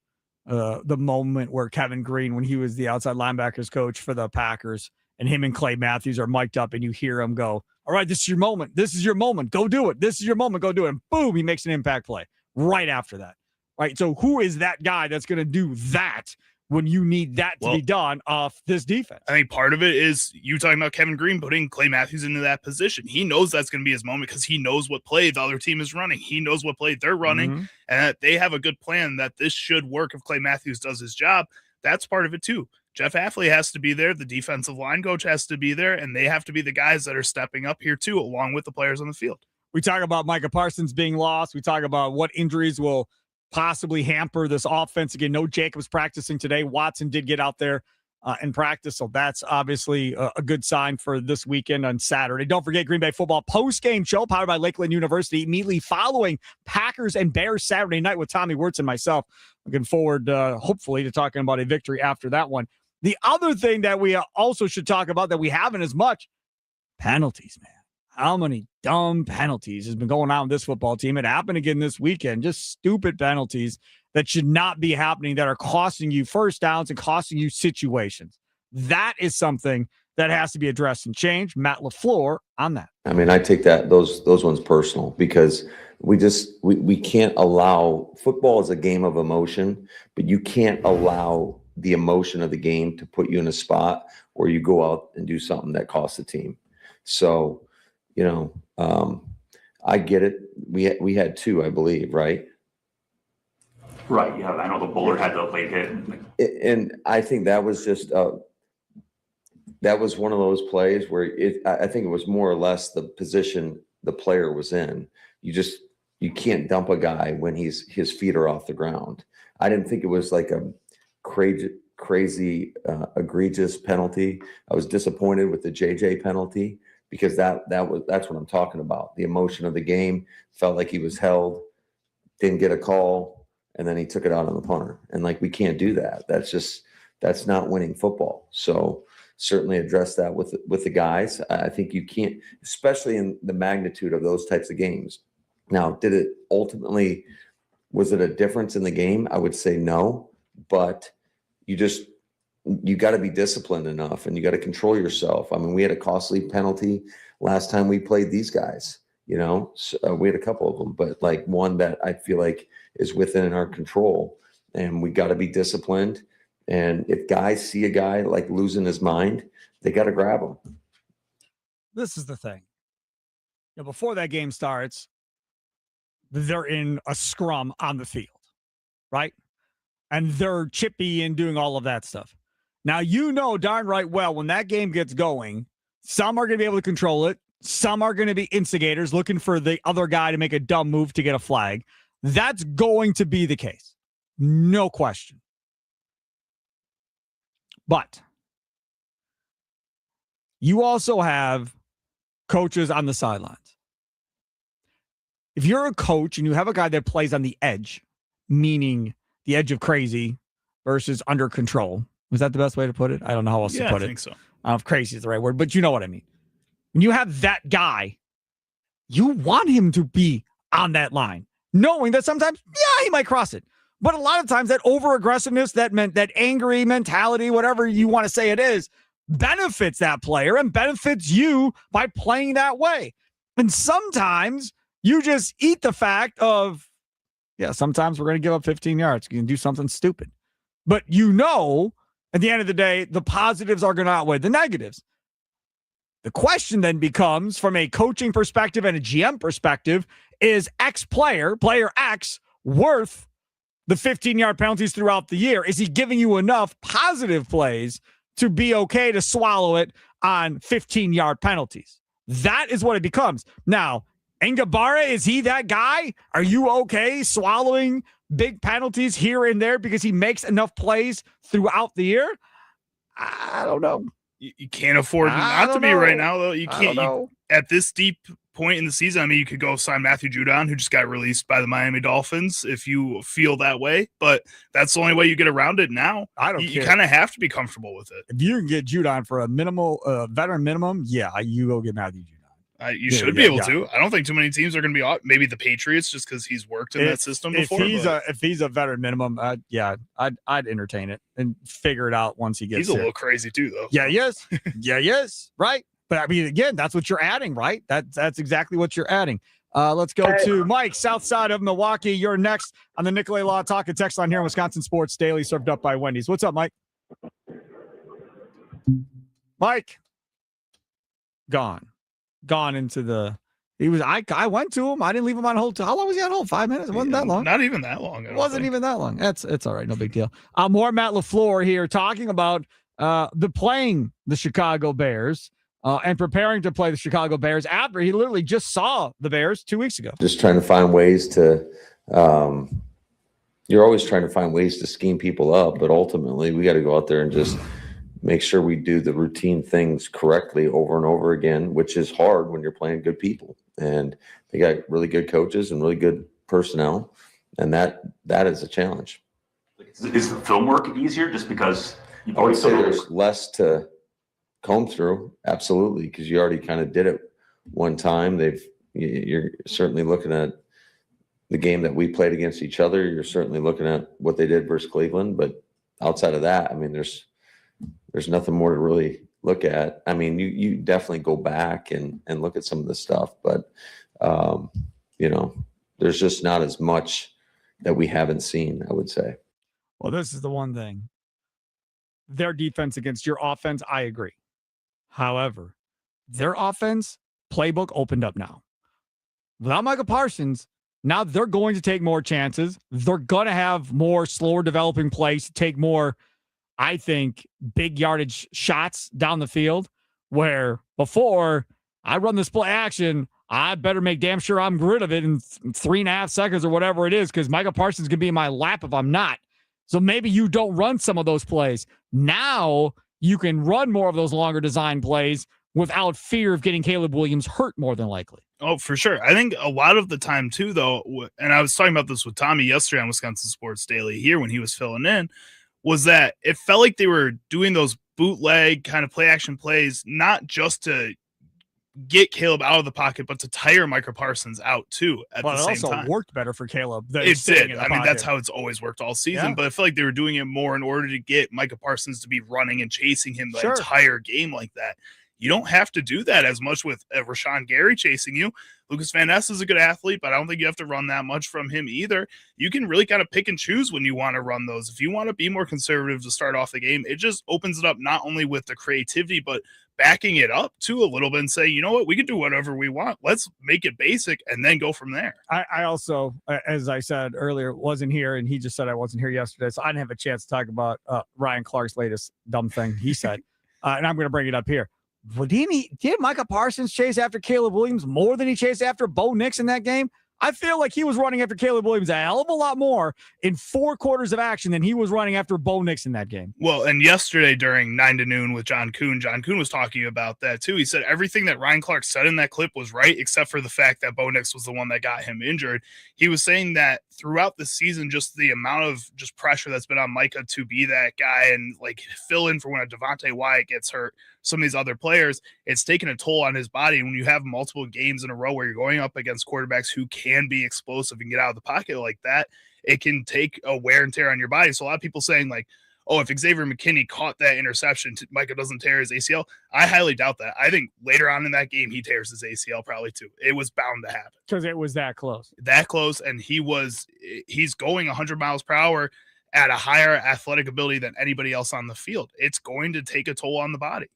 the moment where Kevin Green, when he was the outside linebackers coach for the Packers, and him and Clay Matthews are mic'd up, and you hear him go, all right, this is your moment. This is your moment. Go do it. This is your moment. Go do it. And boom, he makes an impact play right after that. Right. So who is that guy that's going to do that when you need that to be done off this defense? I think part of it is you talking about Kevin Green putting Clay Matthews into that position. He knows that's going to be his moment because he knows what play the other team is running. He knows what play they're running, and that they have a good plan that this should work if Clay Matthews does his job. That's part of it too. Jeff Hafley has to be there. The defensive line coach has to be there, and they have to be the guys that are stepping up here too, along with the players on the field. We talk about Micah Parsons being lost. We talk about what injuries will possibly hamper this offense. Again, no Jacobs practicing today. Watson did get out there and practice, so that's obviously a good sign for this weekend on Saturday. Don't forget Green Bay football post-game show powered by Lakeland University immediately following Packers and Bears Saturday night with Tommy Wirtz and myself. Looking forward, hopefully, to talking about a victory after that one. The other thing that we also should talk about that we haven't as much, penalties, man. How many dumb penalties has been going on with this football team? It happened again this weekend. Just stupid penalties that should not be happening that are costing you first downs and costing you situations. That is something that has to be addressed and changed. Matt LaFleur on that. I mean, I take those ones personal because we can't allow football is a game of emotion, but you can't allow the emotion of the game to put you in a spot where you go out and do something that costs the team. So, I get it. We had two, I believe, right? Right. Yeah, I know the bowler had the late hit. And I think that was just that was one of those plays where I think it was more or less the position the player was in. You can't dump a guy when his feet are off the ground. I didn't think it was like a crazy egregious penalty. I was disappointed with the JJ penalty. Because that's what I'm talking about. The emotion of the game, felt like he was held, didn't get a call, and then he took it out on the punter. And we can't do that. That's not winning football. So certainly address that with the guys. I think you can't, especially in the magnitude of those types of games. Now, was it a difference in the game? I would say no, but you got to be disciplined enough and you got to control yourself. I mean, we had a costly penalty last time we played these guys, so we had a couple of them, but one that I feel like is within our control, and we got to be disciplined. And if guys see a guy losing his mind, they got to grab him. This is the thing. Before that game starts, they're in a scrum on the field, right? And they're chippy and doing all of that stuff. Now, darn right well, when that game gets going, some are going to be able to control it. Some are going to be instigators looking for the other guy to make a dumb move to get a flag. That's going to be the case. No question. But you also have coaches on the sidelines. If you're a coach and you have a guy that plays on the edge, meaning the edge of crazy versus under control. Was that the best way to put it? I don't know how else to put it. I think so. I don't know if crazy is the right word, but you know what I mean. When you have that guy, you want him to be on that line, knowing that sometimes, he might cross it. But a lot of times that over-aggressiveness, that angry mentality, whatever you want to say it is, benefits that player and benefits you by playing that way. And sometimes you just eat the fact of, sometimes we're going to give up 15 yards. You can do something stupid. But at the end of the day, the positives are going to outweigh the negatives. The question then becomes, from a coaching perspective and a GM perspective, is player X, worth the 15-yard penalties throughout the year? Is he giving you enough positive plays to be okay to swallow it on 15-yard penalties? That is what it becomes. Now, Ngabara, is he that guy? Are you okay swallowing big penalties here and there because he makes enough plays throughout the year? I don't know. You can't afford not to be right now, though. You can't. At this deep point in the season, I mean, you could go sign Matthew Judon, who just got released by the Miami Dolphins, if you feel that way. But that's the only way you get around it now. I don't care. You kind of have to be comfortable with it. If you can get Judon for a minimal veteran minimum, you go get Matthew Judon. You should be able to. I don't think too many teams are going to be. Maybe the Patriots, just because he's worked in that system before. If he's a veteran minimum, I'd entertain it and figure it out once he gets. He's a little crazy too, though. Yeah, he is. Yeah, he is. Right, but I mean, again, that's what you're adding, right? That's exactly what you're adding. Let's go to Mike, south side of Milwaukee. You're next on the Nicolay Law Talk and Text line here on Wisconsin Sports Daily, served up by Wendy's. What's up, Mike? Mike, gone into the. He was. I went to him. I didn't leave him on hold. How long was he on hold? 5 minutes. It wasn't that long. Not even that long. It wasn't even that long. It's all right. No big deal. More Matt LaFleur here talking about playing the Chicago Bears and preparing to play the Chicago Bears after he literally just saw the Bears 2 weeks ago. Just trying to find ways to. You're always trying to find ways to scheme people up, but ultimately we got to go out there and just make sure we do the routine things correctly over and over again, which is hard when you're playing good people. And they got really good coaches and really good personnel, and that is a challenge. Is the film work easier just because I would say there's less to comb through? Absolutely, because you already kind of did it one time. You're certainly looking at the game that we played against each other. You're certainly looking at what they did versus Cleveland, but outside of that, I mean, there's nothing more to really look at. I mean, you definitely go back and look at some of the stuff, but there's just not as much that we haven't seen, I would say. Well, this is the one thing. Their defense against your offense, I agree. However, their offense playbook opened up now. Without Micah Parsons, now they're going to take more chances. They're going to have more slower developing plays to take more, I think, big yardage shots down the field, where before I run this play action, I better make damn sure I'm rid of it in 3.5 seconds or whatever it is, because Micah Parsons can be in my lap if I'm not. So maybe you don't run some of those plays. Now you can run more of those longer design plays without fear of getting Caleb Williams hurt more than likely. Oh, for sure. I think a lot of the time too, though, and I was talking about this with Tommy yesterday on Wisconsin Sports Daily here when he was filling in, was that it felt like they were doing those bootleg kind of play action plays, not just to get Caleb out of the pocket, but to tire Micah Parsons out too at the same time. It also worked better for Caleb. It did. I mean, that's how it's always worked all season, but I feel like they were doing it more in order to get Micah Parsons to be running and chasing him the entire game like that. You don't have to do that as much with Rashawn Gary chasing you. Lucas Van Ness is a good athlete, but I don't think you have to run that much from him either. You can really kind of pick and choose when you want to run those. If you want to be more conservative to start off the game, it just opens it up not only with the creativity, but backing it up too a little bit and say, you know what, we can do whatever we want. Let's make it basic and then go from there. I also, as I said earlier, wasn't here, and he just said I wasn't here yesterday, so I didn't have a chance to talk about Ryan Clark's latest dumb thing he said, and I'm going to bring it up here. Well, did Micah Parsons chase after Caleb Williams more than he chased after Bo Nix in that game? I feel like he was running after Caleb Williams a hell of a lot more in 4 quarters of action than he was running after Bo Nix in that game. Well, and yesterday during 9 to Noon with John Kuhn was talking about that too. He said everything that Ryan Clark said in that clip was right, except for the fact that Bo Nix was the one that got him injured. He was saying that throughout the season, just the amount of just pressure that's been on Micah to be that guy and like fill in for when a Devontae Wyatt gets hurt, some of these other players, it's taken a toll on his body. And when you have multiple games in a row where you're going up against quarterbacks who can be explosive and get out of the pocket like that, it can take a wear and tear on your body. So a lot of people saying like, oh, if Xavier McKinney caught that interception, Micah doesn't tear his ACL. I highly doubt that. I think later on in that game, he tears his ACL probably too. It was bound to happen. Because it was that close. And he's going 100 miles per hour at a higher athletic ability than anybody else on the field. It's going to take a toll on the body.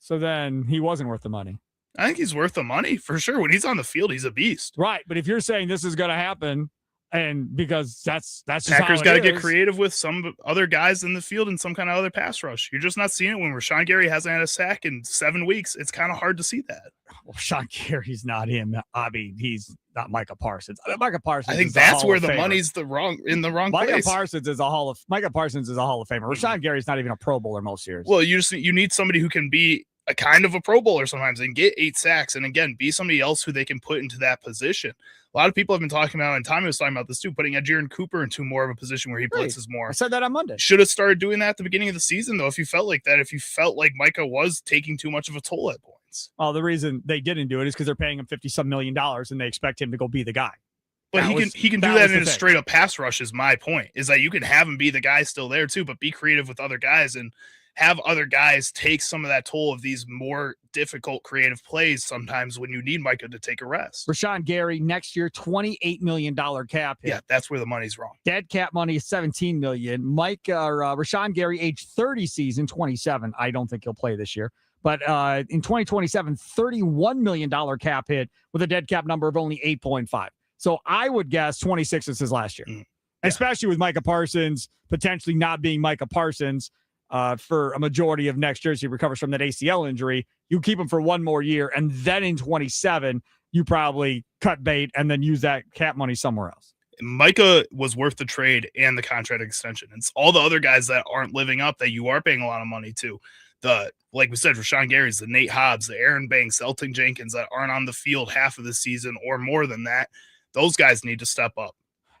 So then he wasn't worth the money. I think he's worth the money for sure. When he's on the field, he's a beast. Right. But if you're saying this is going to happen And because that's just Packers got to get creative with some other guys in the field and some kind of other pass rush. You're just not seeing it when Rashawn Gary hasn't had a sack in 7 weeks. It's kind of hard to see that. Well, Rashawn Gary's not him. I mean, he's not Micah Parsons. Micah Parsons. I think that's where the money's in the wrong Micah place. Micah Parsons is a Hall of Famer. Rashawn Gary's not even a Pro Bowler most years. Well, you need somebody who can be a kind of a Pro Bowler sometimes and get 8 sacks, and again, be somebody else who they can put into that position. A lot of people have been talking about, and Tommy was talking about this too, putting Adrian Cooper into more of a position where he blitzes more. I said that on Monday. Should have started doing that at the beginning of the season, though, if you felt like that, if you felt like Micah was taking too much of a toll at points. Well, the reason they didn't do it is because they're paying him $50-some million and they expect him to go be the guy. But he can do that in a straight up pass rush is my point, is that you can have him be the guy still there too, but be creative with other guys and have other guys take some of that toll of these more difficult creative plays sometimes when you need Micah to take a rest. Rashawn Gary next year, $28 million cap hit. Yeah, that's where the money's wrong. Dead cap money is $17 million. Rashawn Gary, age 30 season, 27. I don't think he'll play this year. But in 2027, $31 million cap hit with a dead cap number of only 8.5. So I would guess 26 is his last year, especially with Micah Parsons potentially not being Micah Parsons for a majority of next year as he recovers from that ACL injury. You keep him for one more year, and then in 27, you probably cut bait and then use that cap money somewhere else. Micah was worth the trade and the contract extension. It's all the other guys that aren't living up that you are paying a lot of money to. Like we said, Rashawn Gary's, the Nate Hobbs, the Aaron Banks, Elton Jenkins that aren't on the field half of the season or more than that. Those guys need to step up.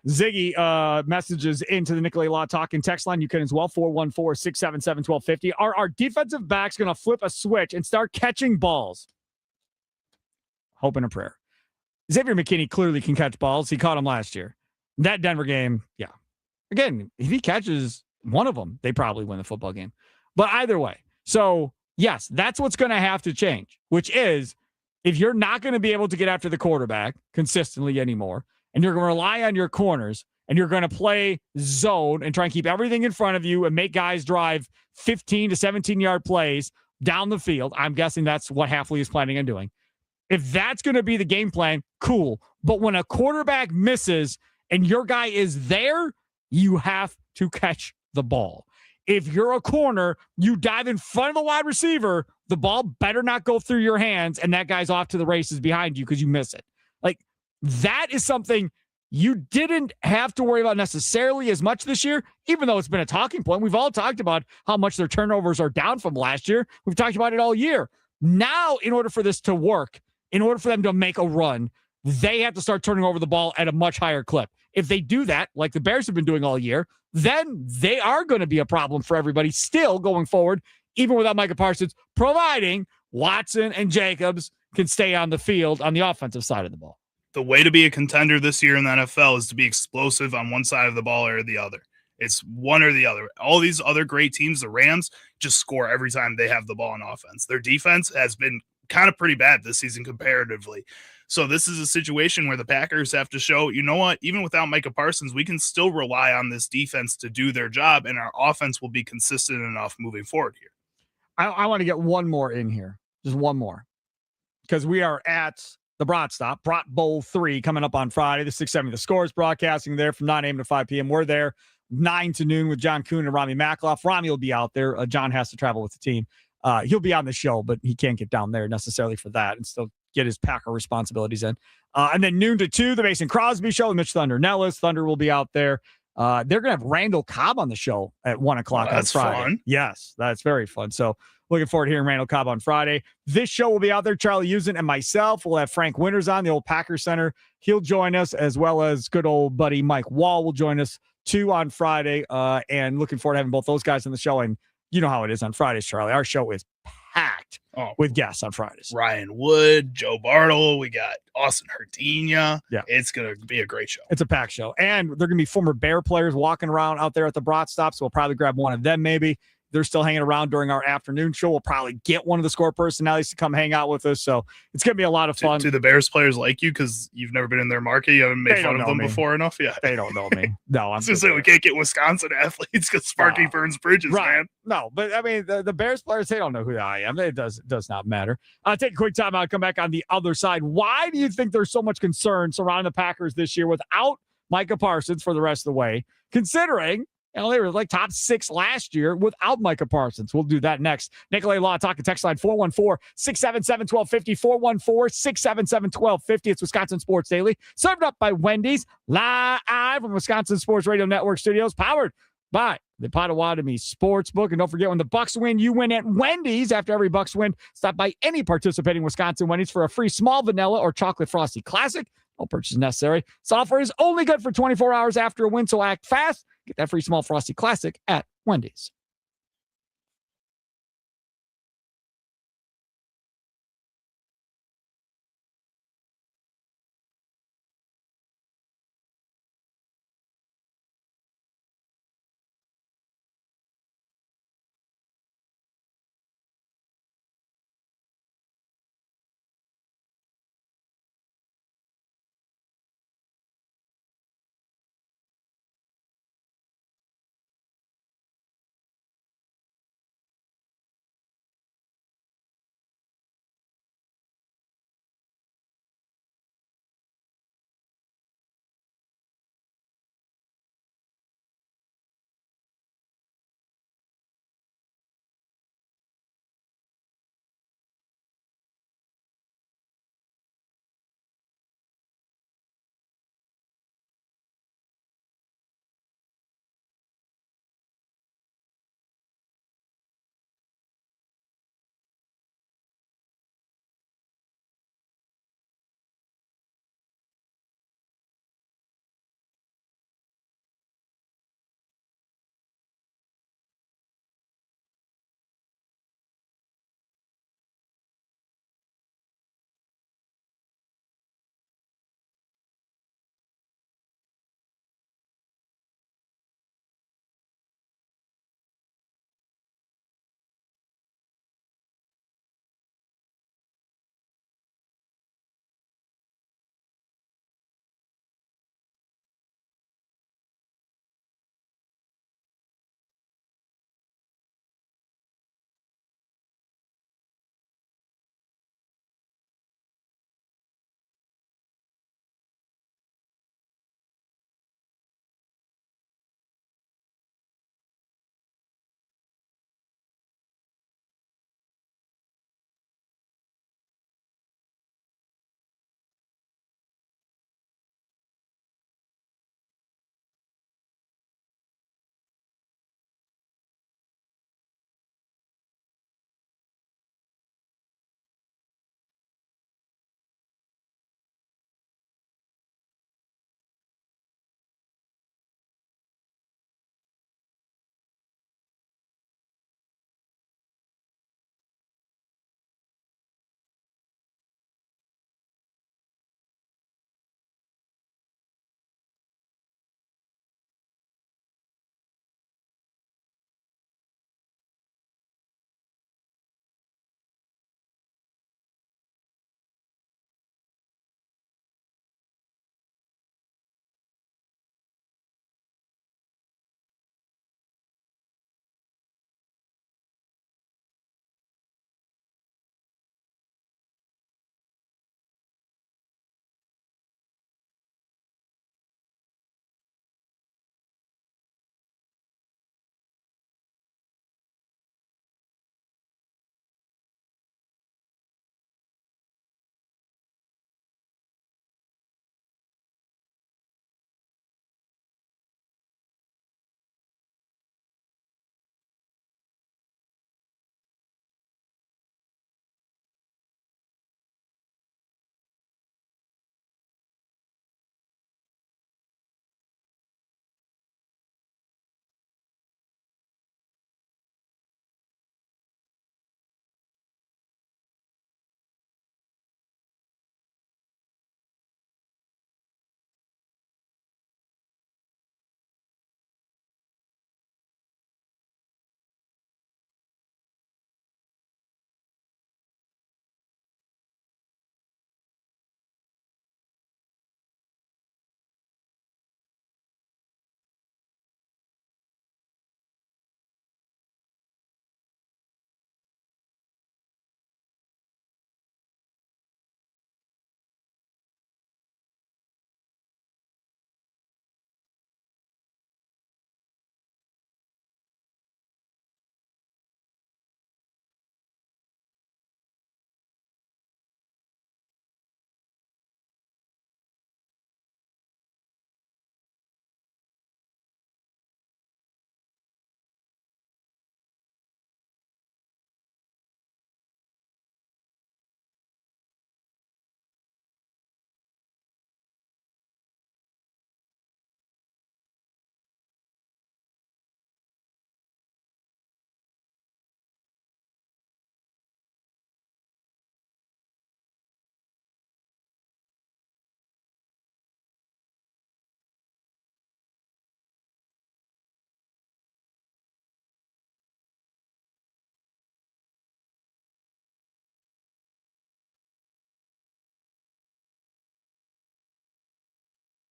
Ziggy messages into the Nicolay Law Talking text line. You can as well, 414-677-1250. Are our defensive backs going to flip a switch and start catching balls? Hope and a prayer. Xavier McKinney clearly can catch balls. He caught them last year. That Denver game, yeah. Again, if he catches one of them, they probably win the football game. But either way, so yes, that's what's going to have to change, which is if you're not going to be able to get after the quarterback consistently anymore, and you're going to rely on your corners, and you're going to play zone and try and keep everything in front of you and make guys drive 15 to 17-yard plays down the field, I'm guessing that's what Hafley is planning on doing. If that's going to be the game plan, cool. But when a quarterback misses and your guy is there, you have to catch the ball. If you're a corner, you dive in front of the wide receiver, the ball better not go through your hands, and that guy's off to the races behind you because you miss it. Like, that is something you didn't have to worry about necessarily as much this year, even though it's been a talking point. We've all talked about how much their turnovers are down from last year. We've talked about it all year. Now, in order for this to work, in order for them to make a run, they have to start turning over the ball at a much higher clip. If they do that, like the Bears have been doing all year, then they are going to be a problem for everybody still going forward, even without Micah Parsons, providing Watson and Jacobs can stay on the field on the offensive side of the ball. The way to be a contender this year in the NFL is to be explosive on one side of the ball or the other. It's one or the other. All these other great teams, the Rams, just score every time they have the ball on offense. Their defense has been kind of pretty bad this season comparatively. So this is a situation where the Packers have to show, you know what, even without Micah Parsons, we can still rely on this defense to do their job, and our offense will be consistent enough moving forward here. I want to get one more in here, just one more, because we are at the Brat Stop, Brat Bowl 3, coming up on Friday, the 670. The Score is broadcasting there from 9 a.m. to 5 p.m. We're there 9 to noon with John Kuhn and Rami Makloff. Rami will be out there. John has to travel with the team. He'll be on the show, but he can't get down there necessarily for that and still get his Packer responsibilities in. And then noon to 2, the Mason Crosby show with Mitch Thunder Nellis. Thunder will be out there. They're going to have Randall Cobb on the show at 1 o'clock on Friday. Fun. Yes, that's very fun. So looking forward to hearing Randall Cobb on Friday. This show will be out there. Charlie Usen and myself will have Frank Winters on, the old Packer Center. He'll join us, as well as good old buddy Mike Wall will join us too on Friday. And looking forward to having both those guys on the show. And you know how it is on Fridays, Charlie. Our show is packed with guests on Fridays. Ryan Wood, Joe Bartle, we got Austin Herdina. Yeah. It's going to be a great show. It's a packed show. And they're going to be former Bear players walking around out there at the Brat Stop, so we'll probably grab one of them maybe. They're still hanging around during our afternoon show. We'll probably get one of the Score personalities to come hang out with us. So it's going to be a lot of fun. Do the Bears players like you because you've never been in their market? You haven't made fun of them before enough? Yeah. They don't know me. No, I'm just saying we can't get Wisconsin athletes because Sparky burns bridges, man. No, but I mean, the Bears players, they don't know who I am. It does not matter. Take a quick time out. Come back on the other side. Why do you think there's so much concern surrounding the Packers this year without Micah Parsons for the rest of the way, considering they were like top 6 last year without Micah Parsons. We'll do that next. Nikolai Law talking text line 414-677-1250, 414-677-1250. It's Wisconsin Sports Daily, served up by Wendy's, live from Wisconsin Sports Radio Network studios, powered by the Potawatomi Sportsbook. And don't forget, when the Bucks win, you win at Wendy's. After every Bucks win, stop by any participating Wisconsin Wendy's for a free small vanilla or chocolate frosty classic. No purchase necessary. This offer is only good for 24 hours after a win, so act fast. Get that free small frosty classic at Wendy's.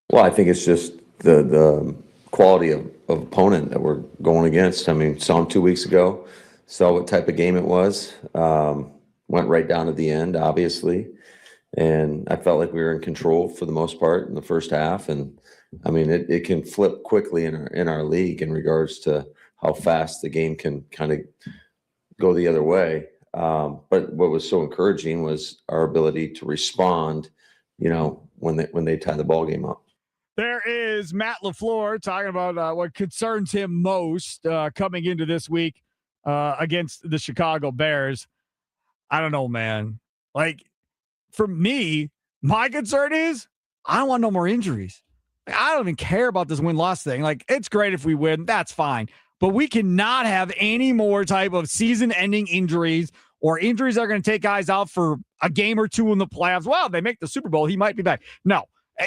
Well, I think it's just the quality of opponent that we're going against. I mean, saw him 2 weeks ago, saw what type of game it was. Went right down to the end, obviously. And I felt like we were in control for the most part in the first half. And I mean, it can flip quickly in our league in regards to how fast the game can kind of go the other way. But what was so encouraging was our ability to respond, when they tie the ball game up. There is Matt LaFleur talking about what concerns him most coming into this week against the Chicago Bears. I don't know, man. Like, for me, my concern is I don't want no more injuries. I don't even care about this win-loss thing. Like, it's great if we win. That's fine. But we cannot have any more type of season-ending injuries or injuries that are going to take guys out for a game or two in the playoffs. Well, if they make the Super Bowl, he might be back. No.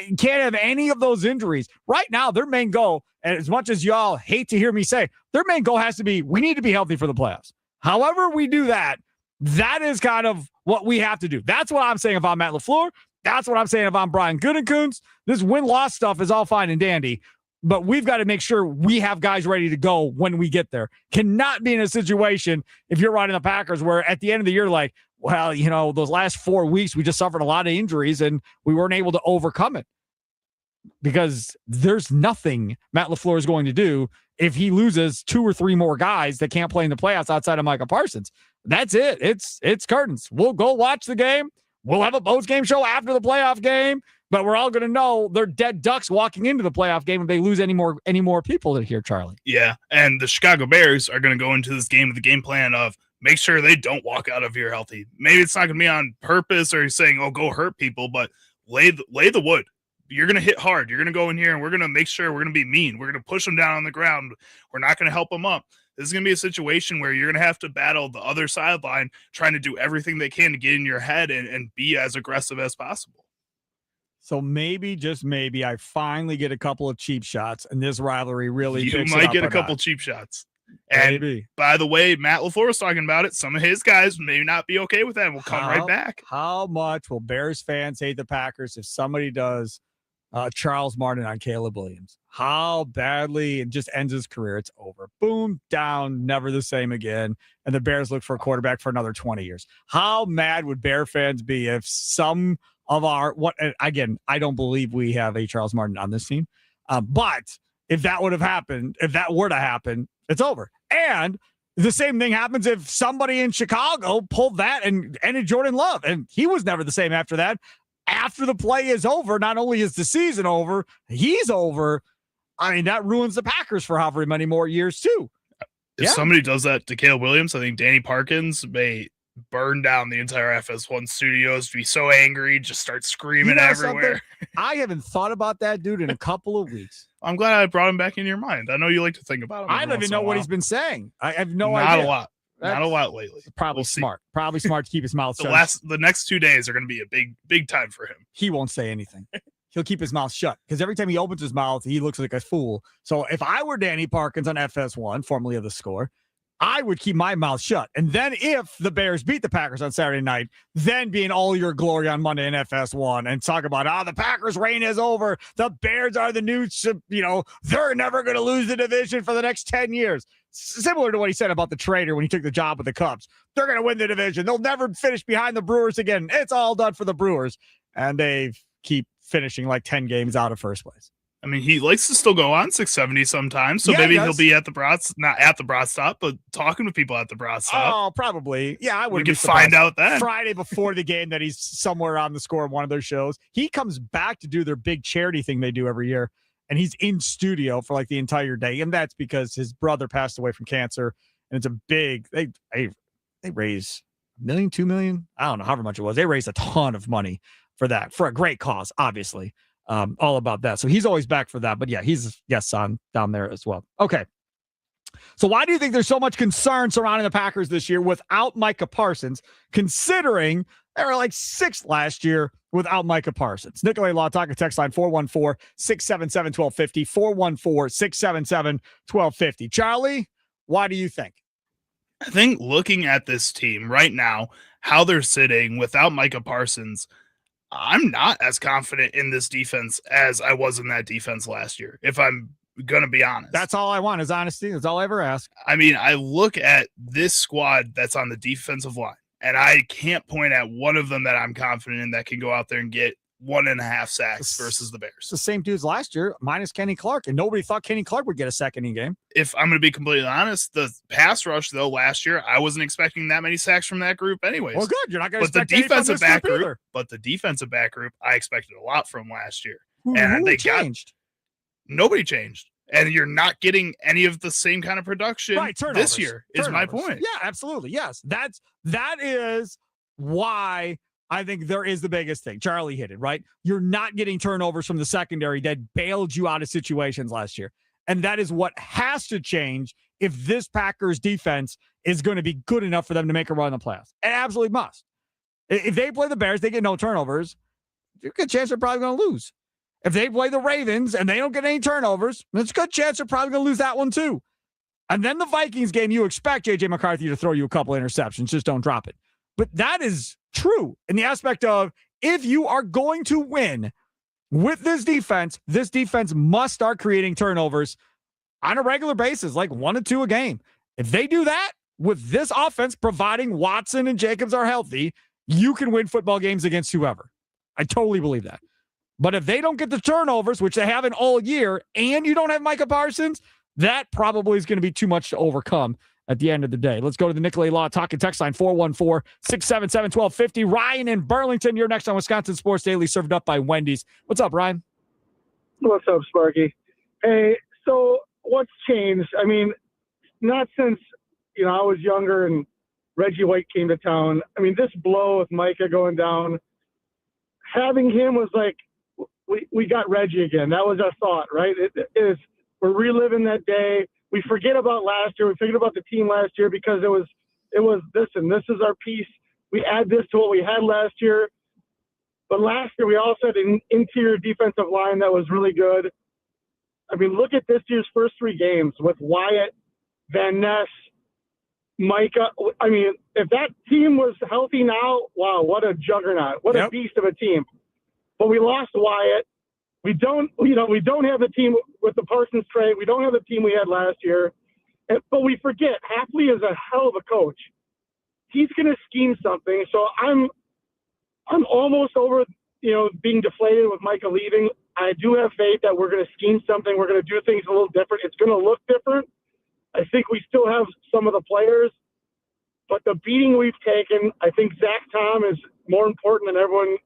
You can't have any of those injuries. Right now, their main goal, and as much as y'all hate to hear me say, their main goal has to be, we need to be healthy for the playoffs. However we do that, that is kind of what we have to do. That's what I'm saying if I'm Matt LaFleur. That's what I'm saying if I'm Brian Gutekunst. This win-loss stuff is all fine and dandy, but we've got to make sure we have guys ready to go when we get there. Cannot be in a situation, if you're riding the Packers, where at the end of the year, like, well, those last 4 weeks, we just suffered a lot of injuries and we weren't able to overcome it. Because there's nothing Matt LaFleur is going to do if he loses 2 or 3 more guys that can't play in the playoffs outside of Micah Parsons. That's it. It's curtains. We'll go watch the game. We'll have a post-game show after the playoff game, but we're all going to know they're dead ducks walking into the playoff game if they lose any more people here, Charlie. Yeah, and the Chicago Bears are going to go into this game with the game plan of make sure they don't walk out of here healthy. Maybe it's not going to be on purpose or saying, oh, go hurt people, but lay the wood. You're going to hit hard. You're going to go in here and we're going to make sure we're going to be mean. We're going to push them down on the ground. We're not going to help them up. This is going to be a situation where you're going to have to battle the other sideline, trying to do everything they can to get in your head and be as aggressive as possible. So maybe, just maybe, I finally get a couple of cheap shots and this rivalry really You picks might it up get a or couple not. cheap shots. And Maybe. by the way, Matt LaFleur was talking about it. Some of his guys may not be okay with that. We'll come right back. How much will Bears fans hate the Packers if somebody does Charles Martin on Caleb Williams? How badly it just ends his career. It's over. Boom, down, never the same again. And the Bears look for a quarterback for another 20 years. How mad would Bear fans be if some of again, I don't believe we have a Charles Martin on this team. But if that would have happened, if that were to happen, it's over. And the same thing happens if somebody in Chicago pulled that and ended Jordan Love. And he was never the same after that. After the play is over, not only is the season over, he's over. I mean, that ruins the Packers for however many more years, too. If somebody does that to Caleb Williams, I think Danny Parkins may burn down the entire FS1 studios, be so angry, just start screaming everywhere. I haven't thought about that dude in a couple of weeks. I'm glad I brought him back in your mind. I know you like to think about him. I don't even know what he's been saying. I have no Not idea. a lot. Not a lot lately. Probably smart. Probably smart to keep his mouth shut. The next 2 days are going to be a big time for him. He won't say anything. He'll keep his mouth shut because every time he opens his mouth, he looks like a fool. So if I were Danny Parkins on FS1, formerly of The Score, I would keep my mouth shut. And then if the Bears beat the Packers on Saturday night, then be in all your glory on Monday in FS1 and talk about, the Packers' reign is over. The Bears are the new, they're never going to lose the division for the next 10 years. Similar to what he said about the Trader when he took the job with the Cubs. They're going to win the division. They'll never finish behind the Brewers again. It's all done for the Brewers. And they keep finishing like 10 games out of first place. I mean, he likes to still go on 670 sometimes, so Yeah, maybe he he'll does. be at the Brat, not at the Brat stop, but talking to people at the Brat stop. Oh, probably. Yeah, I would. We could find out then. Friday before the game that he's somewhere on The Score of one of their shows. He comes back to do their big charity thing they do every year, and he's in studio for like the entire day, and that's because his brother passed away from cancer, and it's a big. They raise $1 million, $2 million. I don't know however much it was. They raised a ton of money for that, for a great cause, obviously. All about that. So he's always back for that. But yeah, he's guest on down there as well. Okay. So why do you think there's so much concern surrounding the Packers this year without Micah Parsons, considering they were like 6th last year without Micah Parsons? Nikolai Law talking text line 414-677-1250, 414-677-1250. Charlie, why do you think? I think looking at this team right now, how they're sitting without Micah Parsons, I'm not as confident in this defense as I was in that defense last year, if I'm going to be honest. That's all I want is honesty. That's all I ever ask. I mean, I look at this squad that's on the defensive line, and I can't point at one of them that I'm confident in that can go out there and get 1.5 sacks versus the Bears. It's the same dudes last year, minus Kenny Clark, and nobody thought Kenny Clark would get a second in game. If I'm going to be completely honest, the pass rush, though, last year, I wasn't expecting that many sacks from that group anyways. Well, good. You're not going to expect the defensive back group either. But the defensive back group, I expected a lot from last year. And they changed. Nobody changed. And you're not getting any of the same kind of production this year, is my point. Yeah, absolutely. Yes. That is why I think there is the biggest thing. Charlie hit it, right? You're not getting turnovers from the secondary that bailed you out of situations last year. And that is what has to change if this Packers defense is going to be good enough for them to make a run in the playoffs. It absolutely must. If they play the Bears, they get no turnovers, there's a good chance they're probably going to lose. If they play the Ravens and they don't get any turnovers, there's a good chance they're probably going to lose that one too. And then the Vikings game, you expect J.J. McCarthy to throw you a couple interceptions. Just don't drop it. But that is true in the aspect of if you are going to win with this defense must start creating turnovers on a regular basis, like 1 to 2 a game. If they do that with this offense, providing Watson and Jacobs are healthy, you can win football games against whoever. I totally believe that. But if they don't get the turnovers, which they haven't all year, and you don't have Micah Parsons, that probably is going to be too much to overcome at the end of the day. Let's go to the Nicolay Law Talk and Text line 414-677-1250. Ryan in Burlington, you're next on Wisconsin Sports Daily, served up by Wendy's. What's up, Ryan? What's up, Sparky? Hey, so what's changed? I mean, not since, I was younger and Reggie White came to town. I mean, this blow with Micah going down, having him was like, we got Reggie again. That was our thought, right? We're reliving that day. We forget about last year. We forget about the team last year because it was this and this is our piece. We add this to what we had last year. But last year we also had an interior defensive line that was really good. I mean, look at this year's first 3 games with Wyatt, Van Ness, Micah. I mean, if that team was healthy now, wow, what a juggernaut. What a beast of a team. But we lost Wyatt. We don't have the team with the Parsons trade. We don't have the team we had last year. But we forget, Hafley is a hell of a coach. He's going to scheme something. So I'm almost over, being deflated with Micah leaving. I do have faith that we're going to scheme something. We're going to do things a little different. It's going to look different. I think we still have some of the players. But the beating we've taken, I think Zach Tom is more important than everyone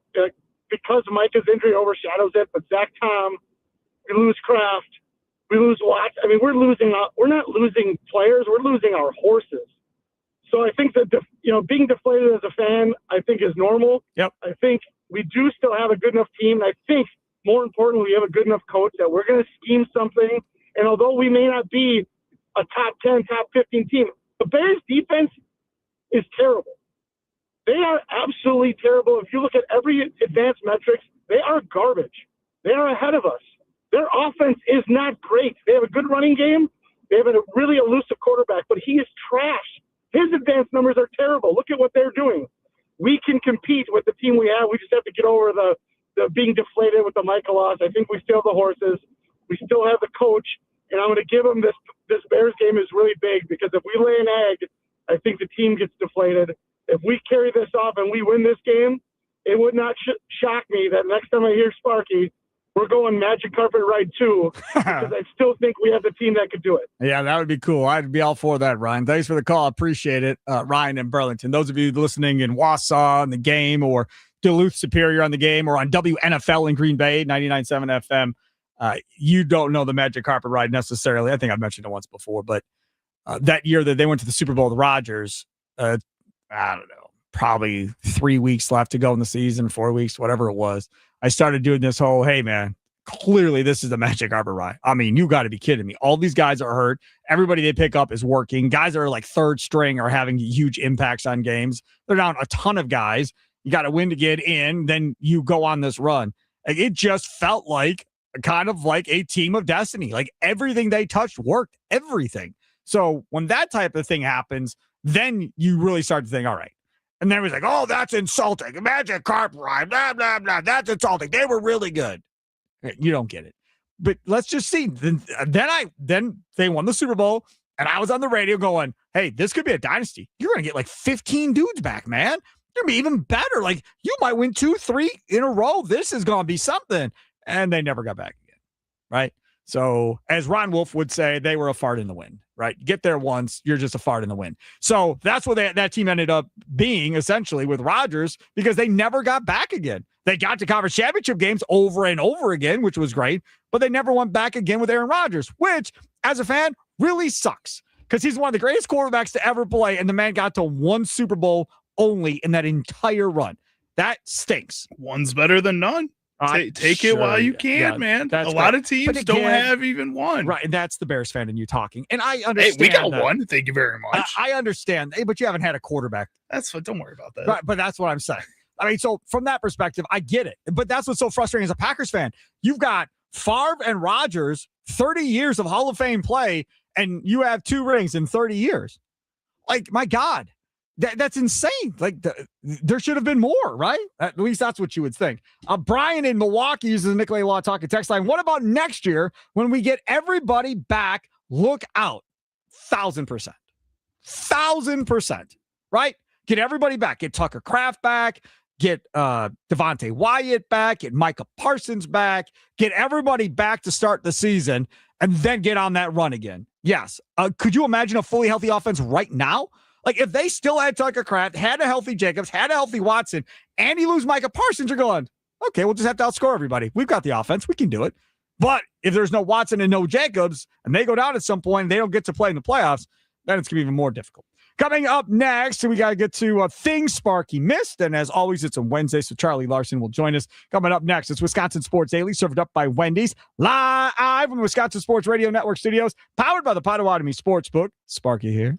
because Micah's injury overshadows it. But Zach Tom, we lose Kraft, we lose Watts. I mean, we're not losing players, we're losing our horses. So I think that being deflated as a fan, I think is normal. Yep. I think we do still have a good enough team. And I think more importantly, we have a good enough coach that we're going to scheme something. And although we may not be a top 10, top 15 team, the Bears defense is terrible. They are absolutely terrible. If you look at every advanced metrics, they are garbage. They are ahead of us. Their offense is not great. They have a good running game. They have a really elusive quarterback, but he is trash. His advanced numbers are terrible. Look at what they're doing. We can compete with the team we have. We just have to get over the being deflated with the Micah loss. I think we still have the horses. We still have the coach. And I'm going to give them this Bears game is really big because if we lay an egg, I think the team gets deflated. If we carry this off and we win this game, it would not shock me that next time I hear Sparky, we're going magic carpet ride 2 because I still think we have the team that could do it. Yeah, that would be cool. I'd be all for that, Ryan. Thanks for the call. Appreciate it. Ryan in Burlington. Those of you listening in Wausau on the game or Duluth Superior on the game or on WNFL in Green Bay, 99.7 FM, you don't know the magic carpet ride necessarily. I think I've mentioned it once before, but that year that they went to the Super Bowl with Rodgers, I don't know, probably 3 weeks left to go in the season, 4 weeks, whatever it was. I started doing this whole, hey, man, clearly this is the magic carpet ride. I mean, you got to be kidding me. All these guys are hurt. Everybody they pick up is working. Guys that are like third string are having huge impacts on games. They're down a ton of guys. You got to win to get in. Then you go on this run. It just felt like kind of like a team of destiny. Like everything they touched worked, everything. So when that type of thing happens, then you really start to think, all right. And then it was like, oh, that's insulting. Imagine Cartwright, blah, blah, blah. That's insulting. They were really good. You don't get it. But let's just see. Then they won the Super Bowl, and I was on the radio going, hey, this could be a dynasty. You're going to get like 15 dudes back, man. You're going to be even better. Like, you might win 2-3 in a row. This is going to be something. And they never got back again, right? So, as Ron Wolf would say, they were a fart in the wind, right? Get there once, you're just a fart in the wind. So, that's what that team ended up being, essentially, with Rodgers, because they never got back again. They got to conference championship games over and over again, which was great, but they never went back again with Aaron Rodgers, which, as a fan, really sucks, because he's one of the greatest quarterbacks to ever play, and the man got to one Super Bowl only in that entire run. That stinks. One's better than none. Take sure, it while you can, man. A lot of teams don't have even one. Right, and that's the Bears fan in you talking. And I understand. Hey, we got one. Thank you very much. I understand, but you haven't had a quarterback. That's what. Don't worry about that. Right, but that's what I'm saying. I mean, so from that perspective, I get it. But that's what's so frustrating as a Packers fan. You've got Favre and Rodgers, 30 years of Hall of Fame play, and you have 2 rings in 30 years. Like, my God. That's insane. Like, there should have been more, right? At least that's what you would think. Brian in Milwaukee uses the Nicolay Law Talking text line. What about next year when we get everybody back? Look out. 1,000%. 1,000%. Right? Get everybody back. Get Tucker Kraft back. Get Devontae Wyatt back. Get Micah Parsons back. Get everybody back to start the season, and then get on that run again. Yes. Could you imagine a fully healthy offense right now? Like, if they still had Tucker Kraft, had a healthy Jacobs, had a healthy Watson, and you lose Micah Parsons, you're going, okay, we'll just have to outscore everybody. We've got the offense. We can do it. But if there's no Watson and no Jacobs, and they go down at some point and they don't get to play in the playoffs, then it's going to be even more difficult. Coming up next, we got to get to things Sparky missed. And as always, it's a Wednesday, so Charlie Larson will join us. Coming up next, it's Wisconsin Sports Daily, served up by Wendy's, live from the Wisconsin Sports Radio Network studios, powered by the Potawatomi Sportsbook. Sparky here.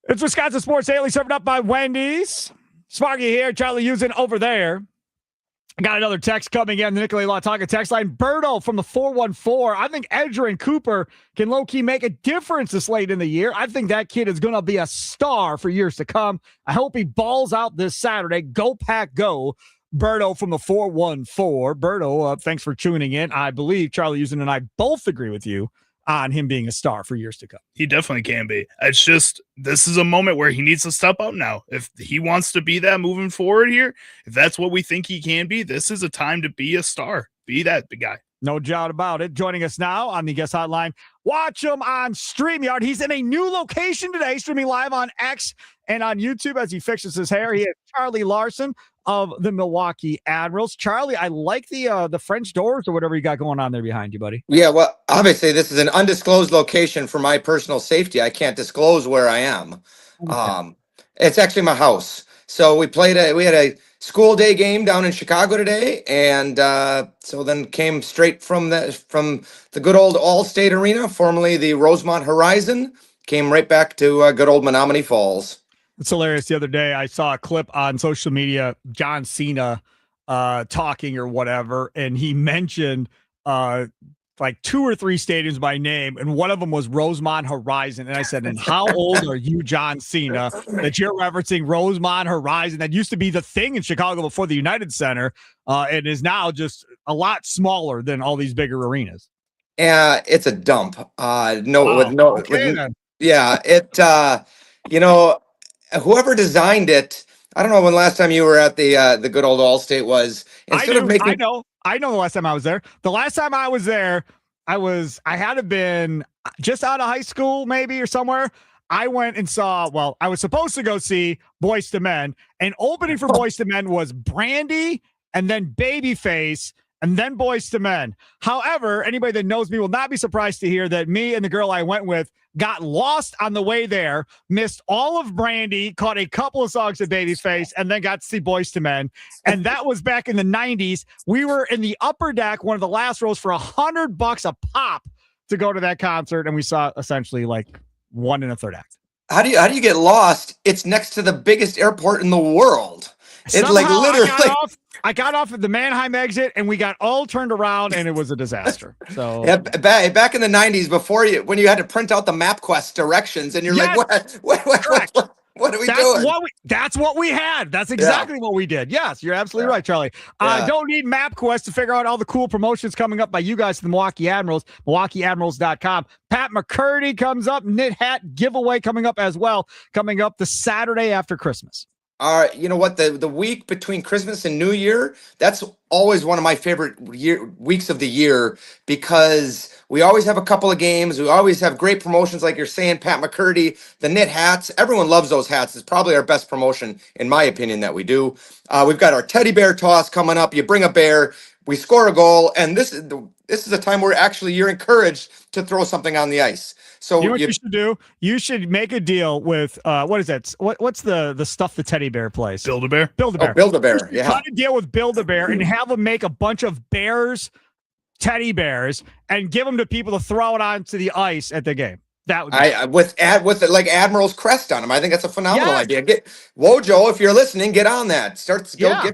It's Wisconsin Sports Daily, served up by Wendy's. Sparky here, Charlie Usen over there. I got another text coming in, the Nicolay Lautaga text line. Berto from the 414. I think Edgerrin Cooper can low-key make a difference this late in the year. I think that kid is going to be a star for years to come. I hope he balls out this Saturday. Go Pack Go. Berto from the 414. Berto, thanks for tuning in. I believe Charlie Usen and I both agree with you on him being a star for years to come. He definitely can be. It's just, this is a moment where he needs to step up now. If he wants to be that moving forward here, if that's what we think he can be, this is a time to be a star. Be that big guy. No doubt about it. Joining us now on the guest hotline, watch him on StreamYard. He's in a new location today, streaming live on X and on YouTube as he fixes his hair. He is Charlie Larson of the Milwaukee Admirals. Charlie, I like the French doors or whatever you got going on there behind you, buddy. Yeah, well, obviously this is an undisclosed location for my personal safety. I can't disclose where I am. It's actually my house. So we had a school day game down in Chicago today, and so then came straight from the good old All-State Arena, formerly the Rosemont Horizon, came right back to good old Menominee Falls. It's hilarious. The other day, I saw a clip on social media, John Cena talking or whatever, and he mentioned like 2 or 3 stadiums by name, and one of them was Rosemont Horizon. And I said, and how old are you, John Cena, that you're referencing Rosemont Horizon? That used to be the thing in Chicago before the United Center, and is now just a lot smaller than all these bigger arenas. It's a dump. Yeah, whoever designed it, I don't know when last time you were at the good old Allstate was. I know the last time I was there. The last time I was there, I had to been just out of high school maybe or somewhere. I went and saw, I was supposed to go see Boyz II Men, and opening for Boyz II Men was Brandy and then Babyface and then Boyz II Men. However, anybody that knows me will not be surprised to hear that me and the girl I went with got lost on the way there, missed all of Brandy, caught a couple of songs of Babyface, and then got to see Boyz II Men. And that was back in the 90s. We were in the upper deck, one of the last rows, for $100 a pop to go to that concert, and we saw essentially like 1 1/3 act. How do you get lost? It's next to the biggest airport in the world. It's Somehow like literally. I got off at the Mannheim exit, and we got all turned around, and it was a disaster. So Yeah, back in the 90s, when you had to print out the MapQuest directions, and you're like, what are we doing? That's what we had. That's exactly what we did. Yes, you're absolutely right, Charlie. Don't need MapQuest to figure out all the cool promotions coming up by you guys, the Milwaukee Admirals, MilwaukeeAdmirals.com. Pat McCurdy comes up, knit hat giveaway coming up as well, coming up the Saturday after Christmas. You know what? The week between Christmas and New Year, that's always one of my favorite weeks of the year, because we always have a couple of games. We always have great promotions, like you're saying, Pat McCurdy, the knit hats. Everyone loves those hats. It's probably our best promotion, in my opinion, that we do. We've got our teddy bear toss coming up. You bring a bear, we score a goal, and this is a time where actually you're encouraged to throw something on the ice. So you know what you should do? You should make a deal with what is that? What's the stuff the teddy bear plays? Build-A-Bear. Build-A-Bear. Build-A-Bear. Yeah. Cut a deal with Build-A-Bear and have them make a bunch of bears, teddy bears, and give them to people to throw it onto the ice at the game. That would be with like Admiral's crest on them. I think that's a phenomenal idea. Get Wojo, if you're listening, get on that.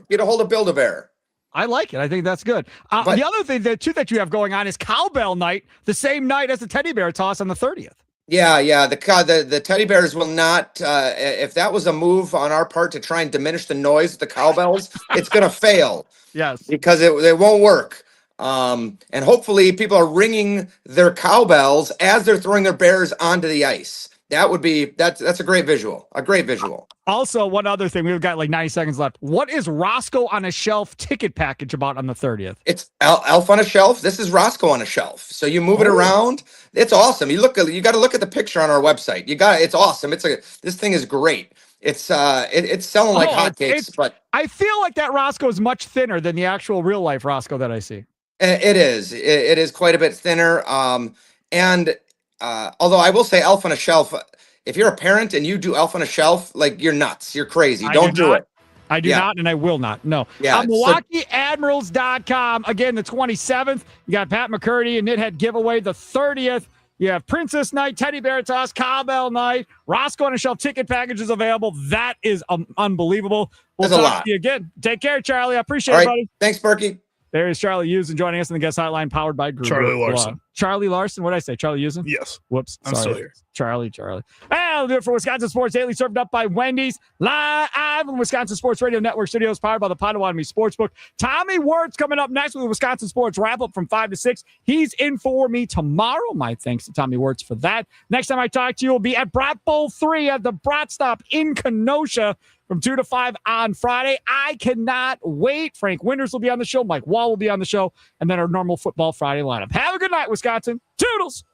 Get a hold of Build-A-Bear. I like it. I think that's good. The other thing that you have going on is cowbell night, the same night as the teddy bear toss on the 30th. Yeah. The teddy bears will not. If that was a move on our part to try and diminish the noise of the cowbells, it's going to fail. Yes, because it won't work. And hopefully people are ringing their cowbells as they're throwing their bears onto the ice. That's a great visual. A great visual. Also, one other thing, we've got like 90 seconds left. What is Roscoe on a Shelf ticket package about on the 30th? It's Elf on a Shelf. This is Roscoe on a Shelf. So you move it around. It's awesome. You got to look at the picture on our website. It's awesome. This thing is great. It's selling like hotcakes. But I feel like that Roscoe is much thinner than the actual real life Roscoe that I see. It is. It is quite a bit thinner. Although I will say Elf on a Shelf, if you're a parent and you do Elf on a Shelf, like, you're nuts. You're crazy. Don't do it. I do not, and I will not. No. Yeah. MilwaukeeAdmirals.com. Again, the 27th, you got Pat McCurdy and Knit Hat giveaway. The 30th, You have Princess Night, Teddy Bear Toss, Cowbell Night, Roscoe on a Shelf ticket packages available. That is unbelievable. We'll That's a talk lot. to you again. Take care, Charlie. I appreciate All it, right. buddy. Thanks, Sparky. There is Charlie Usen joining us in the guest hotline powered by Gruber. Charlie Larson. Charlie Larson. What did I say? Charlie Usen? Yes. Whoops. I'm Sorry. still here. Charlie. And we'll do it for Wisconsin Sports Daily, served up by Wendy's, live from Wisconsin Sports Radio Network studios, powered by the Potawatomi Sportsbook. Tommy Wirtz coming up next with the Wisconsin Sports Wrap-Up from 5 to 6. He's in for me tomorrow. My thanks to Tommy Wirtz for that. Next time I talk to you will be at Brat Bowl 3 at the Brat Stop in Kenosha from 2 to 5 on Friday. I cannot wait. Frank Winters will be on the show. Mike Wall will be on the show. And then our normal Football Friday lineup. Have a good night, Wisconsin. Toodles.